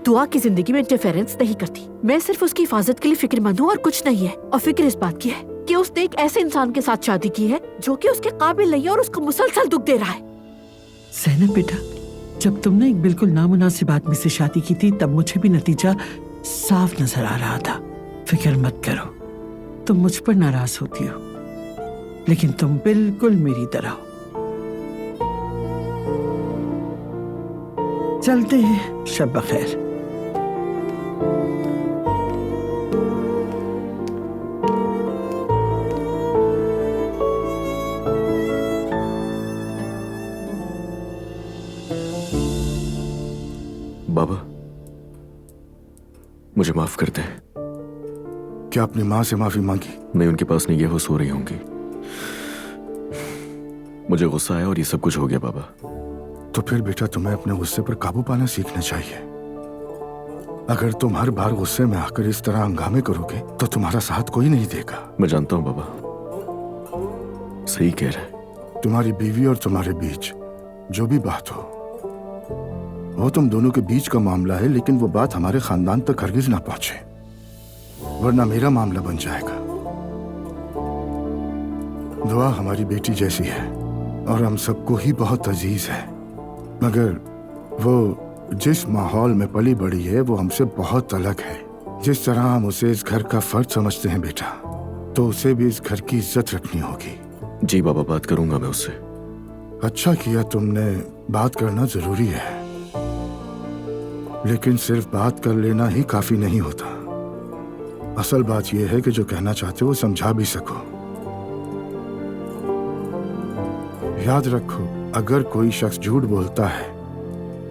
दुआ की जिंदगी में इंटरफेरेंस नहीं करती। मैं सिर्फ उसकी हिफाजत के लिए फिक्रमंद हूँ और कुछ नहीं है। और फिक्र इस बात की है कि उसने एक ऐसे इंसान के साथ शादी की है जो कि उसके काबिल नहीं है और उसको मुसलसल दुख दे रहा है। ज़ैनब बेटा, जब तुमने एक बिल्कुल नामुनासिब आदमी से शादी की थी तब मुझे भी नतीजा साफ नजर आ रहा था। फिक्र मत करो, तुम मुझ पर नाराज होती हो, लेकिन तुम बिल्कुल मेरी तरह हो। चलते हैं, शब बखैर। बाबा, मुझे माफ कर दे। क्या अपनी माँ से माफी मांगी? नहीं, उनके पास नहीं गया, वो सो रही होंगी। मुझे गुस्सा आया और ये सब कुछ हो गया बाबा। तो फिर बेटा तुम्हें अपने गुस्से पर काबू पाना सीखना चाहिए। अगर तुम हर बार गुस्से में आकर इस तरह हंगामे करोगे तो तुम्हारा साथ कोई नहीं देगा। मैं जानता हूँ बाबा, सही कह रहे। तुम्हारी बीवी और तुम्हारे बीच जो भी बात हो वो तुम दोनों के बीच का मामला है, लेकिन वो बात हमारे खानदान तक हरगिज ना पहुंचे, वरना मेरा मामला बन जाएगा। दुआ हमारी बेटी जैसी है और हम सबको ही बहुत अजीज है, मगर वो जिस माहौल में पली बड़ी है वो हमसे बहुत अलग है। जिस तरह हम उसे इस घर का फर्द समझते हैं बेटा, तो उसे भी इस घर की इज्जत रखनी होगी। जी बाबा, बात करूंगा मैं उससे। अच्छा किया तुमने, बात करना जरूरी है, लेकिन सिर्फ बात कर लेना ही काफी नहीं होता। असल बात यह है कि जो कहना चाहते हो समझा भी सको। याद रखो, अगर कोई शख्स झूठ बोलता है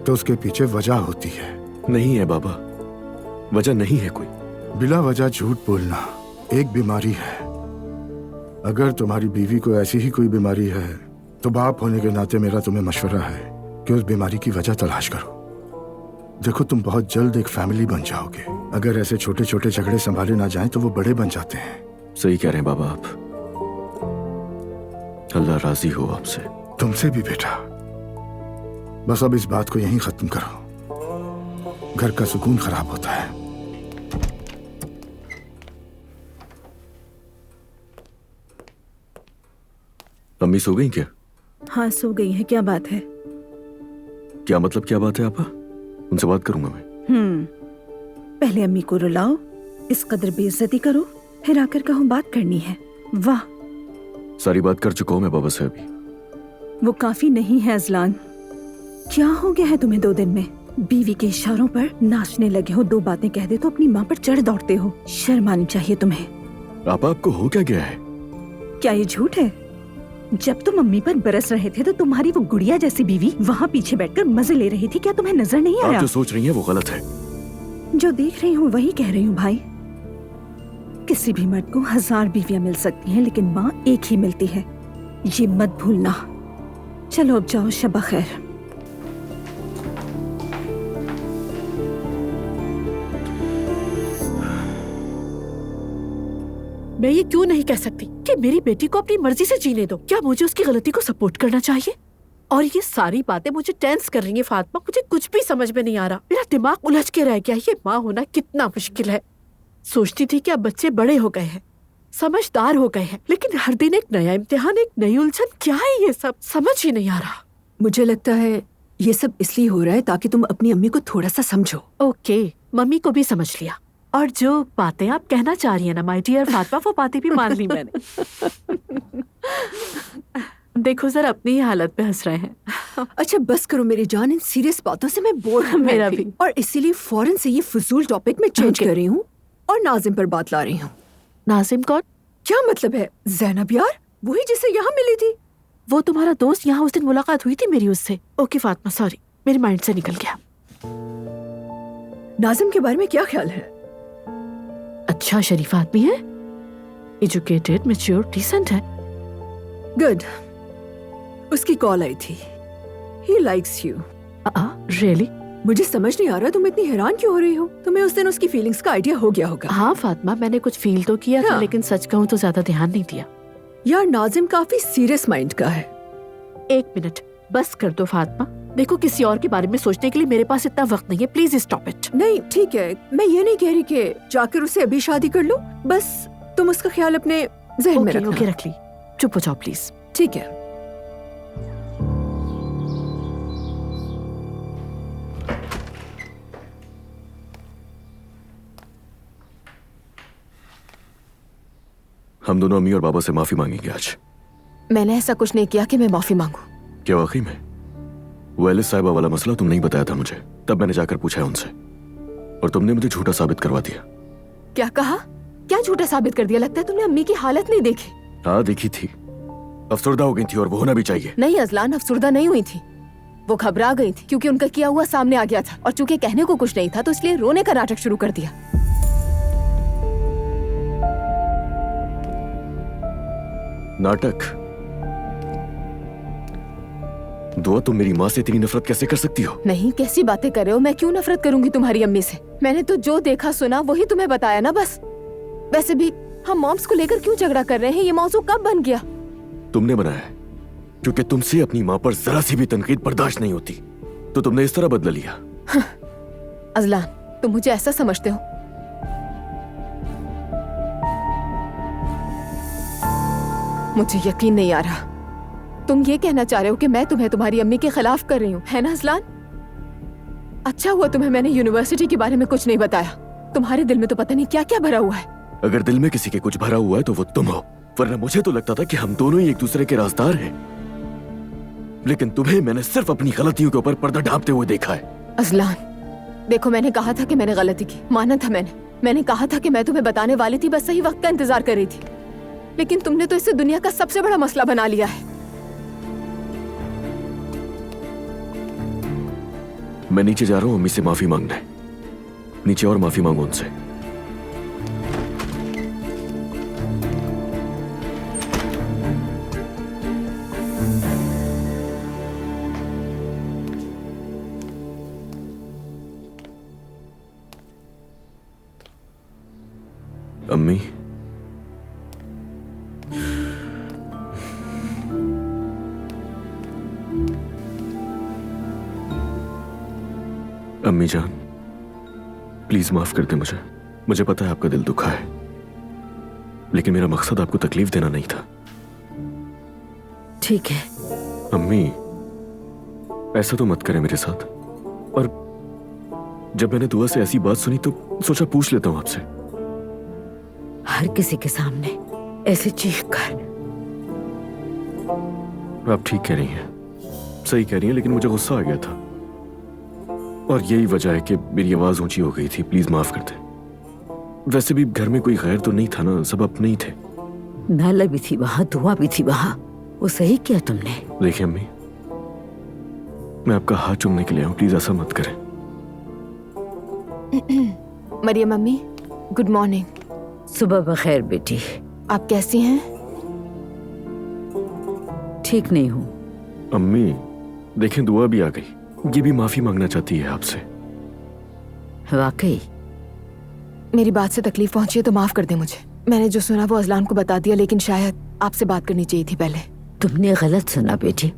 तो उसके पीछे वजह होती है। नहीं है बाबा, वजह नहीं है कोई। बिला वजह झूठ बोलना एक बीमारी है। अगर तुम्हारी बीवी को ऐसी ही कोई बीमारी है तो बाप होने के नाते मेरा तुम्हें मशवरा है कि उस बीमारी की वजह तलाश करो। देखो, तुम बहुत जल्द एक फैमिली बन जाओगे। अगर ऐसे छोटे छोटे झगड़े संभाले ना जाएं तो वो बड़े बन जाते हैं। सही कह रहे हैं बाबा आप। अल्लाह राजी हो आपसे। तुमसे भी बेटा। बस अब इस बात को यहीं खत्म करो। घर का सुकून खराब होता है। अम्मी सो गई क्या? हाँ सो गई है। क्या बात है? क्या मतलब क्या बात है आपा? उनसे बात करूंगा मैं। पहले अम्मी को रुलाओ, इस कदर बेइज्जती करो, फिर आकर कहो बात करनी है। वाह, सारी बात कर चुका हूं मैं बाबा से अभी। वो काफी नहीं है अजलान। क्या हो गया है तुम्हें 2 दिन में? बीवी के इशारों पर नाचने लगे हो, 2 बातें कह दे तो अपनी माँ पर चढ़ दौड़ते हो। शर्म आनी चाहिए तुम्हें। आपा आपको हो क्या गया है? क्या ये झूठ है? जब तुम मम्मी पर बरस रहे थे तो तुम्हारी वो गुड़िया जैसी बीवी वहाँ पीछे बैठकर मजे ले रही थी। क्या तुम्हें नजर नहीं आया? आप जो सोच रही हैं वो गलत है। जो देख रही हूँ वही कह रही हूँ भाई। किसी भी मर्द को 1000 बीवियां मिल सकती हैं, लेकिन माँ एक ही मिलती है, ये मत भूलना। चलो अब जाओ, शबा खैर। मैं ये क्यों नहीं कह सकती कि मेरी बेटी को अपनी मर्जी से जीने दो? क्या मुझे उसकी गलती को सपोर्ट करना चाहिए? और ये सारी बातें मुझे टेंस कर रही हैं फातिमा। मुझे कुछ भी समझ में नहीं आ रहा। मेरा दिमाग उलझ के रह गया। ये माँ होना कितना मुश्किल है। सोचती थी कि अब बच्चे बड़े हो गए हैं, समझदार हो गए हैं, लेकिन हर दिन एक नया इम्तिहान, एक नई उलझन। क्या है ये सब? समझ ही नहीं आ रहा। मुझे लगता है ये सब इसलिए हो रहा है ताकि तुम अपनी अम्मी को थोड़ा सा समझो। ओके, मम्मी को भी समझ लिया। और जो बातें आप कहना चाह रही है ना माय डियर फातिमा, वो बातें भी मान ली मैंने। देखो जरा अपनी ही हालत पे हंस रहे हैं। अच्छा बस करो मेरी जान, इन सीरियस बातों से मैं बोर हूँ। मेरा भी। और इसीलिए फौरन से ये फजूल टॉपिक में चेंज कर रही हूँ और नाजिम पर बात ला रही हूँ। नाजिम कौन? क्या मतलब है? ज़ैनब यार, वही जिससे यहाँ मिली थी। वो तुम्हारा दोस्त? यहाँ उस दिन मुलाकात हुई थी मेरी उससे। ओके फातिमा, सॉरी, मेरे माइंड से निकल गया। नाजिम के बारे में क्या ख्याल है? अच्छा शरीफ आदमी है, एजुकेटेड, मैच्योर, डिसेंट है। गुड। उसकी कॉल आई थी। He likes you. Really? मुझे समझ नहीं आ रहा तुम इतनी हैरान क्यों हो रही हो? तुम्हें उस दिन उसकी फीलिंग्स का आइडिया हो गया होगा। हाँ फातिमा, मैंने कुछ फील तो किया था, लेकिन सच कहूँ तो ज्यादा ध्यान नहीं दिया। यार नाजिम काफी सीरियस माइंड का है। 1 मिनट बस कर दो फातिमा। देखो किसी और के बारे में सोचने के लिए मेरे पास इतना वक्त नहीं है। Please stop it. नहीं ठीक है, मैं ये नहीं कह रही कि जाकर उसे अभी शादी कर लो, बस तुम उसका ख्याल अपने जहन में रखना। ओके रख ली। चुप हो जाओ प्लीज। ठीक है। हम दोनों अम्मी और बाबा से माफी मांगेंगे आज। मैंने ऐसा कुछ नहीं किया कि मैं माफी मांगू। क्या वाकई में? वो एलिस साहिबा वाला मसला तुम नहीं बताया था मुझे, तब मैंने जाकर पूछा है उनसे और तुमने मुझे झूठा साबित करवा दिया। क्या कहा? क्या झूठा साबित कर दिया? लगता है तुमने अम्मी की हालत नहीं देखी। हाँ देखी थी, अफसरदा हो गई थी और वो होना भी चाहिए। नहीं अजलान, अफसरदा नहीं हुई थी, वो घबरा गई थी क्योंकि उनका किया हुआ सामने आ गया था और चूंकि कहने को कुछ नहीं था तो इसलिए रोने का नाटक शुरू कर दिया। नाटक? दुआ, तुम मेरी माँ से इतनी नफरत कैसे कर सकती हो? नहीं, कैसी बातें कर रहे हो? मैं क्यों नफरत करूंगी तुम्हारी अम्मी से? मैंने तो जो देखा सुना वही तुम्हें बताया ना बस। वैसे भी हम मॉम्स को लेकर क्यों झगड़ा कर रहे हैं? ये मौजू कब बन गया? तुमने बनाया है, क्योंकि तुमसे अपनी माँ पर जरा सी भी तनकीद बर्दाश्त नहीं होती, तो तुमने इस तरह बदला लिया। अजलान, तुम मुझे ऐसा समझते हो? मुझे यकीन नहीं आ रहा। तुम ये कहना चाह रहे हो कि मैं तुम्हें तुम्हारी अम्मी के खिलाफ कर रही हूँ, है ना अजलान? अच्छा हुआ तुम्हें मैंने यूनिवर्सिटी के बारे में कुछ नहीं बताया। तुम्हारे दिल में तो पता नहीं क्या क्या भरा हुआ है। अगर दिल में किसी के कुछ भरा हुआ है तो वो तुम हो, वरना मुझे तो लगता था कि हम दोनों ही एक दूसरे के राजदार हैं। लेकिन तुम्हें मैंने सिर्फ अपनी गलतियों के ऊपर पर्दा ढांपते हुए देखा है। अजलान, देखो मैंने कहा था कि मैंने गलती की, माना था मैंने कहा था कि मैं तुम्हें बताने वाली थी, बस सही वक्त का इंतजार कर रही थी। लेकिन तुमने तो इसे दुनिया का सबसे बड़ा मसला बना लिया है। मैं नीचे जा रहा हूँ अम्मी से माफी मांगने। नीचे और माफी मांगो उनसे। अम्मी, अम्मी जान, प्लीज माफ कर दे मुझे। मुझे पता है आपका दिल दुखा है, लेकिन मेरा मकसद आपको तकलीफ देना नहीं था। ठीक है। अम्मी, ऐसा तो मत करें मेरे साथ। और जब मैंने दुआ से ऐसी बात सुनी तो सोचा पूछ लेता हूं आपसे। हर किसी के सामने ऐसे चीख कर। आप ठीक कह रही हैं, सही कह रही हैं, लेकिन मुझे गुस्सा आ गया था और यही वजह है कि मेरी आवाज ऊंची हो गई थी। प्लीज माफ कर दे। वैसे भी घर में कोई गैर तो नहीं था ना, सब अपने ही थे। नाला भी थी वहां, दुआ भी थी वहां। वो सही किया तुमने। देखिए अम्मी, मैं आपका हाथ चूमने के लिए आऊं, प्लीज ऐसा मत करें। मरियम अम्मी, गुड मॉर्निंग। सुबह बखैर बेटी। आप कैसी हैं? ठीक नहीं हूँ। अम्मी देखें, दुआ भी आ गई, ये भी माफी मांगना चाहती है आपसे। वाकई मेरी बात से तकलीफ पहुंची है तो माफ कर दे मुझे। मैंने जो सुना वो अजलान को बता दिया, लेकिन शायद आपसे बात करनी चाहिए थी पहले। तुमने गलत सुना बेटी।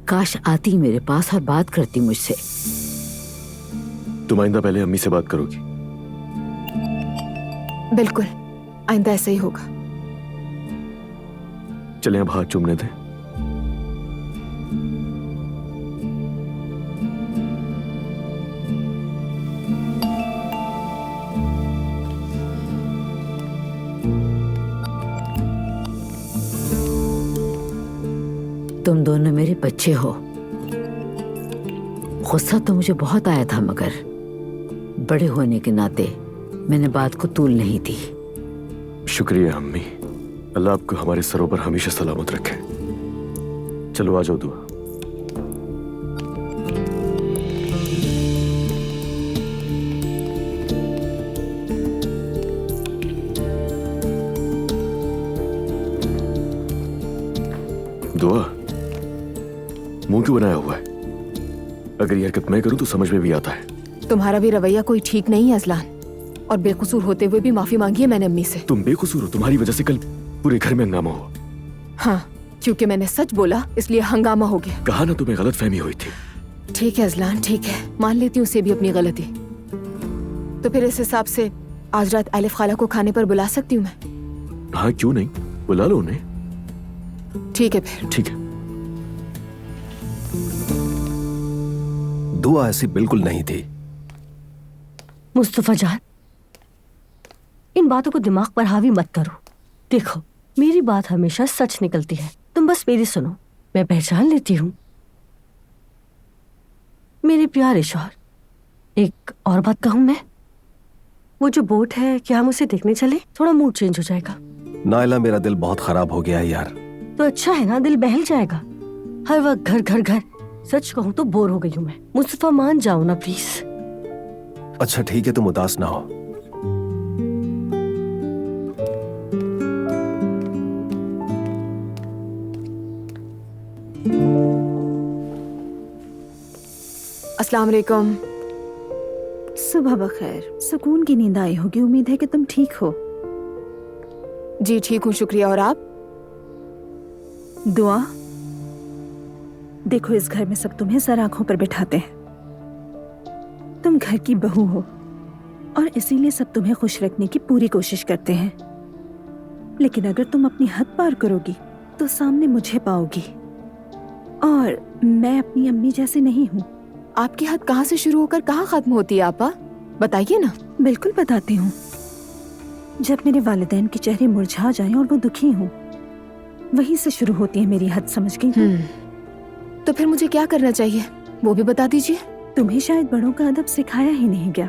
काश आती मेरे पास और बात करती मुझसे। तुम आइंदा पहले अम्मी से बात करोगी? बिल्कुल, आइंदा ऐसा ही होगा। चलें अब हाथ चूमने दें। तुम दोनों मेरे बच्चे हो। गुस्सा तो मुझे बहुत आया था, मगर बड़े होने के नाते मैंने बात को तूल नहीं दी। शुक्रिया अम्मी, अल्लाह आपको हमारे सरों पर हमेशा सलामत रखे। चलो आ जाओ दुआ। दुआ, मुंह क्यों बनाया हुआ है? अगर ये हरकत मैं करूं तो समझ में भी आता है। तुम्हारा भी रवैया कोई ठीक नहीं है अजलान, और बेकसूर होते हुए भी माफी मांगी है मैंने अम्मी से। तुम बेकसूर हो, तुम्हारी वजह से कल पूरे घर में हंगामा हुआ। हाँ, क्योंकि मैंने सच बोला इसलिए हंगामा हो गया। कहा ना तुम्हें गलत फहमी हुई थी। ठीक है अजलान, ठीक है, मान लेती हूँ उसे भी अपनी गलती। तो फिर इस हिसाब से आज रात आलिफ खाला को खाने पर बुला सकती हूँ मैं? हाँ क्यों नहीं, बुला लो उन्हें। ठीक है फिर। ठीक है। दुआ ऐसी बिल्कुल नहीं थी। मुस्तफा जान, इन बातों को दिमाग पर हावी मत करो। देखो, मेरी बात हमेशा सच निकलती है, तुम बस मेरी सुनो, मैं पहचान लेती हूँ। मेरे प्यारे शौहर, एक और बात कहूँ मैं? वो जो बोट है, क्या हम उसे देखने चले? थोड़ा मूड चेंज हो जाएगा। नायला, मेरा दिल बहुत खराब हो गया है यार। तो अच्छा है ना, दिल बहल जाएगा। हर वक्त घर घर घर। सच कहूँ तो बोर हो गई हूँ मैं। मुस्तफा मान जाओ ना प्लीज। अच्छा ठीक है, तुम उदास ना हो। अस्सलाम वालेकुम। सुबह बखैर। सुकून की नींद आई होगी, उम्मीद है कि तुम ठीक हो। जी ठीक हूँ, शुक्रिया। और आप? दुआ, देखो इस घर में सब तुम्हें सर आंखों पर बिठाते हैं। तुम घर की बहू हो और इसीलिए सब तुम्हें खुश रखने की पूरी कोशिश करते हैं, लेकिन अगर तुम अपनी हद पार करोगी तो सामने मुझे पाओगी, और मैं अपनी अम्मी जैसी नहीं हूँ। आपकी हद कहाँ से शुरू होकर कहाँ खत्म होती है आपा? बताइए ना। बिल्कुल बताती हूँ। जब मेरे वालिदैन के चेहरे मुरझा जाएं और वो दुखी हों, वहीं से शुरू होती है मेरी हद, समझ गई? तो फिर मुझे क्या करना चाहिए वो भी बता दीजिए। तुम्हें शायद बड़ों का अदब सिखाया ही नहीं गया।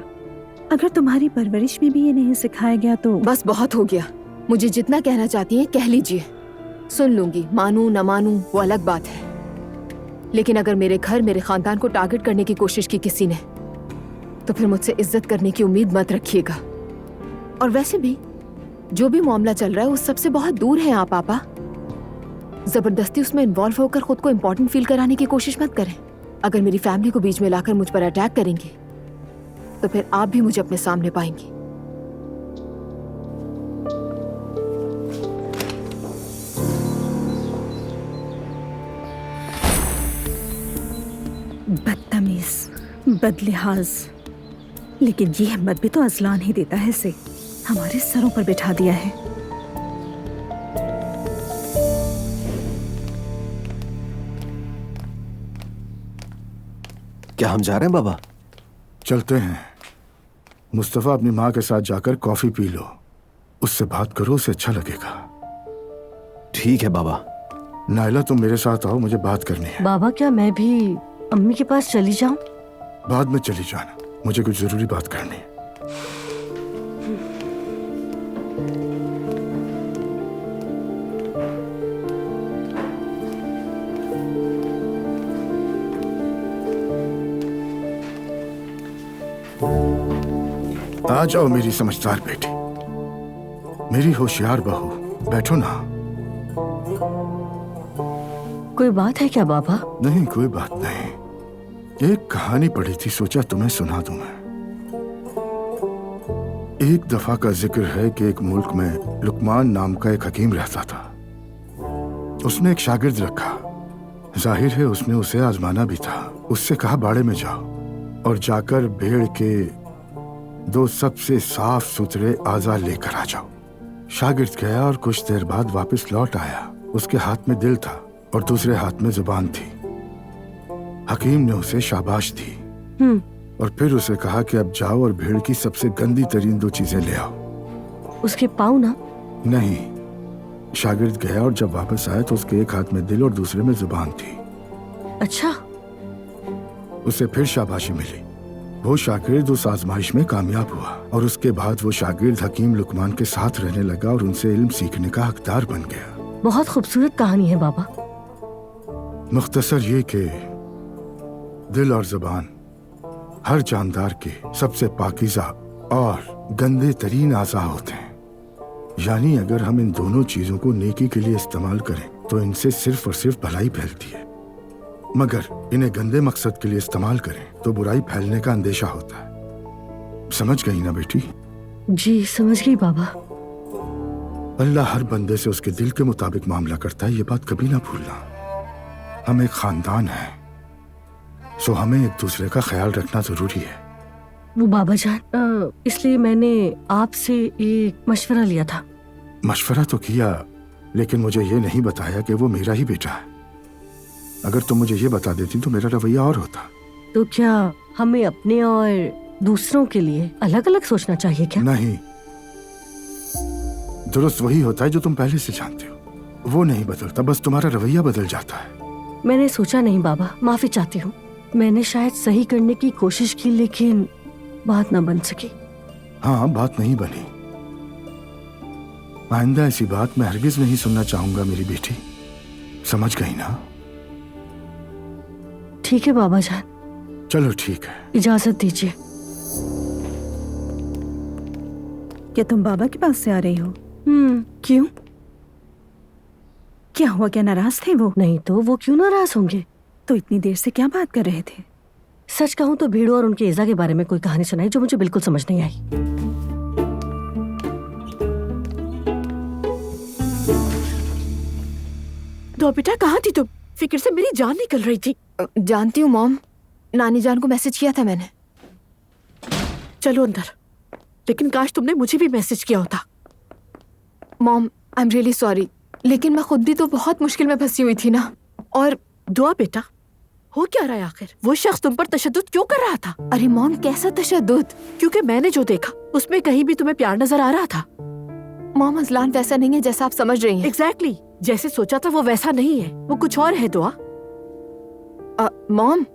अगर तुम्हारी परवरिश में भी ये नहीं सिखाया गया तो बस बहुत हो गया। मुझे जितना कहना चाहती हैं कह लीजिए, सुन लूंगी। मानू न मानू वो अलग बात है, लेकिन अगर मेरे घर मेरे खानदान को टारगेट करने की कोशिश की किसी ने, तो फिर मुझसे इज्जत करने की उम्मीद मत रखिएगा। और वैसे भी जो भी मामला चल रहा है उस सबसे बहुत दूर है आप पापा। जबरदस्ती उसमें इन्वॉल्व होकर खुद को इम्पोर्टेंट फील कराने की कोशिश मत करें। अगर मेरी फैमिली को बीच में लाकर मुझ पर अटैक करेंगे तो फिर आप भी मुझे अपने सामने पाएंगी। बदतमीज, बदलिहाज, लेकिन ये हिम्मत भी तो अजलान ही देता है इसे। हमारे सरों पर बिठा दिया है। क्या हम जा रहे हैं बाबा? चलते हैं। मुस्तफा अपनी माँ के साथ जाकर कॉफी पी लो, उससे बात करो, उसे अच्छा लगेगा। ठीक है बाबा। नायला तुम मेरे साथ आओ, मुझे बात करनी है। बाबा क्या मैं भी अम्मी के पास चली जाऊं? बाद में चली जाना, मुझे कुछ जरूरी बात करनी है। आ जाओ मेरी समझदार बेटी, मेरी होशियार बहू, बैठो ना। कोई बात है क्या बाबा? नहीं कोई बात नहीं। एक कहानी पढ़ी थी, सोचा तुम्हें सुना दूं मैं। एक दफा का जिक्र है कि एक मुल्क में लुकमान नाम का एक हकीम रहता था। उसने एक शागिर्द रखा। जाहिर है उसने उसे आजमाना भी था। उससे कहा बाड़े में जाओ और जाकर भेड़ के 2 सबसे साफ सुथरे आज़ा लेकर आ जाओ। शागिर्द गया और कुछ देर बाद वापस लौट आया। उसके हाथ में दिल था और दूसरे हाथ में जुबान थी। हकीम ने उसे शाबाश दी और फिर उसे कहा कि अब जाओ और भेड़ की सबसे गंदी तरीन 2 चीजें ले आओ। उसके पाँव ना? नहीं। शागिर्द गया और जब वापस आया तो उसके एक हाथ में दिल और दूसरे में जुबान थी। अच्छा। उसे फिर शाबाशी मिली। वो शागिर्द उस आजमाइश में कामयाब हुआ और उसके बाद वो शागिर्द हकीम लुकमान के साथ रहने लगा और उनसे इल्म सीखने का हकदार बन गया। बहुत खूबसूरत कहानी है बाबा। मुख्तसर ये कि दिल और जुबान हर जानदार के सबसे पाकीज़ा और गंदे तरीन आज़ा होते हैं। यानी अगर हम इन दोनों चीजों को नेकी के लिए इस्तेमाल करें तो इनसे सिर्फ और सिर्फ भलाई फैलती है, मगर इन्हें गंदे मकसद के लिए इस्तेमाल करें तो बुराई फैलने का अंदेशा होता है। समझ गई ना बेटी? जी समझ गई बाबा। अल्लाह हर बंदे से उसके दिल के मुताबिक मामला करता है, ये बात कभी ना भूलना। हम एक खानदान है, सो हमें एक दूसरे का ख्याल रखना जरूरी है। वो बाबा जान, इसलिए मैंने आपसे एक मशवरा लिया था। मशवरा तो किया, लेकिन मुझे ये नहीं बताया कि वो मेरा ही बेटा है। अगर तुम मुझे ये बता देती तो मेरा रवैया और होता। तो क्या हमें अपने और दूसरों के लिए अलग अलग सोचना चाहिए क्या? नहीं, दुरुस्त वही होता है जो तुम पहले से जानते हो। वो नहीं बदलता, बस तुम्हारा रवैया बदल जाता है। मैंने सोचा नहीं बाबा, माफी चाहती हूँ। मैंने शायद सही करने की कोशिश की लेकिन बात ना बन सकी। हाँ, बात नहीं बनी। आइंदा ऐसी बात मैं हरगिज नहीं सुनना चाहूंगा मेरी बेटी। समझ गई ना? ठीक है बाबा जान। चलो ठीक है, इजाजत दीजिए। क्या तुम बाबा के पास से आ रही हो? क्यों? क्या हुआ, क्या नाराज थे वो? नहीं तो वो क्यों नाराज होंगे? तो इतनी देर से क्या बात कर रहे थे? सच कहूँ तो भीड़ों और उनके इज़ा के बारे में कोई कहानी सुनाई जो मुझे बिल्कुल समझ नहीं आई। तो बेटा कहाँ थी तुम? फिक्र से मेरी जान निकल रही थी। जानती हूँ मॉम, नानी जान को मैसेज किया था मैंने। चलो अंदर। लेकिन काश तुमने मुझे भी मैसेज किया होता। Mom I am really sorry, लेकिन मैं खुद भी तो बहुत मुश्किल में फंसी हुई थी ना। और दुआ बेटा, हो क्या रहा है आखिर? वो शख्स तुम पर तशद्दुद क्यों कर रहा था? अरे मॉम कैसा तशद्दुद? क्योंकि मैंने जो देखा उसमें कहीं भी तुम्हें प्यार नजर आ रहा था। मॉम अजलान वैसा नहीं है जैसा आप समझ रही हैं। एग्जैक्टली, जैसे सोचा था वो वैसा नहीं है, वो कुछ और है दुआ। मॉम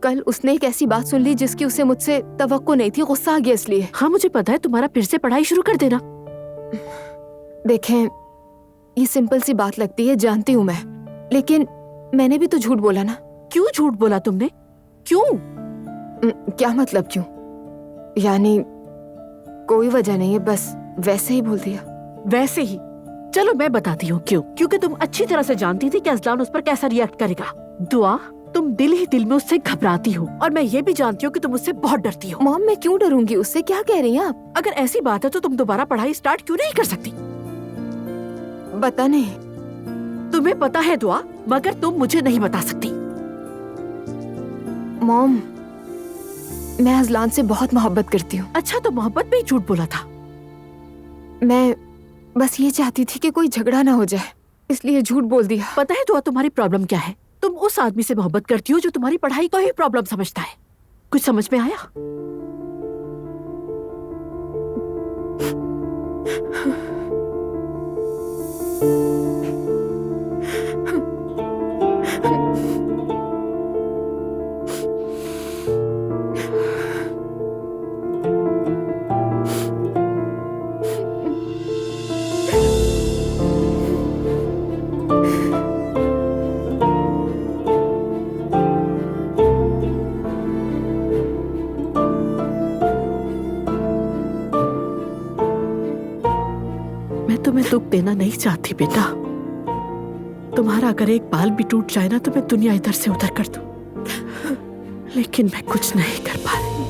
कल उसने एक ऐसी बात सुन ली जिसकी उसे मुझसे तवक्को नहीं थी, गुस्सा आ गया इसलिए। हाँ मुझे पता है, तुम्हारा फिर से पढ़ाई शुरू कर देना। देखें ये सिंपल सी बात लगती है, जानती हूँ मैं, लेकिन मैंने भी तो झूठ बोला ना। क्यों झूठ बोला तुमने? क्यों? क्या मतलब क्यों? यानी कोई वजह नहीं है, बस वैसे ही बोल दिया। वैसे ही? चलो मैं बताती हूँ क्यों। क्योंकि तुम अच्छी तरह से जानती थी कि अजलान उस पर कैसा रिएक्ट करेगा। दुआ, तुम दिल ही दिल में उससे घबराती हो और मैं ये भी जानती हूँ कि तुम उससे बहुत डरती हो। मॉम मैं क्यों डरूंगी उससे? क्या कह रही हैं आप? अगर ऐसी बात है तो तुम दोबारा पढ़ाई स्टार्ट क्यों नहीं कर सकती? बता नहीं। तुम्हें पता है दुआ, मगर तुम मुझे नहीं बता सकती। मॉम मैं अजलान से बहुत मोहब्बत करती हूँ। अच्छा, तो मोहब्बत में ही झूठ बोला था? मैं बस ये चाहती थी कि कोई झगड़ा ना हो जाए, इसलिए झूठ बोल दिया। पता है दुआ, तुम्हारी प्रॉब्लम क्या है? तुम उस आदमी से मोहब्बत करती हो जो तुम्हारी पढ़ाई को ही प्रॉब्लम समझता है। कुछ समझ में आया? तुम्हें दुख देना नहीं चाहती बेटा। तुम्हारा अगर एक बाल भी टूट जाए ना तो मैं दुनिया इधर से उधर कर दूं, लेकिन मैं कुछ नहीं कर पा रही।